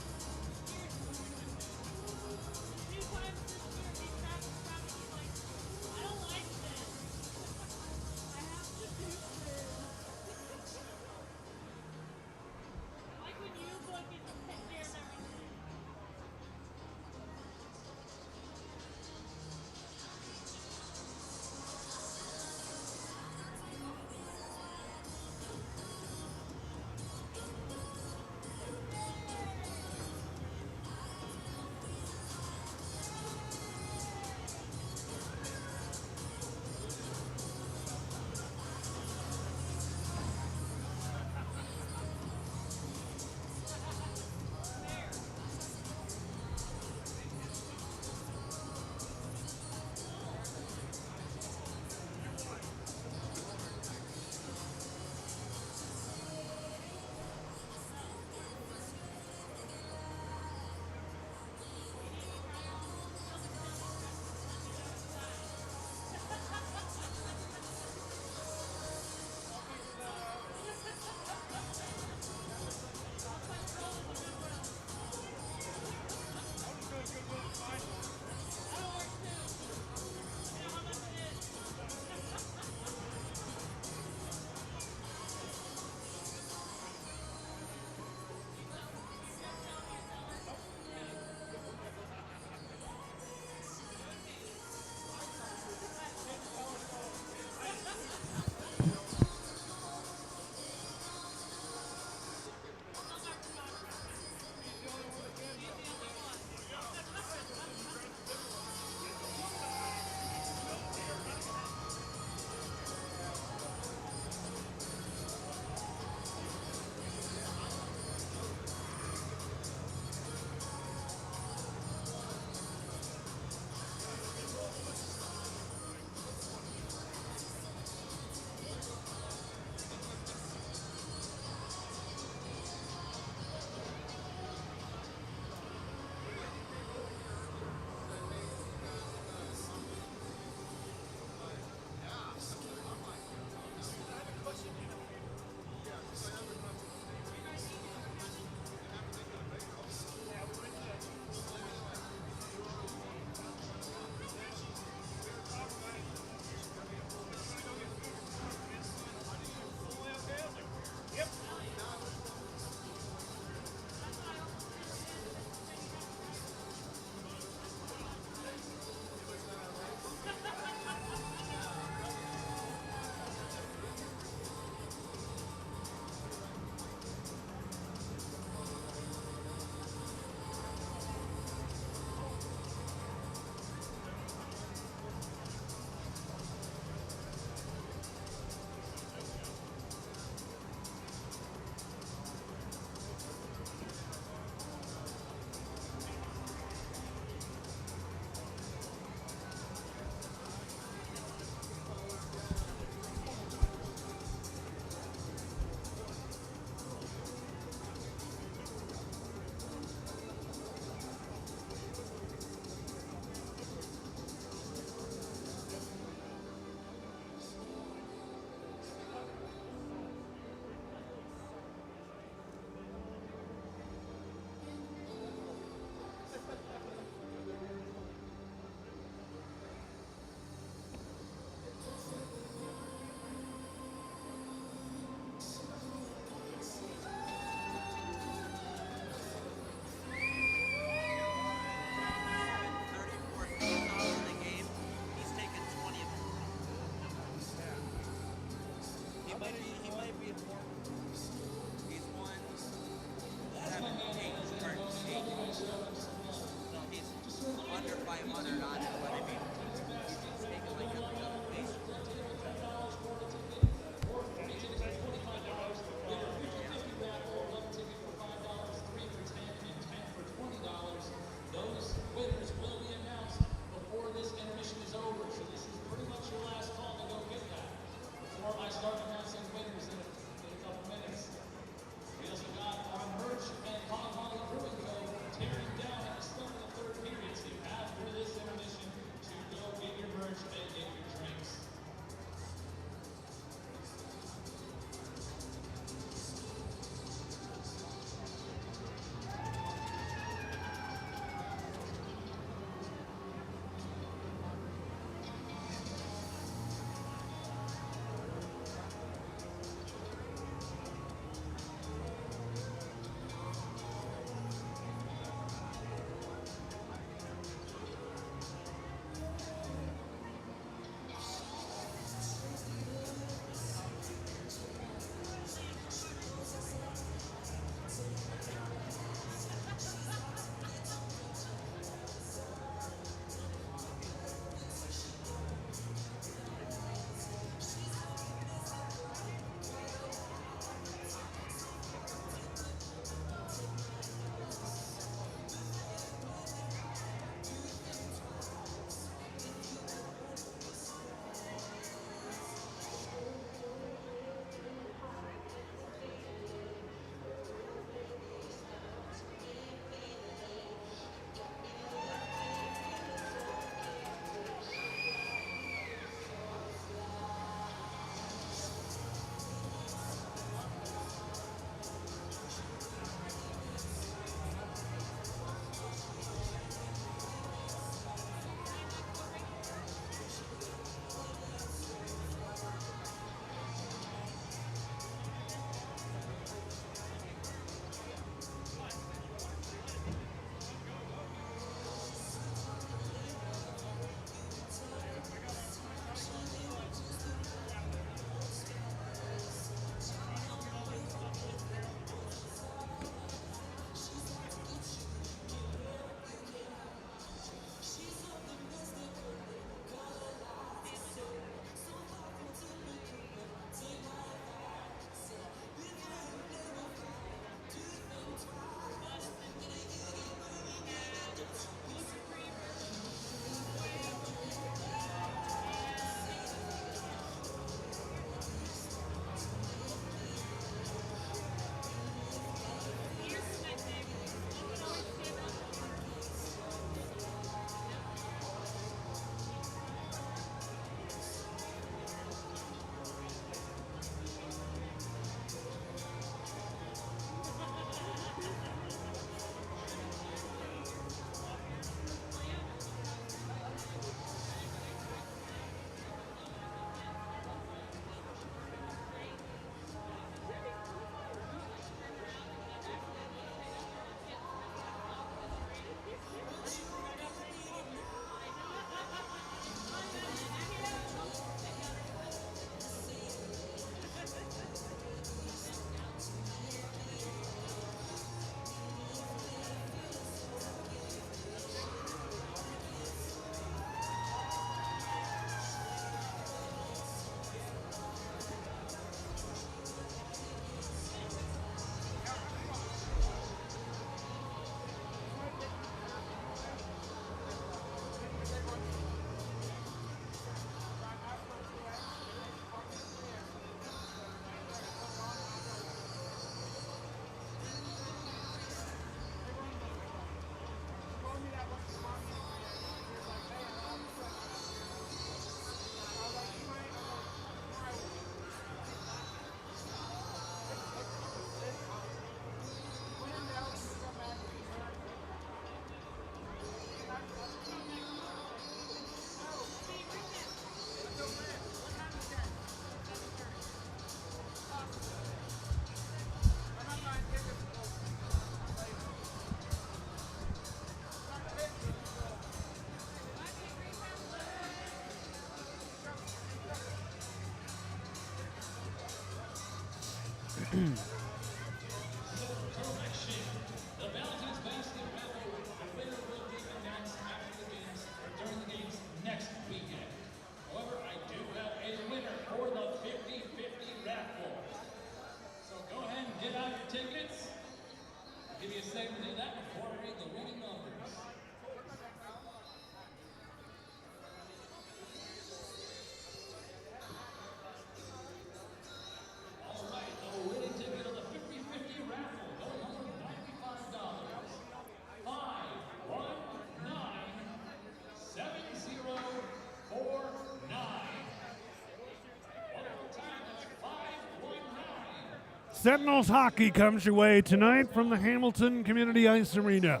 Sentinels hockey comes your way tonight from the Hamilton Community Ice Arena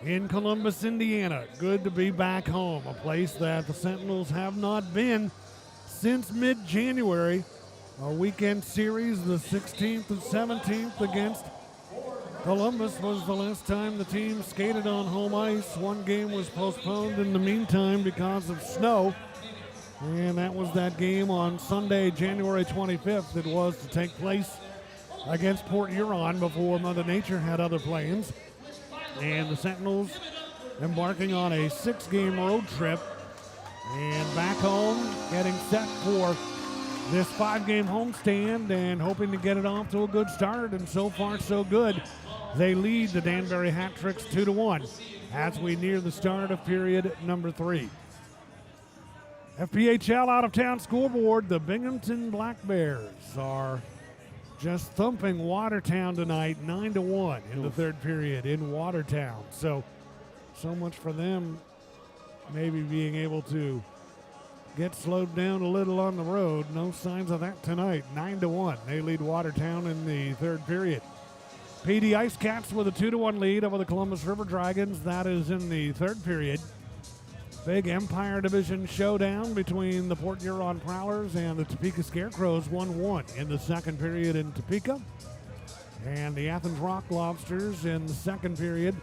in Columbus, Indiana. Good to be back home, a place that the Sentinels have not been since mid-January. A weekend series, the 16th and 17th against Columbus was the last time the team skated on home ice. One game was postponed in the meantime because of snow, and that was that game on Sunday, January 25th. It was to take place against Port Huron before Mother Nature had other plans. And the Sentinels embarking on a 6-game road trip and back home, getting set for this 5-game homestand and hoping to get it off to a good start. And so far, so good. They lead the Danbury Hat Tricks 2-1 as we near the start of period number 3. FPHL out-of-town scoreboard, the Binghamton Black Bears are just thumping Watertown tonight, 9-1 in the third period in Watertown. So much for them maybe being able to get slowed down a little on the road. No signs of that tonight. 9-1. They lead Watertown in the third period. PD Ice Cats with a 2-1 lead over the Columbus River Dragons. That is in the third period. Big Empire Division showdown between the Port Huron Prowlers and the Topeka Scarecrows, 1-1 in the second period in Topeka. And the Athens Rock Lobsters in the second period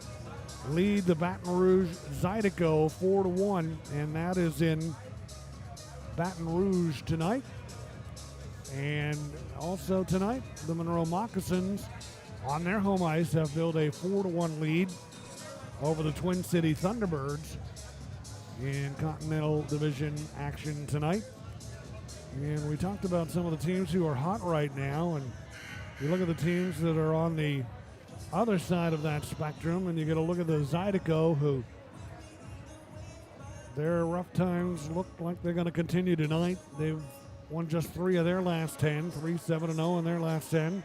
lead the Baton Rouge Zydeco 4-1, and that is in Baton Rouge tonight. And also tonight, the Monroe Moccasins on their home ice have built a 4-1 lead over the Twin City Thunderbirds in Continental Division action tonight. And we talked about some of the teams who are hot right now, and you look at the teams that are on the other side of that spectrum, and you get a look at the Zydeco, who their rough times look like they're going to continue tonight. They've won just 3 of their last 10, 3-7-0 in their last 10.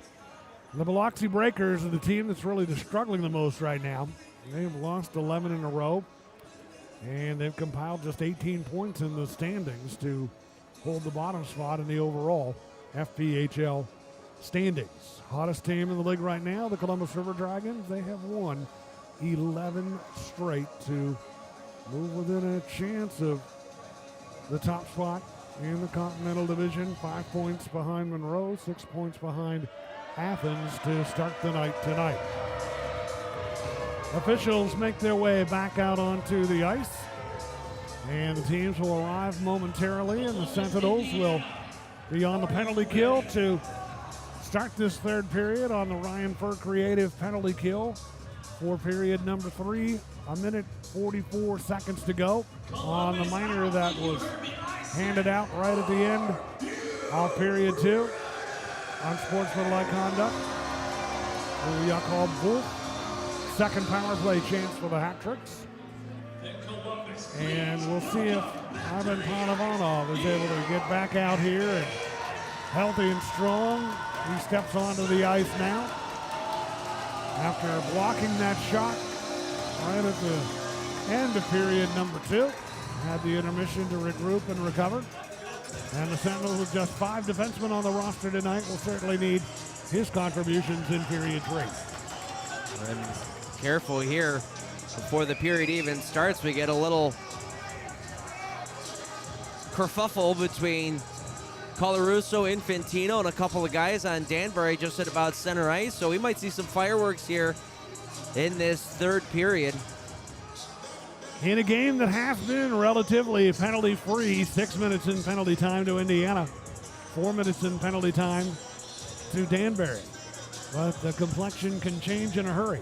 The Biloxi Breakers are the team that's really struggling the most right now. They've lost 11 in a row, and they've compiled just 18 points in the standings to hold the bottom spot in the overall FPHL standings. Hottest team in the league right now, the Columbus River Dragons. They have won 11 straight to move within a chance of the top spot in the Continental Division. 5 points behind Monroe, 6 points behind Athens to start the night tonight. Officials make their way back out onto the ice, and the teams will arrive momentarily, and the Sentinels will be on the penalty kill to start this third period on the Ryan Fur Creative penalty kill for period number 3. 1:44 to go on the minor that was handed out right at the end of period 2. Unsportsmanlike conduct. Jakob Wolf. Second power play chance for the Hat Tricks. And we'll see if Ivan Panovanov is able to get back out here and healthy and strong. He steps onto the ice now after blocking that shot right at the end of period number 2. Had the intermission to regroup and recover. And the Sentinels, with just 5 defensemen on the roster tonight, will certainly need his contributions in period 3. And careful here before the period even starts. We get a little kerfuffle between Colarusso, Infantino, and a couple of guys on Danbury just at about center ice. So we might see some fireworks here in this third period. In a game that has been relatively penalty-free, 6 minutes in penalty time to Indiana, 4 minutes in penalty time to Danbury. but the complexion can change in a hurry.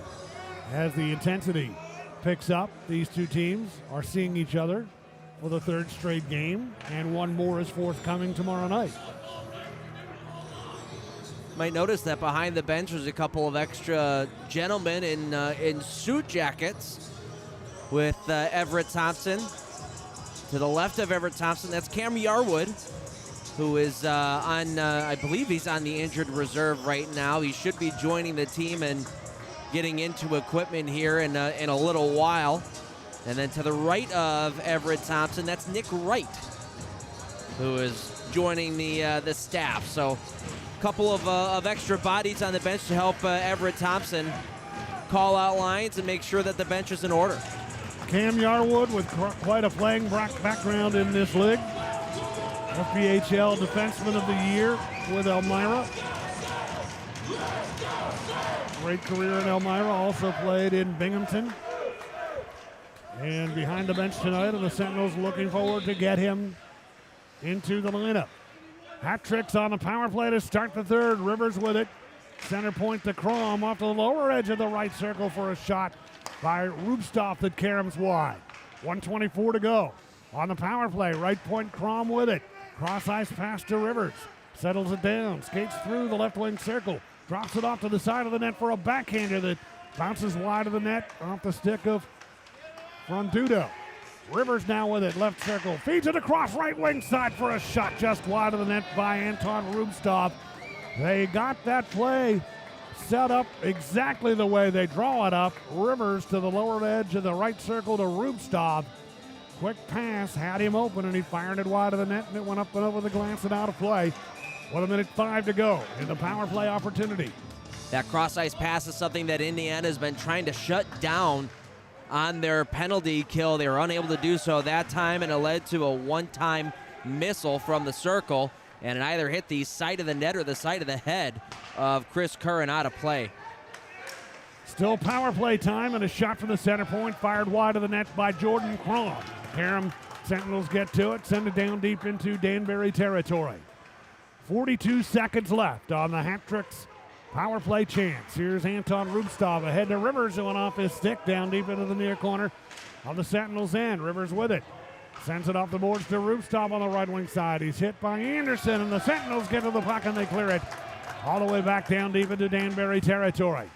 As the intensity picks up, these two teams are seeing each other for the third straight game, and one more is forthcoming tomorrow night. Might notice that behind the bench there's a couple of extra gentlemen in suit jackets with Everett Thompson. To the left of Everett Thompson, that's Cam Yarwood, who is I believe he's on the injured reserve right now. He should be joining the team and getting into equipment here in a little while. And then to the right of Everett Thompson, that's Nick Wright, who is joining the staff. So a couple of extra bodies on the bench to help Everett Thompson call out lines and make sure that the bench is in order. Cam Yarwood with quite a playing background in this league. FPHL Defenseman of the Year with Elmira. Great career in Elmira, also played in Binghamton. And behind the bench tonight are the Sentinels, looking forward to get him into the lineup. Hat tricks on the power play to start the third. Rivers with it. Center point to Crom off the lower edge of the right circle for a shot by Rubstoff that caroms wide. 1:24 to go. On the power play, right point Crom with it. Cross ice pass to Rivers. Settles it down, skates through the left wing circle. Drops it off to the side of the net for a backhander that bounces wide of the net off the stick of Frondudo. Rivers now with it, left circle. Feeds it across right wing side for a shot just wide of the net by Anton Rubstoff. They got that play set up exactly the way they draw it up. Rivers to the lower edge of the right circle to Rubstoff. Quick pass, had him open, and he fired it wide of the net, and it went up and over the glass and out of play. 1:05 to go in the power play opportunity. That cross-ice pass is something that Indiana has been trying to shut down on their penalty kill. They were unable to do so that time, and it led to a one-time missile from the circle, and it either hit the side of the net or the side of the head of Chris Curran out of play. Still power play time, and a shot from the center point fired wide of the net by Jordan Crom. Karam Sentinels get to it, send it down deep into Danbury territory. 42 seconds left on the Hat-Tricks power play chance. Here's Anton Rubstoff ahead to Rivers, who went off his stick down deep into the near corner of the Sentinels' end. Rivers with it. Sends it off the boards to Rubstoff on the right wing side. He's hit by Anderson, and the Sentinels get to the puck and they clear it all the way back down deep into Danbury territory.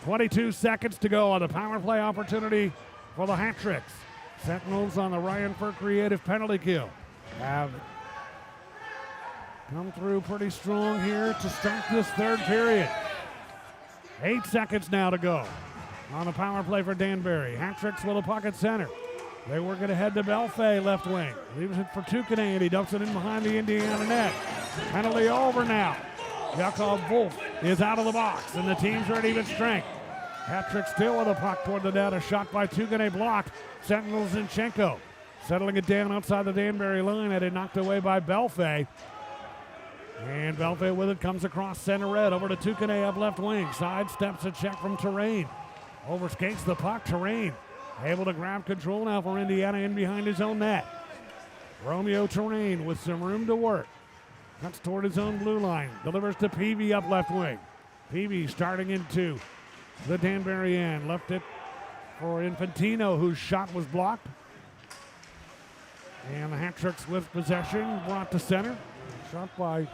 22 seconds to go on the power play opportunity for the Hat-Tricks. Sentinels on the Ryan for creative penalty kill have come through pretty strong here to start this third period. 8 seconds now to go on the power play for Danbury. Hat-Tricks with a puck at center. They work it ahead to Belfay, left wing. Leaves it for Tukane, and he dumps it in behind the Indiana net. Penalty over now. Yakov Wolf is out of the box, and the team's at even strength. Hat-Trick still with a puck toward the net. A shot by Tukane blocked. Sentinels Zinchenko settling it down outside the Danbury line. Had it knocked away by Belfay. And Belfay with it comes across center red over to Tukane up left wing. Sidesteps a check from Terrain. Overskates the puck. Terrain able to grab control now for Indiana in behind his own net. Romeo Terrain with some room to work. Cuts toward his own blue line. Delivers to Peavy up left wing. Peavy starting into the Danbury end. Left it for Infantino, whose shot was blocked. And the Hat-Tricks with possession brought to center. Shot by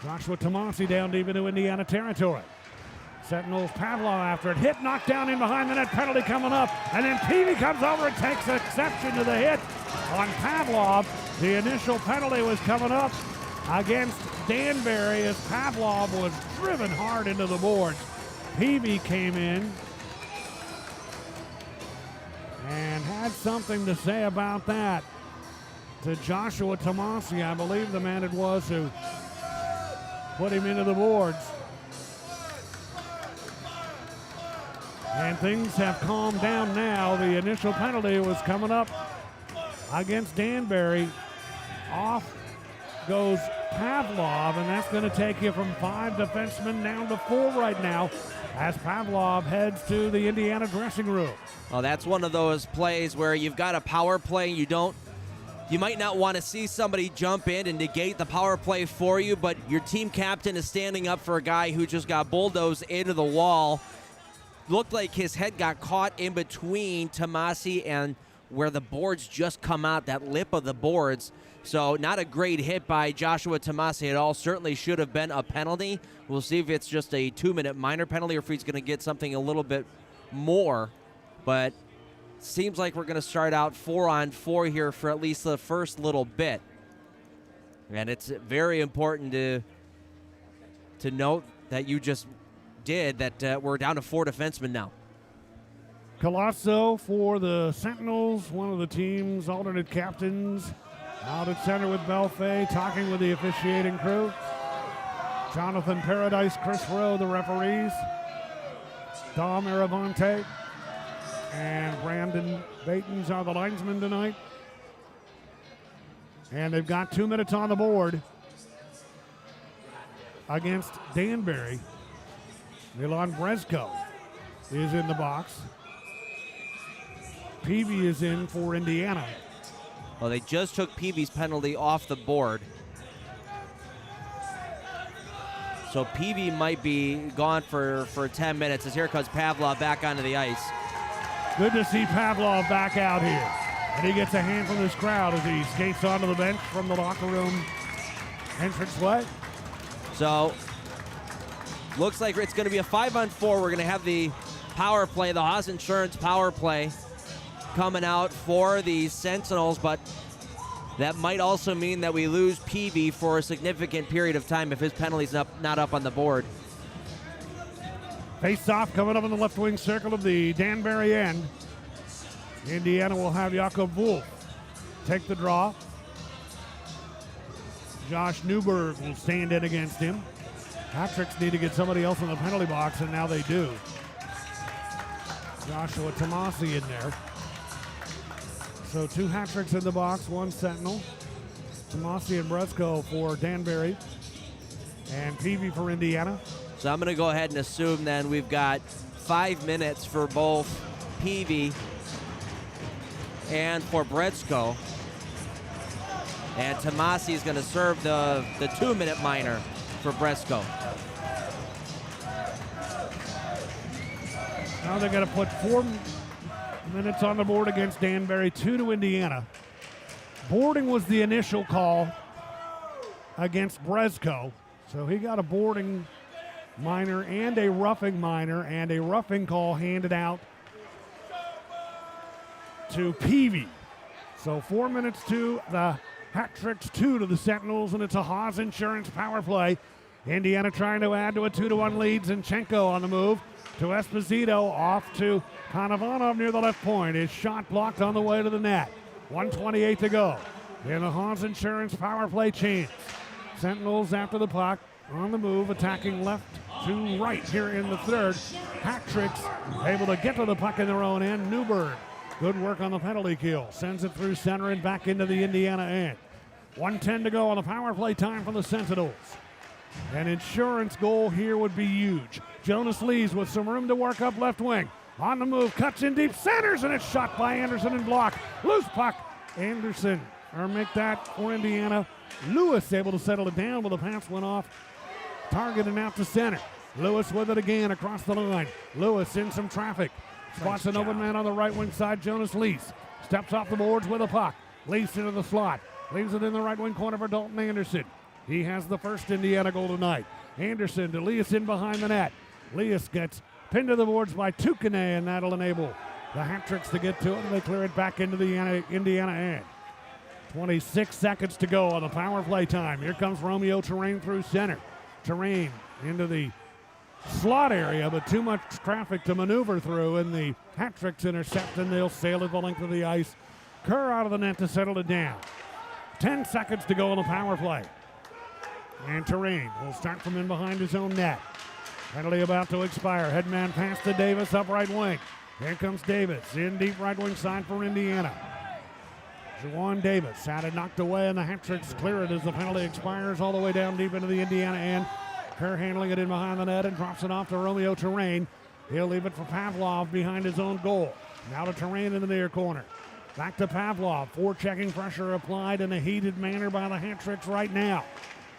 Joshua Tomasi down deep into Indiana territory. Sentinels Pavlov after it. Hit, knocked down in behind the net. Penalty coming up. And then Peavy comes over and takes exception to the hit on Pavlov. The initial penalty was coming up against Danbury as Pavlov was driven hard into the boards. Peavy came in and had something to say about that to Joshua Tomasi. I believe the man it was who put him into the boards. And things have calmed down now. The initial penalty was coming up against Danbury. Off goes Pavlov, and that's going to take you from 5 defensemen down to 4 right now as Pavlov heads to the Indiana dressing room. Well, that's one of those plays where you've got a power play. You don't you might not want to see somebody jump in and negate the power play for you, but your team captain is standing up for a guy who just got bulldozed into the wall. Looked like his head got caught in between Tomasi and where the boards just come out, that lip of the boards. So not a great hit by Joshua Tomasi at all. Certainly should have been a penalty. We'll see if it's just a 2-minute minor penalty or if he's going to get something a little bit more. But seems like we're going to start out 4-on-4 here for at least the first little bit. And it's very important to note that you just did that we're down to 4 defensemen now. Colosso for the Sentinels, one of the team's alternate captains, out at center with Belfay, talking with the officiating crew. Jonathan Paradise, Chris Rowe, the referees. Dom Aravante and Brandon Batens are the linesmen tonight. And they've got 2 minutes on the board against Danbury. Milan Brezko is in the box. Peavy is in for Indiana. Well, they just took Peavy's penalty off the board. So Peavy might be gone for 10 minutes as here comes Pavlov back onto the ice. Good to see Pavlov back out here. And he gets a hand from this crowd as he skates onto the bench from the locker room entranceway. So looks like it's going to be a 5-on-4. We're going to have the power play, the Haas Insurance power play coming out for the Sentinels, but that might also mean that we lose Peavy for a significant period of time if his penalty's not up on the board. Face-off coming up in the left wing circle of the Danbury end. Indiana will have Jakob Wolf take the draw. Josh Newberg will stand in against him. Hat-tricks need to get somebody else in the penalty box, and now they do. Joshua Tomasi in there. So 2 hat-tricks in the box, 1 Sentinel. Tomasi and Brezko for Danbury. And Peavy for Indiana. So I'm going to go ahead and assume then we've got 5 minutes for both Peavy and for Brezko. And Tomasi is going to serve the 2-minute minor for Brezko. Now they're going to put 4 minutes on the board against Danbury, 2 to Indiana. Boarding was the initial call against Brezko. So he got a boarding minor and a roughing call handed out to Peavy. So 4 minutes to the hat-tricks, 2 to the Sentinels, and it's a Haas Insurance power play. Indiana trying to add to a 2-1 lead. Zinchenko on the move to Esposito, off to Konovanov near the left point. His shot blocked on the way to the net. 1:28 to go in the Haas Insurance power play chance. Sentinels after the puck on the move, attacking left to right here in the third. Hat-tricks able to get to the puck in their own end. Newberg, good work on the penalty kill. Sends it through center and back into the Indiana end. 1:10 to go on the power play time for the Sentinels. An insurance goal here would be huge. Jonas Lees with some room to work up left wing. On the move, cuts in deep, centers, and it's shot by Anderson and blocked. Loose puck. Anderson, or make that for Indiana. Lewis able to settle it down, but the pass went off. Targeted out to center. Lewis with it again across the line. Lewis in some traffic. Spots an open man on the right wing side, Jonas Lees. Steps off the boards with a puck. Lees into the slot. Leaves it in the right wing corner for Dalton Anderson. He has the first Indiana goal tonight. Anderson to Leas in behind the net. Leas gets pinned to the boards by Tukane, and that'll enable the hat-tricks to get to it, and they clear it back into the Indiana end. 26 seconds to go on the power play time. Here comes Romeo Terrain through center. Terrain into the slot area, but too much traffic to maneuver through, and the hat-tricks intercept, and they'll sail it the length of the ice. Kerr out of the net to settle it down. 10 seconds to go on the power play. And Terrain will start from in behind his own net. Penalty about to expire. Headman pass to Davis up right wing. Here comes Davis in deep right wing side for Indiana. Juwan Davis had it knocked away, and the hat-tricks clear it as the penalty expires all the way down deep into the Indiana end. Kerr handling it in behind the net and drops it off to Romeo Terrain. He'll leave it for Pavlov behind his own goal. Now to Terrain in the near corner. Back to Pavlov. Forechecking pressure applied in a heated manner by the Hat Tricks right now.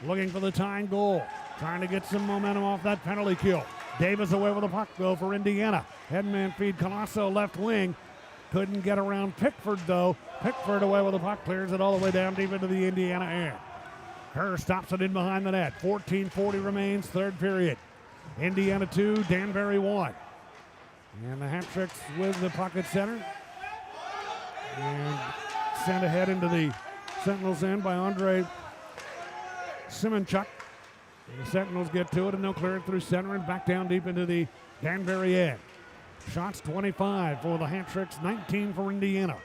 Looking for the tying goal. Trying to get some momentum off that penalty kill. Davis away with the puck, though, for Indiana. Headman feed Colosso left wing. Couldn't get around Pickford, though. Pickford away with the puck. Clears it all the way down deep into the Indiana end. Kerr stops it in behind the net. 14:40 remains, third period. Indiana 2, Danbury 1. And the Hat Tricks with the puck at center. And sent ahead into the Sentinels end by Andre Simonchuk. The Sentinels get to it, and they'll clear it through center and back down deep into the Danbury end. Shots 25 for the Hat Tricks, 19 for Indiana.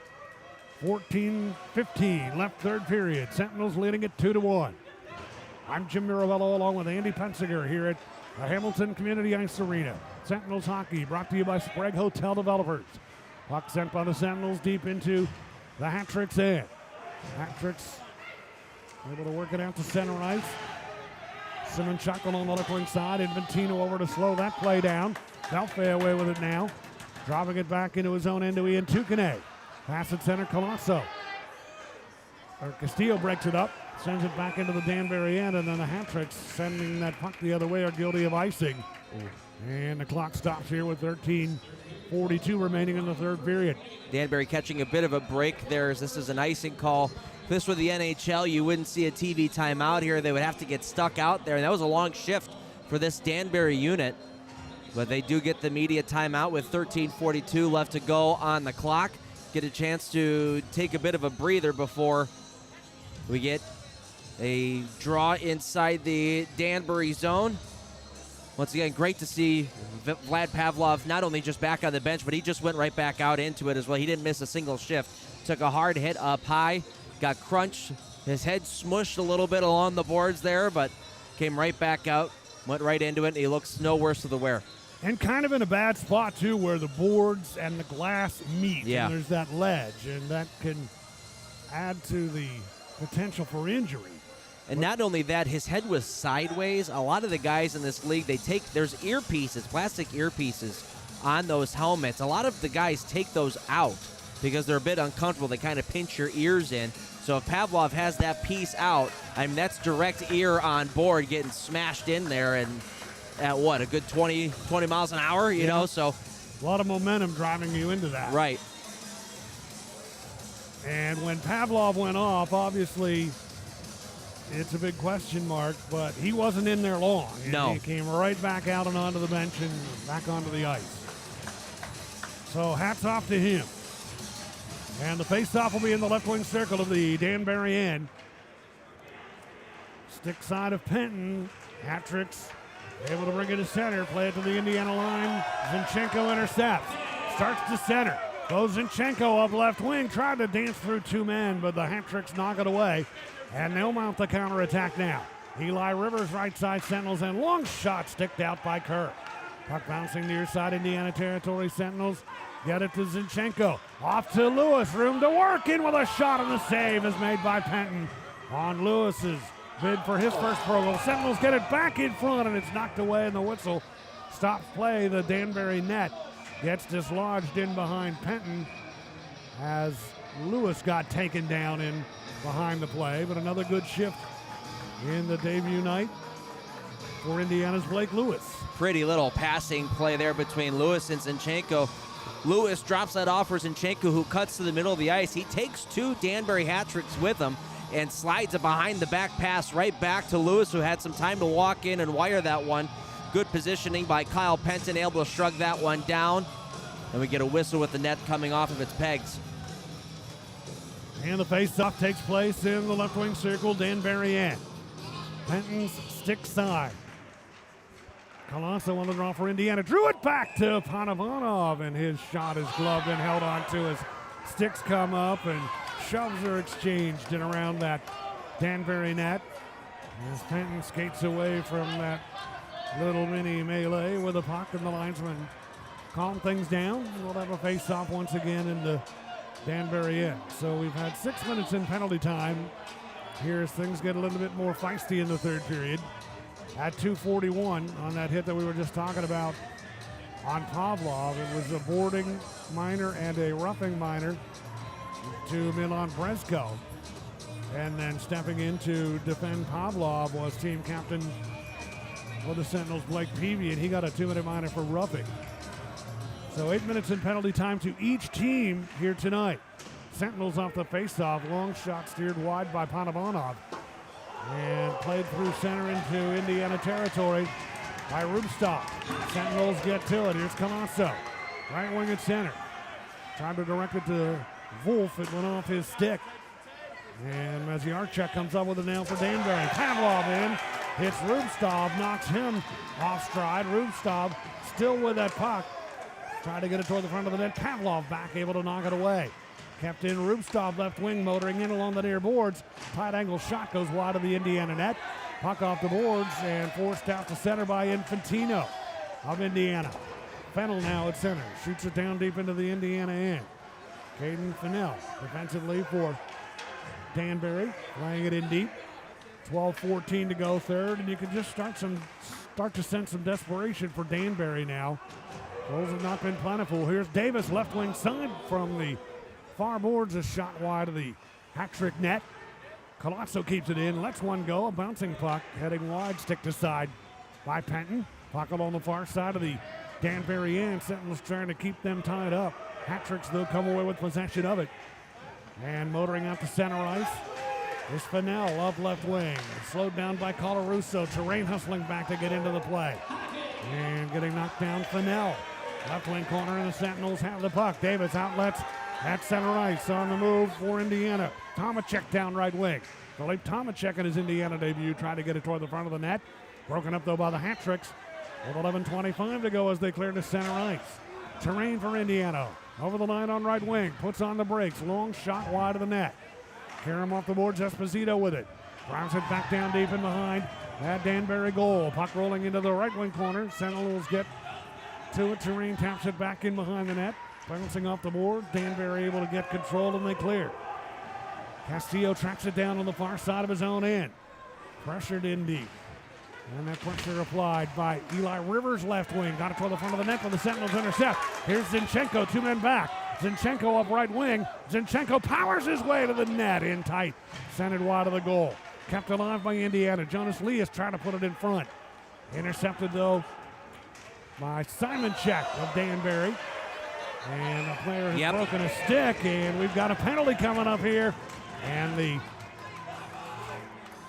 14:15 left third period. Sentinels leading it 2-1. I'm Jim Mirabello along with Andy Pensiger here at the Hamilton Community Ice Arena. Sentinels hockey brought to you by Sprague Hotel Developers. Puck sent by the Sentinels deep into the Hat Tricks end. Hat Tricks able to work it out to center ice. Simonchuk on the left wing side. Inventino over to slow that play down. Belfay away with it now. Dropping it back into his own end to Ian Tukane. Pass at center, Colosso. Castillo breaks it up. Sends it back into the Danbury end, and then the Hat Tricks sending that puck the other way are guilty of icing. And the clock stops here with 13:42 remaining in the third period. Danbury catching a bit of a break there as this is an icing call. If this were the NHL, you wouldn't see a TV timeout here. They would have to get stuck out there, and that was a long shift for this Danbury unit. But they do get the media timeout with 13:42 left to go on the clock. Get a chance to take a bit of a breather before we get a draw inside the Danbury zone. Once again, great to see Vlad Pavlov not only just back on the bench, but he just went right back out into it as well. He didn't miss a single shift. Took a hard hit up high, got crunched. His head smushed a little bit along the boards there, but came right back out, went right into it, and he looks no worse for the wear. And kind of in a bad spot, too, where the boards and the glass meet. Yeah. And there's that ledge, and that can add to the potential for injury. And not only that, his head was sideways. A lot of the guys in this league, there's earpieces, plastic earpieces on those helmets. A lot of the guys take those out because they're a bit uncomfortable. They kind of pinch your ears in. So if Pavlov has that piece out, I mean, that's direct ear on board getting smashed in there and at what, a good 20 miles an hour, you know? So a lot of momentum driving you into that. Right. And when Pavlov went off, obviously it's a big question mark, but he wasn't in there long. No. He came right back out and onto the bench and back onto the ice. So hats off to him. And the face-off will be in the left wing circle of the Danbury end. Stick side of Penton. Hat Tricks able to bring it to center. Play it to the Indiana line. Zinchenko intercepts. Starts to center. Goes Zinchenko up left wing. Tried to dance through two men, but the Hat Tricks knock it away. And they'll mount the counterattack now. Eli Rivers, right side Sentinels, and long shot sticked out by Kerr. Puck bouncing near side Indiana territory. Sentinels get it to Zinchenko. Off to Lewis. Room to work in with a shot, and the save is made by Penton on Lewis's bid for his first Pro Bowl. Sentinels get it back in front, and it's knocked away, and the whistle stops play. The Danbury net gets dislodged in behind Penton as Lewis got taken down in behind the play, but another good shift in the debut night for Indiana's Blake Lewis. Pretty little passing play there between Lewis and Zinchenko. Lewis drops that off for Zinchenko, who cuts to the middle of the ice. He takes two Danbury hat tricks with him and slides a behind the back pass right back to Lewis, who had some time to walk in and wire that one. Good positioning by Kyle Penton, able to shrug that one down. And we get a whistle with the net coming off of its pegs. And the face-off takes place in the left wing circle, Danbury end. Penton's stick side. Colosso on the draw for Indiana. Drew it back to Panovanov, and his shot is gloved and held on to as sticks come up and shoves are exchanged and around that Danbury net. As Penton skates away from that little mini melee with the puck, and the linesman calm things down. We'll have a face-off once again in the Danbury end. So we've had 6 minutes in penalty time here as things get a little bit more feisty in the third period. At 2:41 on that hit that we were just talking about on Pavlov, it was a boarding minor and a roughing minor. to Milan Brezko. And then stepping in to defend Pavlov was team captain for the Sentinels, Blake Peavy, and he got a 2-minute minor for roughing. So 8 minutes in penalty time to each team here tonight. Sentinels off the faceoff, long shot steered wide by Panovanov and played through center into Indiana territory by Rubstov. Sentinels get to it. Here's Camasso, right wing at center. Tried to direct it to Wolf. It went off his stick. And Maziarchuk comes up with a nail for Danbury. Pavlov in, hits Rubstov, knocks him off stride. Rubstov still with that puck. Tried to get it toward the front of the net. Pavlov back, able to knock it away. Kept in Rubstov, left wing, motoring in along the near boards. Tight angle shot goes wide of the Indiana net. Puck off the boards and forced out to center by Infantino of Indiana. Fennell now at center. Shoots it down deep into the Indiana end. Caden Fennell defensively for Danbury, playing it in deep. 12-14 to go third, and you can just start to sense some desperation for Danbury now. Goals have not been plentiful. Here's Davis, left wing side from the far boards, a shot wide of the hat-trick net. Colazzo keeps it in, lets one go, a bouncing puck, heading wide, stick to side by Penton. Puck on the far side of the Danbury end. Sentinels trying to keep them tied up. Hat-tricks, they'll come away with possession of it. And motoring out to center ice is Fennell up left wing. Slowed down by Colarusso. Terrain hustling back to get into the play. And getting knocked down, Fennell. Left wing corner, and the Sentinels have the puck. Davis outlets at center ice on the move for Indiana. Tomacek down right wing. Philippe Tomacek in his Indiana debut tried to get it toward the front of the net. Broken up though by the hat-tricks. With 11:25 to go as they clear to center ice. Terrain for Indiana. Over the line on right wing. Puts on the brakes. Long shot wide of the net. Karam off the boards. Esposito with it. Drives it back down deep and behind that Danbury goal. Puck rolling into the right wing corner. Sentinels get to it. Terrain taps it back in behind the net. Bouncing off the board. Danbury able to get control and they clear. Castillo tracks it down on the far side of his own end. Pressured in deep. And that pressure applied by Eli Rivers, left wing. Got it toward the front of the net for the Sentinels intercept. Here's Zinchenko, 2 men back. Zinchenko up right wing. Zinchenko powers his way to the net in tight. Centered wide of the goal. Kept alive by Indiana. Jonas Lee is trying to put it in front. Intercepted though by Simon Check of Danbury. And the player has broken a stick, and we've got a penalty coming up here. And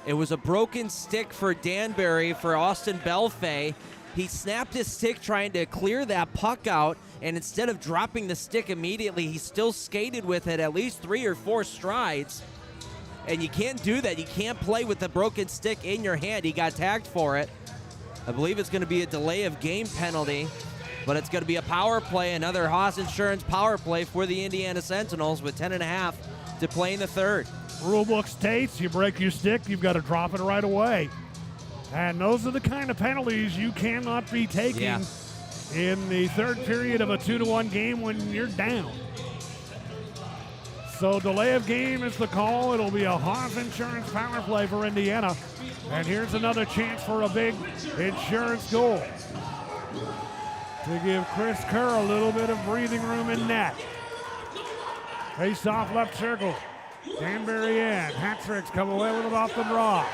it was a broken stick for Danbury for Austin Belfay. He snapped his stick trying to clear that puck out, and instead of dropping the stick immediately, he still skated with it at least 3 or 4 strides. And you can't do that. You can't play with the broken stick in your hand. He got tagged for it. I believe it's going to be a delay of game penalty, but it's going to be a power play, another Haas Insurance power play for the Indiana Sentinels with 10.5 to play in the third. Rulebook states you break your stick, you've got to drop it right away. And those are the kind of penalties you cannot be taking in the third period of a 2-1 game when you're down. So delay of game is the call. It'll be a Haas Insurance power play for Indiana. And here's another chance for a big insurance goal to give Chris Kerr a little bit of breathing room in net. Face off left circle. Danbury in. Hat-tricks come away with it off the draw.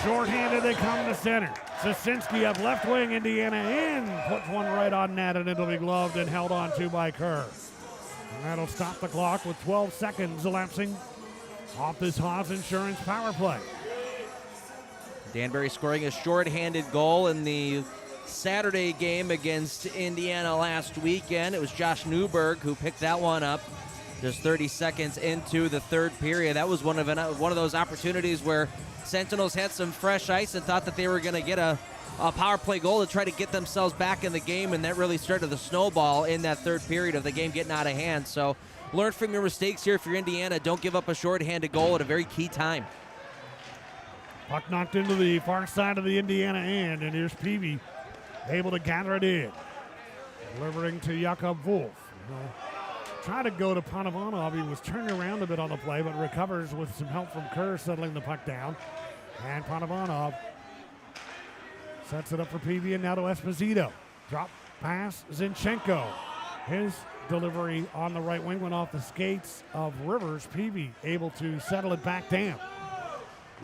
Short-handed, they come to center. Sosinski up left wing, Indiana in. Puts one right on net, and it'll be gloved and held on to by Kerr. And that'll stop the clock with 12 seconds elapsing off this Haas Insurance power play. Danbury scoring a short-handed goal in the Saturday game against Indiana last weekend. It was Josh Newberg who picked that one up just 30 seconds into the third period. That was one of those opportunities where Sentinels had some fresh ice and thought that they were going to get a power play goal to try to get themselves back in the game, and that really started the snowball in that third period of the game getting out of hand. So learn from your mistakes here if you're Indiana. Don't give up a short-handed goal at a very key time. Puck knocked into the far side of the Indiana end, and here's Peavy able to gather it in. Delivering to Jakob Wolf. Try to go to Panovanov. He was turned around a bit on the play, but recovers with some help from Kerr settling the puck down. And Panovanov sets it up for Peavy and now to Esposito. Drop pass, Zinchenko. His delivery on the right wing went off the skates of Rivers. Peavy able to settle it back down.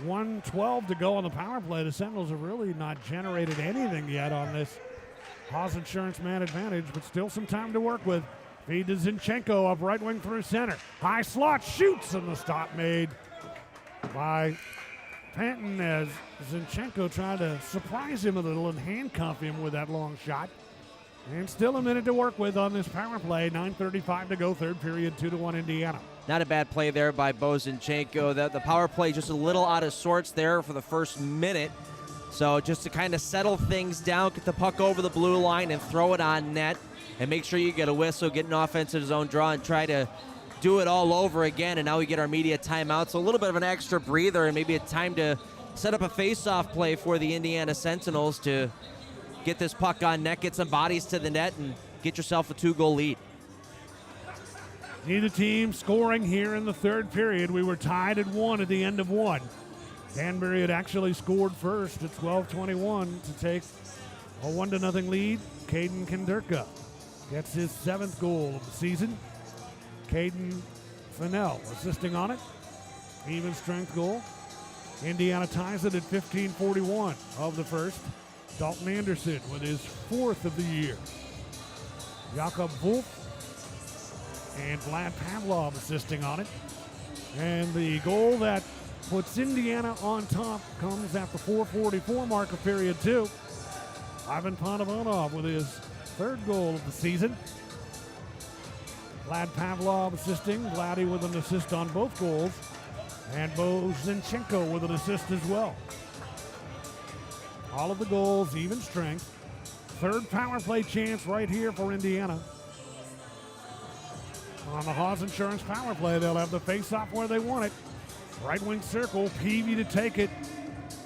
1:12 to go on the power play. The Sentinels have really not generated anything yet on this Haas Insurance man advantage, but still some time to work with. Feed to Zinchenko up right wing through center. High slot shoots, and the stop made by Panton as Zinchenko tried to surprise him a little and handcuff him with that long shot. And still a minute to work with on this power play. 9:35 to go, third period, 2-1 Indiana. Not a bad play there by Bo Zinchenko. The power play just a little out of sorts there for the first minute. So just to kind of settle things down, get the puck over the blue line and throw it on net and make sure you get a whistle, get an offensive zone draw, and try to do it all over again. And now we get our media timeout. So a little bit of an extra breather and maybe a time to set up a face-off play for the Indiana Sentinels to get this puck on net, get some bodies to the net, and get yourself a 2-goal lead. Neither team scoring here in the third period. We were tied at 1 at the end of 1. Danbury had actually scored first at 12:21 to take a 1-0 lead. Caden Kinderka gets his 7th goal of the season. Caden Fennell assisting on it. Even strength goal. Indiana ties it at 15:41 of the first. Dalton Anderson with his 4th of the year. Jakob Wolf and Vlad Pavlov assisting on it. And the goal that puts Indiana on top comes at the 4:44 mark of period 2. Ivan Panovanov with his 3rd goal of the season. Vlad Pavlov assisting. Vladdy with an assist on both goals. And Bo Zinchenko with an assist as well. All of the goals, even strength. 3rd power play chance right here for Indiana. On the Haas Insurance power play, they'll have the face-off where they want it. Right wing circle, Peavy to take it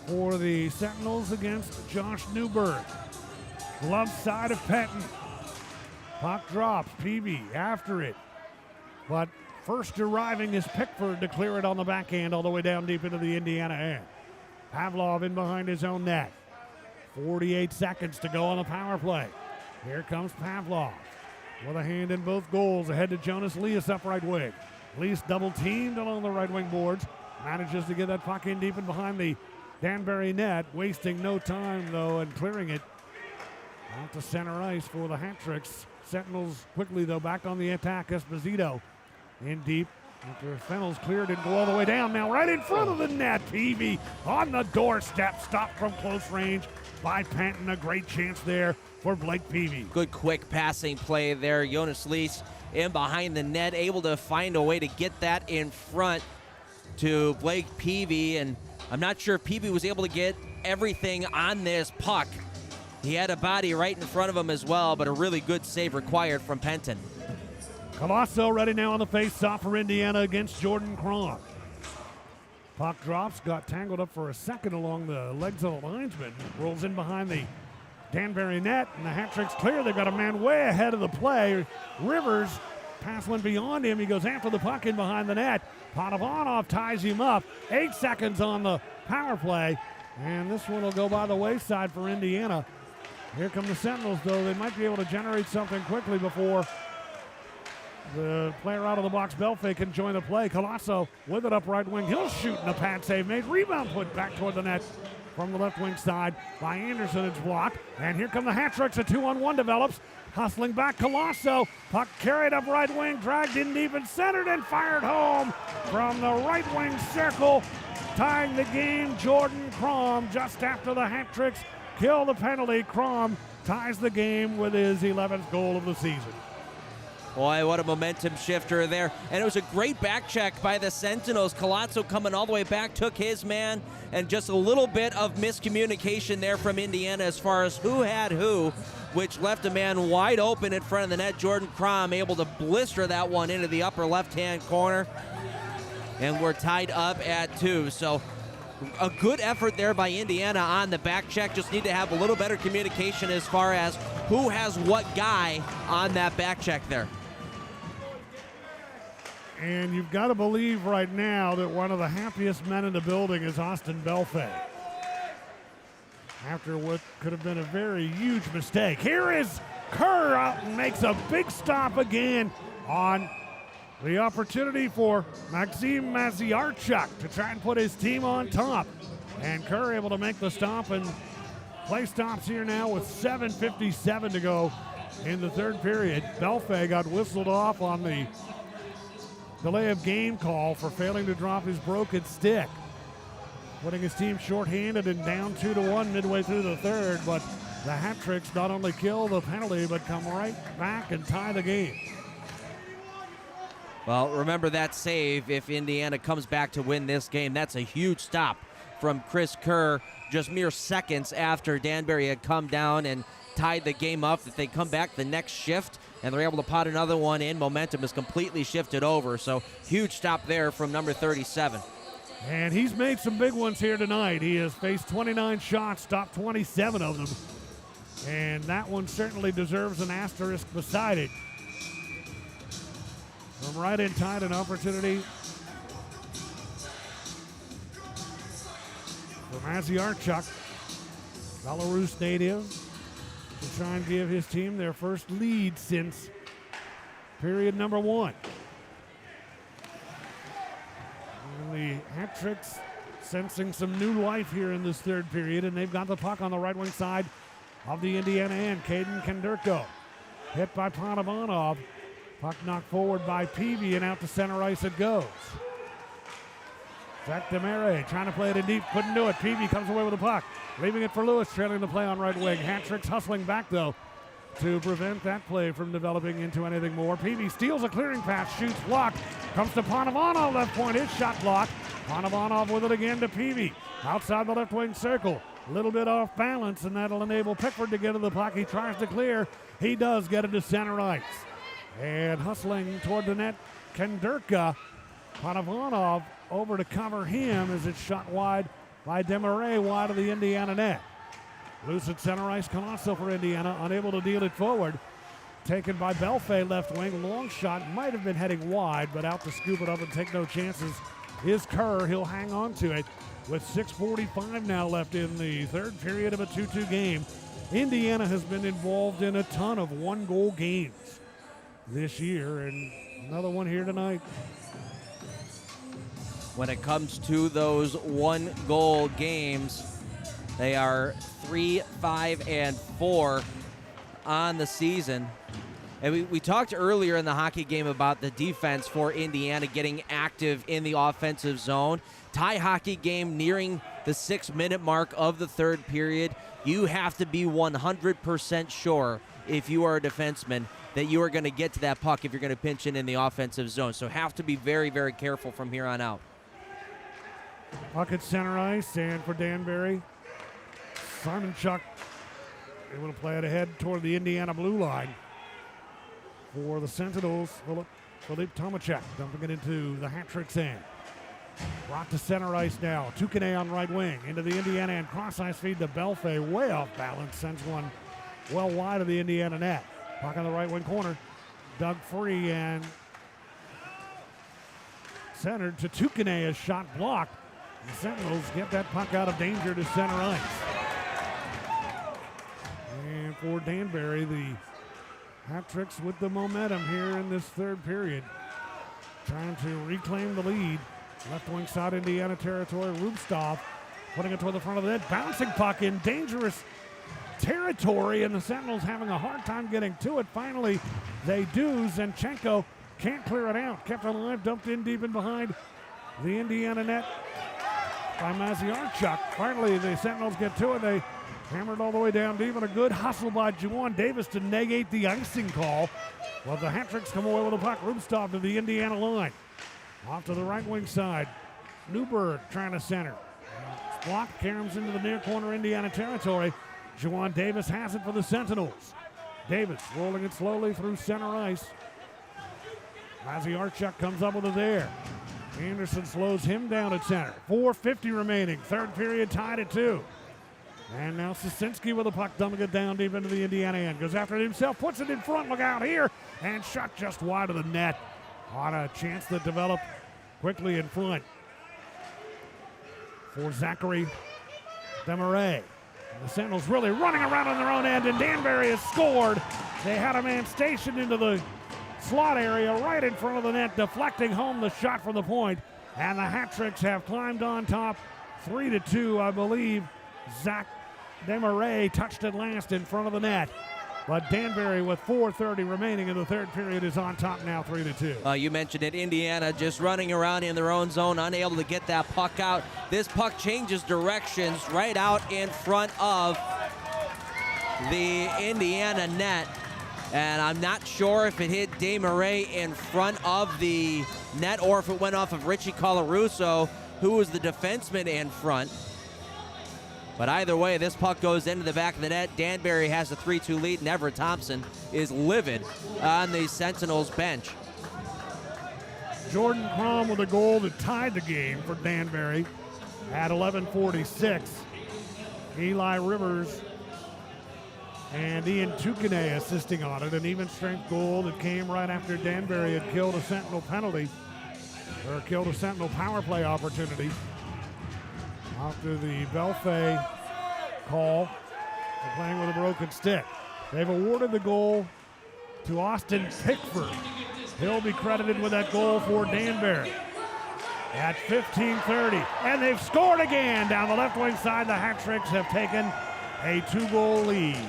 for the Sentinels against Josh Newberg. Glove side of Penton. Puck drops, Peavy after it. But first arriving is Pickford to clear it on the backhand all the way down deep into the Indiana end. Pavlov in behind his own net. 48 seconds to go on the power play. Here comes Pavlov with a hand in both goals. Ahead to Jonas Leas up right wing. Leas double teamed along the right wing boards. Manages to get that puck in deep and behind the Danbury net. Wasting no time though and clearing it out to center ice for the hat tricks. Sentinels quickly though back on the attack. Esposito in deep. After Fennels cleared and go all the way down. Now right in front of the net. Peavy on the doorstep. Stopped from close range by Panton. A great chance there for Blake Peavy. Good quick passing play there. Jonas Lees in behind the net, able to find a way to get that in front to Blake Peavy. And I'm not sure if Peavy was able to get everything on this puck. He had a body right in front of him as well, but a really good save required from Penton. Colosso ready now on the face-off for Indiana against Jordan Cron. Puck drops, got tangled up for a second along the legs of the linesman. Rolls in behind the Danbury net, and the hat trick's clear. They've got a man way ahead of the play. Rivers, pass went beyond him. He goes after the puck in behind the net. Panovanov ties him up. 8 seconds on the power play, and this one will go by the wayside for Indiana. Here come the Sentinels, though. They might be able to generate something quickly before the player out of the box, Belfay, can join the play. Colosso with it up right wing. He'll shoot, and a pad save made. Rebound put back toward the net from the left wing side by Anderson. It's blocked. And here come the hat tricks. A 2-on-1 develops. Hustling back, Colosso. Puck carried up right wing, dragged in deep and centered and fired home from the right wing circle. Tying the game, Jordan Crom just after the hat tricks kill the penalty. Crom ties the game with his 11th goal of the season. Boy, what a momentum shifter there. And it was a great back check by the Sentinels. Colosso coming all the way back, took his man, and just a little bit of miscommunication there from Indiana as far as who had who, which left a man wide open in front of the net. Jordan Crom able to blister that one into the upper left-hand corner. And we're tied up at 2. So a good effort there by Indiana on the back check. Just need to have a little better communication as far as who has what guy on that back check there. And you've got to believe right now that one of the happiest men in the building is Austin Belfay. After what could have been a very huge mistake. Here is Kerr out and makes a big stop again on the opportunity for Maxim Maziarchuk to try and put his team on top. And Kerr able to make the stop and play stops here now with 7:57 to go in the third period. Belfay got whistled off on the delay of game call for failing to drop his broken stick, putting his team shorthanded and down 2-1 midway through the third. But the hat tricks not only kill the penalty, but come right back and tie the game. Well, remember that save if Indiana comes back to win this game. That's a huge stop from Chris Kerr just mere seconds after Danbury had come down and tied the game up. If they come back the next shift and they're able to pot another one in, momentum is completely shifted over. So huge stop there from number 37. And he's made some big ones here tonight. He has faced 29 shots, stopped 27 of them. And that one certainly deserves an asterisk beside it. From right in tight, an opportunity for Maziarchuk, Belarus native, to try and give his team their first lead since period number one. And the hat tricks sensing some new life here in this third period, and they've got the puck on the right wing side of the Indiana end. Caden Kendurko hit by Panovanov. Puck knocked forward by Peavy, and out to center ice it goes. Zach Demare trying to play it in deep, couldn't do it. Peavy comes away with the puck, leaving it for Lewis, trailing the play on right wing. Hat tricks hustling back, though, to prevent that play from developing into anything more. Peavy steals a clearing pass, shoots, blocked, comes to Panovanov, left point, his shot blocked. Panovanov with it again to Peavy, outside the left wing circle. A little bit off balance, and that'll enable Pickford to get to the puck. He tries to clear. He does get it to center ice. And hustling toward the net, Kendurka. Panovanov over to cover him as it's shot wide by Demare, wide of the Indiana net. Loose at center ice, Colosso for Indiana, unable to deal it forward. Taken by Belfay, left wing, long shot, might have been heading wide, but out to scoop it up and take no chances is Kerr. He'll hang on to it with 6:45 now left in the third period of a 2-2 game. Indiana has been involved in a ton of one-goal games this year, and another one here tonight. When it comes to those one-goal games, they are 3, 5, and 4 on the season. And we talked earlier in the hockey game about the defense for Indiana getting active in the offensive zone. Tie hockey game nearing the 6-minute mark of the third period. You have to be 100% sure, if you are a defenseman, that you are going to get to that puck if you're going to pinch in the offensive zone. So have to be very, very careful from here on out. Puck at center ice, and for Danbury, Simonchuk able to play it ahead toward the Indiana blue line. For the Sentinels, Philippe Tomacek dumping it into the hat trick's end. Brought to center ice now. Tukane on right wing. Into the Indiana end. Cross ice feed to Belfay. Way off balance. Sends one well wide of the Indiana net. Puck on the right wing corner. Dug free and centered to Tukane. A shot blocked. The Sentinels get that puck out of danger to center ice. And for Danbury, the hat tricks with the momentum here in this third period. Trying to reclaim the lead. Left wing side Indiana territory. Rubstov putting it toward the front of the net. Bouncing puck in dangerous territory, and the Sentinels having a hard time getting to it. Finally, they do. Zinchenko can't clear it out. Kept alive, dumped in deep in behind the Indiana net by Maziarchuk. Finally, the Sentinels get to it. They hammered all the way down deep, and a good hustle by Juwan Davis to negate the icing call. Well, the hat tricks come away with the puck. Rubstov to the Indiana line. Off to the right wing side. Newberg trying to center. It's blocked. Caroms into the near corner Indiana territory. Juwan Davis has it for the Sentinels. Davis rolling it slowly through center ice. Maziarchuk comes up with it there. Anderson slows him down at center. 4:50 remaining. Third period tied at 2. And now Sosinski with the puck, dumping it down deep into the Indiana end. Goes after it himself, puts it in front, look out here, and shot just wide of the net on a chance that developed quickly in front for Zachary Demare. The Sentinels really running around on their own end, and Danbury has scored They had a man stationed into the slot area right in front of the net, deflecting home the shot from the point. And the Hat-Tricks have climbed on top 3-2, I believe. Zach Desmarais touched it last in front of the net. But Danbury, with 4:30 remaining in the third period, is on top now 3-2. You mentioned it, Indiana just running around in their own zone, unable to get that puck out. This puck changes directions right out in front of the Indiana net. And I'm not sure if it hit Desmarais in front of the net or if it went off of Richie Colarusso, who was the defenseman in front. But either way, this puck goes into the back of the net. Danbury has a 3-2 lead, and Everett Thompson is livid on the Sentinels bench. Jordan Crom with a goal that tied the game for Danbury at 11:46. Eli Rivers and Ian Tukane assisting on it. An even strength goal that came right after Danbury had killed a Sentinel penalty, or killed a Sentinel power play opportunity after the Belfay call for playing with a broken stick. They've awarded the goal to Austin Pickford. He'll be credited with that goal for Danbury at 15:30. And they've scored again down the left wing side. The Hat-Tricks have taken a 2-goal lead.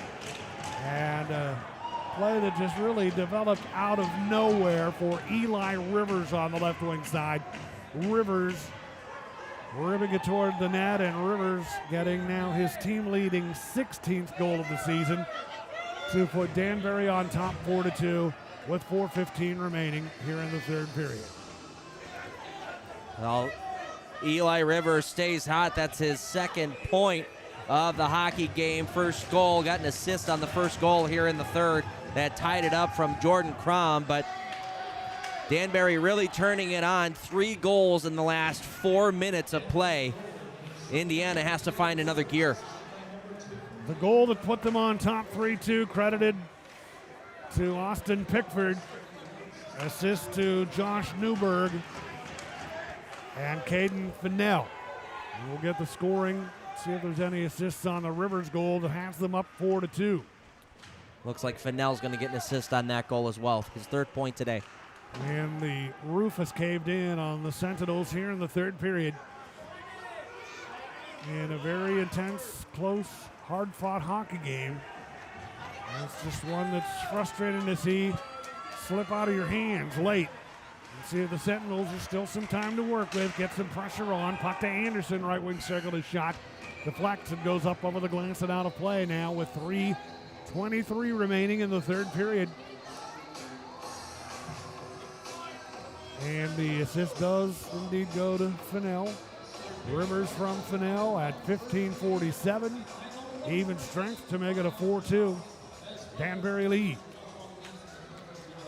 And a play that just really developed out of nowhere for Eli Rivers on the left wing side. Rivers ribbing it toward the net, and Rivers getting now his team-leading 16th goal of the season to put Danbury on top 4-2 with 4:15 remaining here in the third period. Well, Eli Rivers stays hot. That's his second point of the hockey game. First goal, got an assist on the first goal here in the third. That tied it up from Jordan Crom, but Danbury really turning it on. 3 goals in the last 4 minutes of play. Indiana has to find another gear. The goal that put them on top 3-2 credited to Austin Pickford. Assist to Josh Newberg and Caden Fennell. We'll get the scoring, see if there's any assists on the Rivers goal that has them up 4-2. Looks like Fennell's going to get an assist on that goal as well. His 3rd point today. And the roof has caved in on the Sentinels here in the third period. In a very intense, close, hard-fought hockey game. And it's just one that's frustrating to see slip out of your hands late. And see if the Sentinels are still some time to work with. Get some pressure on. Puck to Anderson, right wing circle, his shot. Deflects and goes up over the glass and out of play now with 3:23 remaining in the third period. And the assist does indeed go to Fennell. Rivers from Fennell at 15:47. Even strength to make it a 4-2 Danbury lead.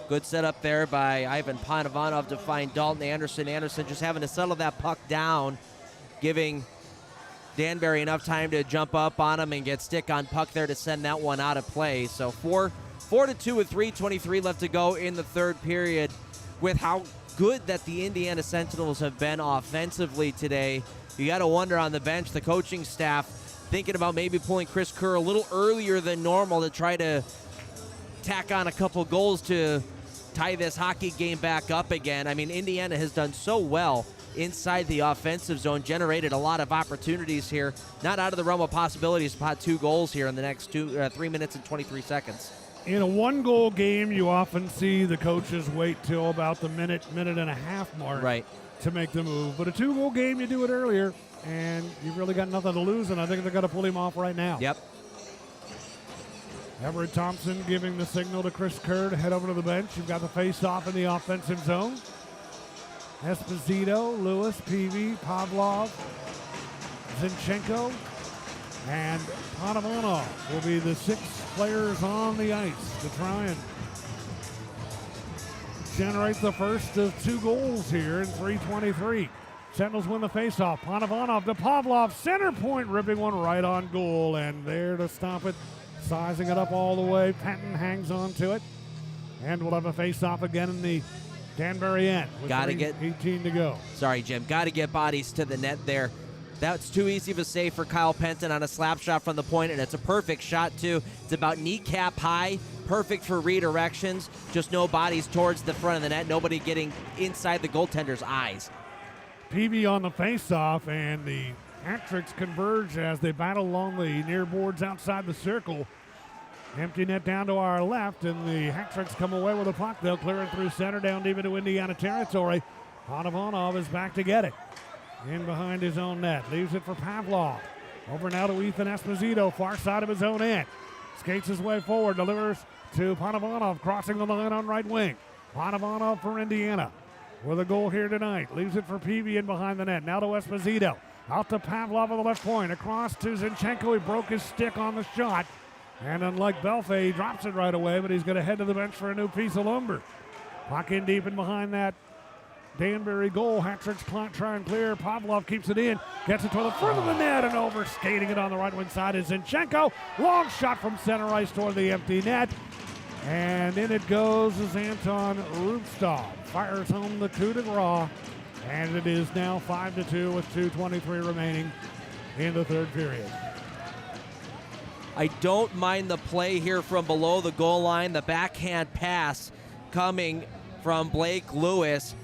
Good setup there by Ivan Panovanov to find Dalton Anderson. Anderson just having to settle that puck down, giving Danbury enough time to jump up on him and get stick on puck there to send that one out of play. So 4-2 with 3:23 left to go in the third period. With how good that the Indiana Sentinels have been offensively today, you got to wonder on the bench, the coaching staff thinking about maybe pulling Chris Kerr a little earlier than normal to try to tack on a couple goals to tie this hockey game back up again. I mean, Indiana has done so well inside the offensive zone, generated a lot of opportunities here. Not out of the realm of possibilities to pot 2 goals here in the next 3 minutes and 23 seconds. In a 1-goal game, you often see the coaches wait till about the minute and a half mark to make the move. But a 2-goal game, you do it earlier, and you've really got nothing to lose, and I think they're going to pull him off right now. Yep. Everett Thompson giving the signal to Chris Kerr to head over to the bench. You've got the face-off in the offensive zone. Esposito, Lewis, Peavy, Pavlov, Zinchenko, and Panovanov will be the 6 players on the ice to try and generate the first of 2 goals here in 3:23. Sentinels win the faceoff. Panovanov to Pavlov, center point, ripping one right on goal, and there to stop it, sizing it up all the way. Penton hangs on to it, and we'll have a faceoff again in the Danbury end with 18 to go. Sorry, Jim. Got to get bodies to the net there. That's too easy of a save for Kyle Penton on a slap shot from the point, and it's a perfect shot, too. It's about kneecap high, perfect for redirections, just no bodies towards the front of the net, nobody getting inside the goaltender's eyes. Peavy on the faceoff, and the Hat-Tricks converge as they battle along the near boards outside the circle. Empty net down to our left, and the Hat-Tricks come away with a puck. They'll clear it through center, down deep into Indiana territory. Panavonov is back to get it. In behind his own net. Leaves it for Pavlov. Over now to Ethan Esposito, far side of his own end. Skates his way forward, delivers to Panavonov, crossing the line on right wing. Panavonov for Indiana with a goal here tonight. Leaves it for Peavy in behind the net. Now to Esposito. Out to Pavlov on the left point. Across to Zinchenko. He broke his stick on the shot. And unlike Belfay, he drops it right away, but he's going to head to the bench for a new piece of lumber. Puck in deep in behind that Danbury goal. Hat-Tricks try and clear. Pavlov keeps it in. Gets it to the front of the net and over. Skating it on the right wing side is Zinchenko. Long shot from center ice toward the empty net. And in it goes as Anton Rubstov fires home the coup de grace. And it is now 5-2 with 2:23 remaining in the third period. I don't mind the play here from below the goal line. The backhand pass coming from Blake Lewis.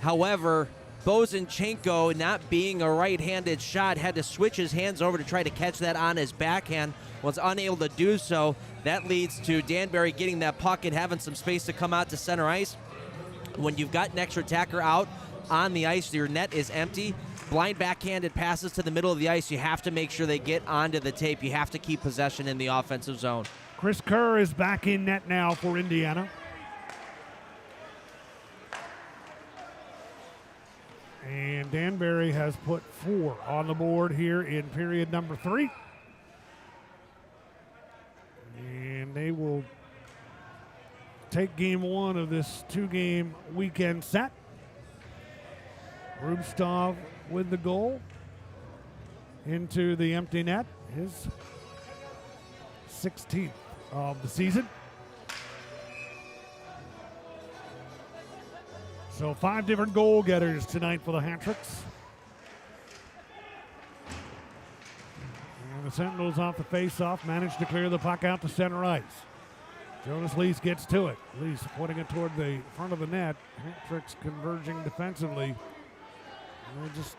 However, Bozinchenko, not being a right-handed shot, had to switch his hands over to try to catch that on his backhand. Was unable to do so. That leads to Danbury getting that puck and having some space to come out to center ice. When you've got an extra attacker out on the ice, your net is empty. Blind backhanded passes to the middle of the ice, you have to make sure they get onto the tape. You have to keep possession in the offensive zone. Chris Kerr is back in net now for Indiana. And Danbury has put 4 on the board here in period number 3. And they will take game 1 of this 2-game weekend set. Rubstov with the goal into the empty net, his 16th of the season. So 5 different goal getters tonight for the Hat-Tricks. And the Sentinels off the face-off managed to clear the puck out to center ice. Jonas Lees gets to it. Lees putting it toward the front of the net. Hat-Tricks converging defensively. They just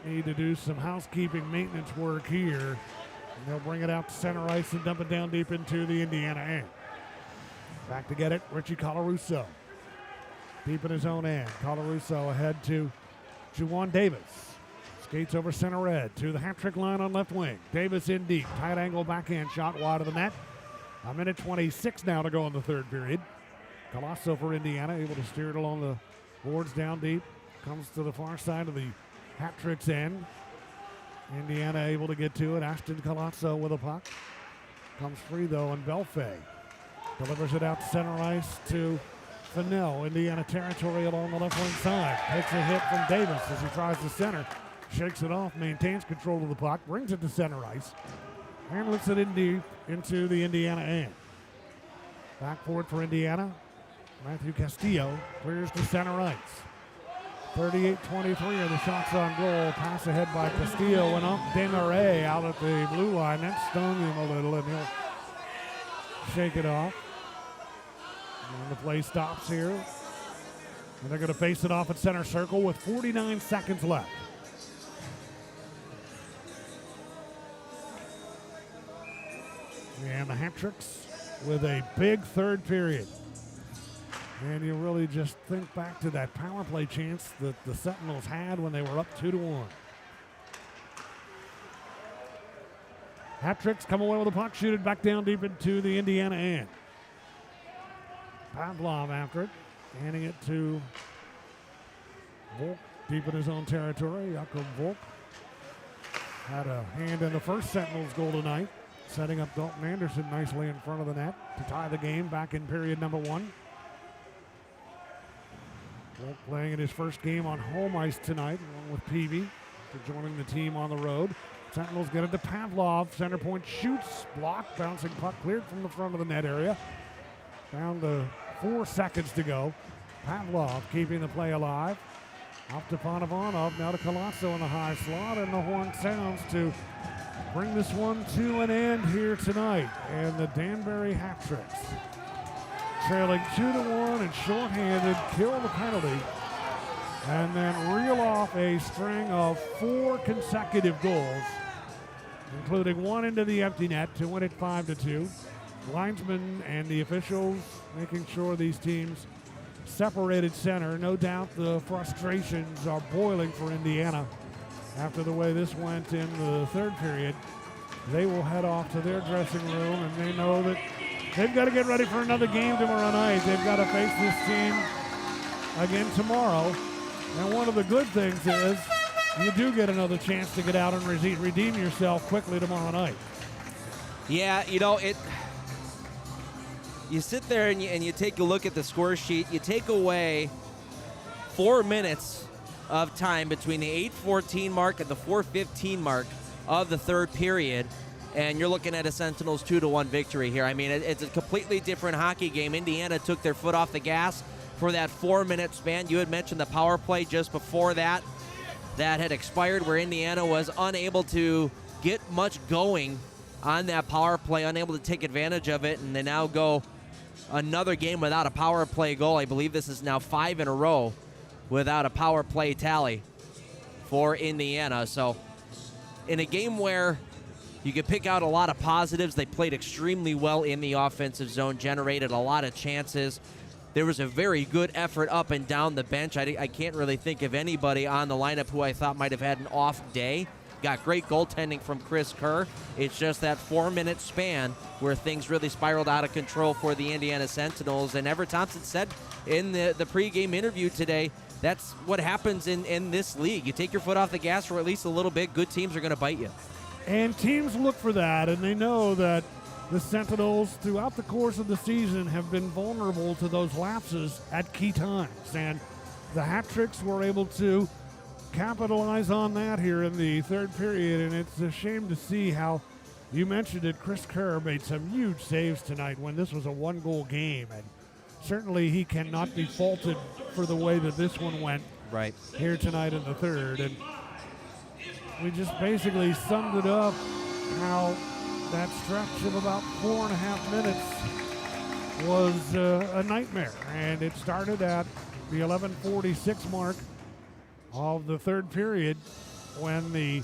need to do some housekeeping maintenance work here. And they'll bring it out to center ice and dump it down deep into the Indiana end. Back to get it, Richie Colarusso. Deep in his own end. Colarusso ahead to Juwan Davis. Skates over center red to the hat-trick line on left wing. Davis in deep. Tight angle backhand shot wide of the net. A minute 26 now to go in the third period. Colasso for Indiana, able to steer it along the boards down deep. Comes to the far side of the Hat-Tricks end. Indiana able to get to it. Ashton Colasso with a puck. Comes free though, and Belfay delivers it out to center ice to Fennell. Indiana territory along the left wing side. Takes a hit from Davis as he tries to center. Shakes it off, maintains control of the puck, brings it to center ice, and lifts it in deep into the Indiana end. Back forward for Indiana. Matthew Castillo clears to center ice. 38-23 are the shots on goal. Pass ahead by Castillo and up Desmarais out at the blue line. That stung him a little, and he'll shake it off. And the play stops here. And they're going to face it off at center circle with 49 seconds left. And the Hat-Tricks with a big third period. And you really just think back to that power play chance that the Sentinels had when they were up 2-1. Hat-Tricks come away with a puck, shoot it back down deep into the Indiana end. Pavlov after it, handing it to Volk deep in his own territory. Jakob Volk had a hand in the first Sentinels goal tonight, setting up Dalton Anderson nicely in front of the net to tie the game back in period number 1. Volk playing in his first game on home ice tonight, along with Peavy, for joining the team on the road. Sentinels get it to Pavlov. Center point shoots, blocked, bouncing puck cleared from the front of the net area. Down to 4 seconds to go. Pavlov keeping the play alive. Off to Panovanov, now to Colosso in the high slot, and the horn sounds to bring this one to an end here tonight. And the Danbury Hat-Tricks, trailing 2-1 and shorthanded, kill the penalty, and then reel off a string of 4 consecutive goals, including one into the empty net to win it 5-2. Linesmen and the officials making sure these teams separated center. No doubt the frustrations are boiling for Indiana after the way this went in the third period. They will head off to their dressing room, and they know that they've got to get ready for another game tomorrow night. They've got to face this team again tomorrow. And one of the good things is you do get another chance to get out and redeem yourself quickly tomorrow night. Yeah, you sit there and you take a look at the score sheet. You take away 4 minutes of time between the 8:14 mark and the 4:15 mark of the third period, and you're looking at a Sentinels 2-1 victory here. I mean, it's a completely different hockey game. Indiana took their foot off the gas for that 4-minute span. You had mentioned the power play just before that had expired, where Indiana was unable to get much going on that power play, unable to take advantage of it, and they now go another game without a power play goal. I believe this is now 5 in a row without a power play tally for Indiana. So in a game where you could pick out a lot of positives, they played extremely well in the offensive zone, generated a lot of chances. There was a very good effort up and down the bench. I can't really think of anybody on the lineup who I thought might have had an off day. Got great goaltending from Chris Kerr. It's just that 4-minute span where things really spiraled out of control for the Indiana Sentinels. And Everett Thompson said in the pregame interview today, that's what happens in this league. You take your foot off the gas for at least a little bit, good teams are going to bite you. And teams look for that, and they know that the Sentinels throughout the course of the season have been vulnerable to those lapses at key times. And the Hat-Tricks were able to capitalize on that here in the third period, and it's a shame to see how, you mentioned it, Chris Kerr made some huge saves tonight when this was a one-goal game, and certainly he cannot be faulted for the way that this one went right here tonight in the third. And we just basically summed it up how that stretch of about 4.5 minutes was a nightmare, and it started at the 11:46 mark of the third period when the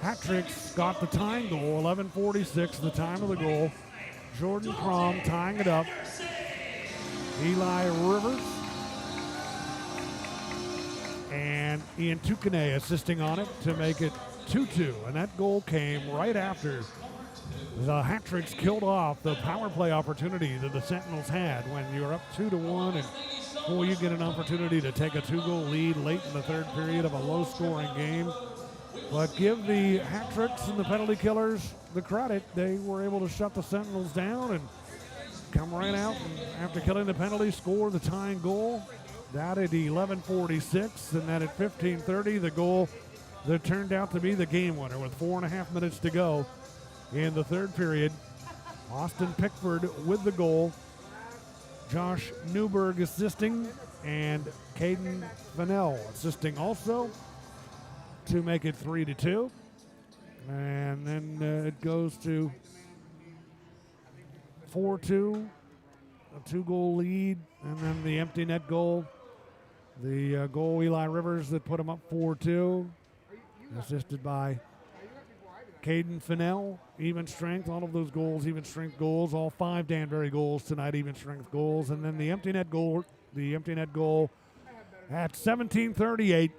Hat-Tricks got the tying goal. 11:46, the time of the goal. Jordan Crom tying it up. Eli Rivers and Ian Tukane assisting on it to make it 2-2. And that goal came right after the Hat-Tricks killed off the power play opportunity that the Sentinels had. When you're up 2-1 and you get an opportunity to take a 2-goal lead late in the third period of a low-scoring game. But give the Hat-Tricks and the penalty killers the credit. They were able to shut the Sentinels down and come right out, and after killing the penalty, score the tying goal. That at 11:46, and then at 15:30, the goal that turned out to be the game winner with 4.5 minutes to go in the third period. Austin Pickford with the goal. Josh Newberg assisting, and Caden Fennell assisting also to make it 3-2. And then it goes to 4-2, a 2-goal lead, and then the empty net goal. The goal, Eli Rivers, that put him up 4-2, assisted by Caden Fennell. Even strength, all of those goals, even strength goals. All 5 Danbury goals tonight, even strength goals. And then the empty net goal at 17:38.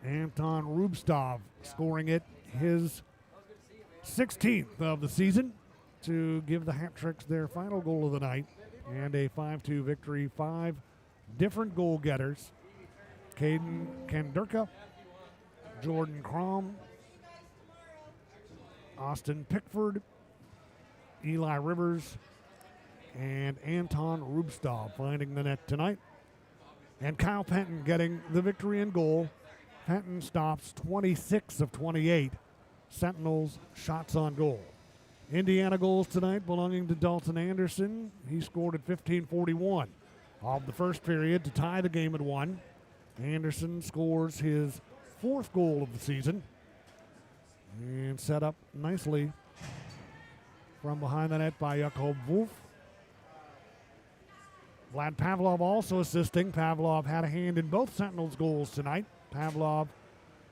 Anton Rubstov scoring it, his 16th of the season, to give the Hat-Tricks their final goal of the night, and a 5-2 victory. 5 different goal getters: Caden Kanderka, Jordan Crom, Austin Pickford, Eli Rivers, and Anton Rubstov finding the net tonight. And Kyle Penton getting the victory in goal. Penton stops 26 of 28 Sentinels shots on goal. Indiana goals tonight belonging to Dalton Anderson. He scored at 15:41 of the first period to tie the game at 1. Anderson scores his 4th goal of the season. And set up nicely from behind the net by Jakob Wolf. Vlad Pavlov also assisting. Pavlov had a hand in both Sentinels' goals tonight. Pavlov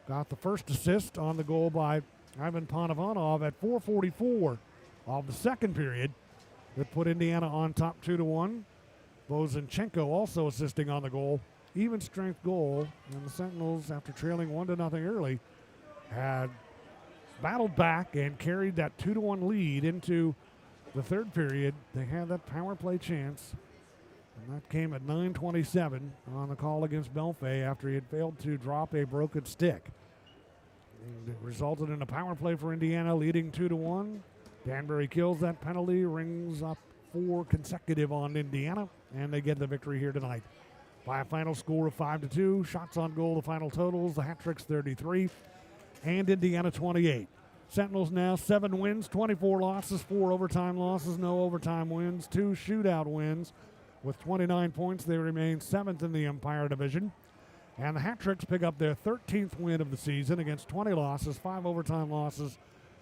got the first assist on the goal by Ivan Panavanov at 4:44 of the second period that put Indiana on top 2-1. Bozanchenko also assisting on the goal. Even strength goal. And the Sentinels, after trailing 1-0 early, had battled back and carried that 2-1 lead into the third period. They had that power play chance. And that came at 9:27 on the call against Belfay after he had failed to drop a broken stick. And it resulted in a power play for Indiana, leading 2-1. Danbury kills that penalty, rings up 4 consecutive on Indiana, and they get the victory here tonight by a final score of 5-2. Shots on goal, the final totals, the hat tricks 33, and Indiana 28. Sentinels now 7 wins, 24 losses, 4 overtime losses, no overtime wins, 2 shootout wins. With 29 points, they remain 7th in the Empire Division. And the Hat Tricks pick up their 13th win of the season against 20 losses, 5 overtime losses,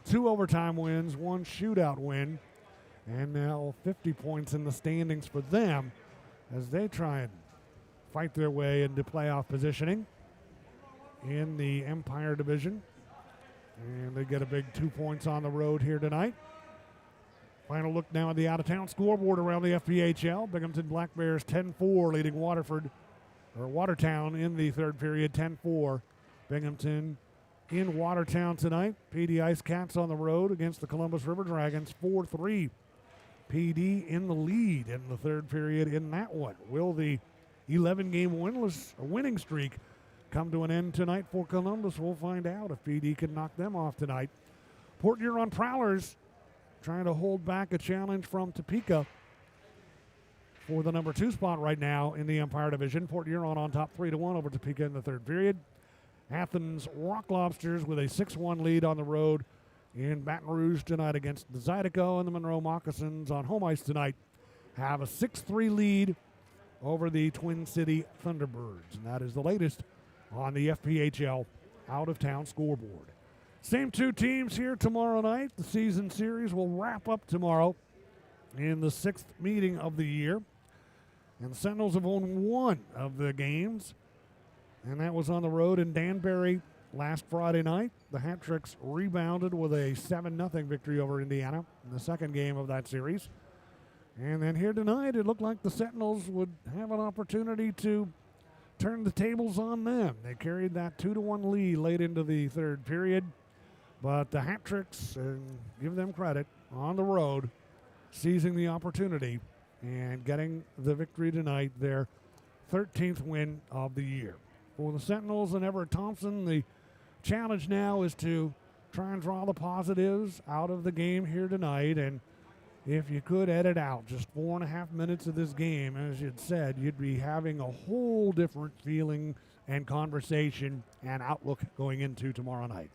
2 overtime wins, 1 shootout win. And now 50 points in the standings for them as they try and fight their way into playoff positioning in the Empire Division. And they get a big 2 points on the road here tonight. Final look now at the out-of-town scoreboard around the FPHL. Binghamton Black Bears 10-4 leading Watertown in the third period, 10-4. Binghamton in Watertown tonight. PD Ice Cats on the road against the Columbus River Dragons, 4-3. PD in the lead in the third period in that one. Will the 11-game winning streak come to an end tonight for Columbus? We'll find out if PD can knock them off tonight. Port Huron Prowlers trying to hold back a challenge from Topeka for the number 2 spot right now in the Empire Division. Port Huron on top 3-1 over Topeka in the third period. Athens Rock Lobsters with a 6-1 lead on the road in Baton Rouge tonight against the Zydeco, and the Monroe Moccasins on home ice tonight have a 6-3 lead over the Twin City Thunderbirds. And that is the latest on the FPHL out-of-town scoreboard. Same 2 teams here tomorrow night. The season series will wrap up tomorrow in the 6th meeting of the year. And the Sentinels have won 1 of the games, and that was on the road in Danbury last Friday night. The Hat Tricks rebounded with a 7-0 victory over Indiana in the second game of that series. And then here tonight, it looked like the Sentinels would have an opportunity to turn the tables on them. They carried that 2-1 lead late into the third period. But the Hat Tricks, give them credit, on the road, seizing the opportunity and getting the victory tonight, their 13th win of the year. For the Sentinels and Everett Thompson, the challenge now is to try and draw the positives out of the game here tonight. And if you could edit out just 4.5 minutes of this game, as you'd said, you'd be having a whole different feeling and conversation and outlook going into tomorrow night.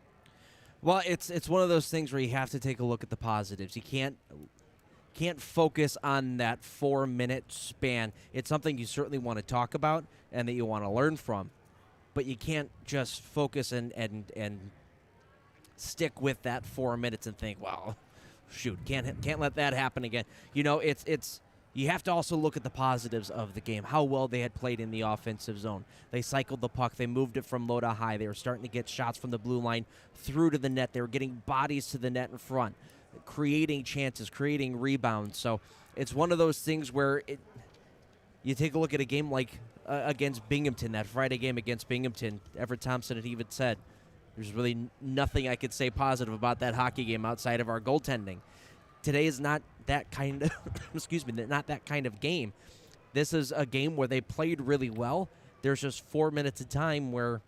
Well, it's one of those things where you have to take a look at the positives. You can't focus on that 4-minute span. It's something you certainly want to talk about and that you want to learn from, but you can't just focus and stick with that 4 minutes and think, well, shoot, can't let that happen again. You know, it's you have to also look at the positives of the game, how well they had played in the offensive zone. They cycled the puck. They moved it from low to high. They were starting to get shots from the blue line through to the net. They were getting bodies to the net in front, creating chances, creating rebounds. So it's one of those things where you take a look at a game like against Binghamton, that Friday game against Binghamton. Everett Thompson had even said, there's really nothing I could say positive about that hockey game outside of our goaltending. Today is not that kind of not that kind of game. This is a game where they played really well. There's just 4 minutes of time where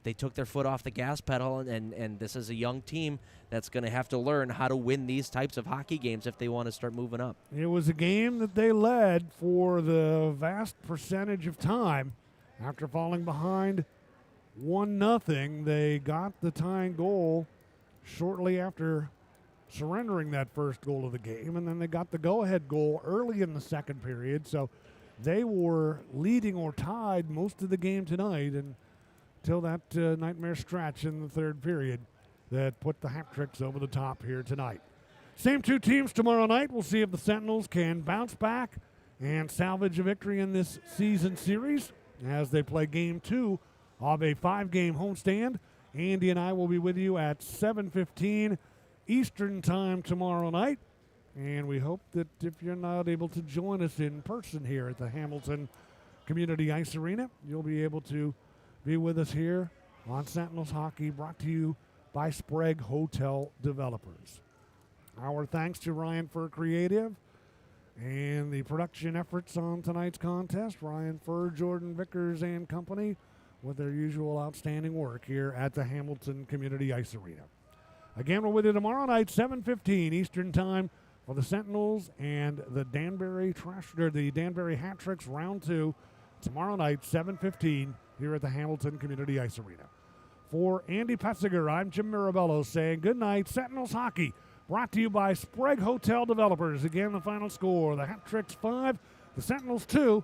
they took their foot off the gas pedal, and this is a young team that's going to have to learn how to win these types of hockey games if they want to start moving up. It was a game that they led for the vast percentage of time. After falling behind 1-0, they got the tying goal shortly after surrendering that first goal of the game, and then they got the go-ahead goal early in the second period. So They were leading or tied most of the game tonight until that nightmare stretch in the third period that put the hat tricks over the top here tonight. Same two teams tomorrow night. We'll see if the Sentinels can bounce back and salvage a victory in this season series as they play game 2 of a 5-game homestand. Andy and I will be with you at 7:15 Eastern time tomorrow night. And we hope that if you're not able to join us in person here at the Hamilton Community Ice Arena, you'll be able to be with us here on Sentinels Hockey, brought to you by Sprague Hotel Developers. Our thanks to Ryan Fur Creative and the production efforts on tonight's contest. Ryan Fur, Jordan Vickers, and company with their usual outstanding work here at the Hamilton Community Ice Arena. Again, we're with you tomorrow night, 7:15 Eastern Time, for the Sentinels and the Danbury Hat Tricks round 2 tomorrow night, 7:15 here at the Hamilton Community Ice Arena. For Andy Petziger, I'm Jim Mirabello saying good night. Sentinels Hockey brought to you by Sprague Hotel Developers. Again, the final score, the Hat Tricks 5, the Sentinels 2.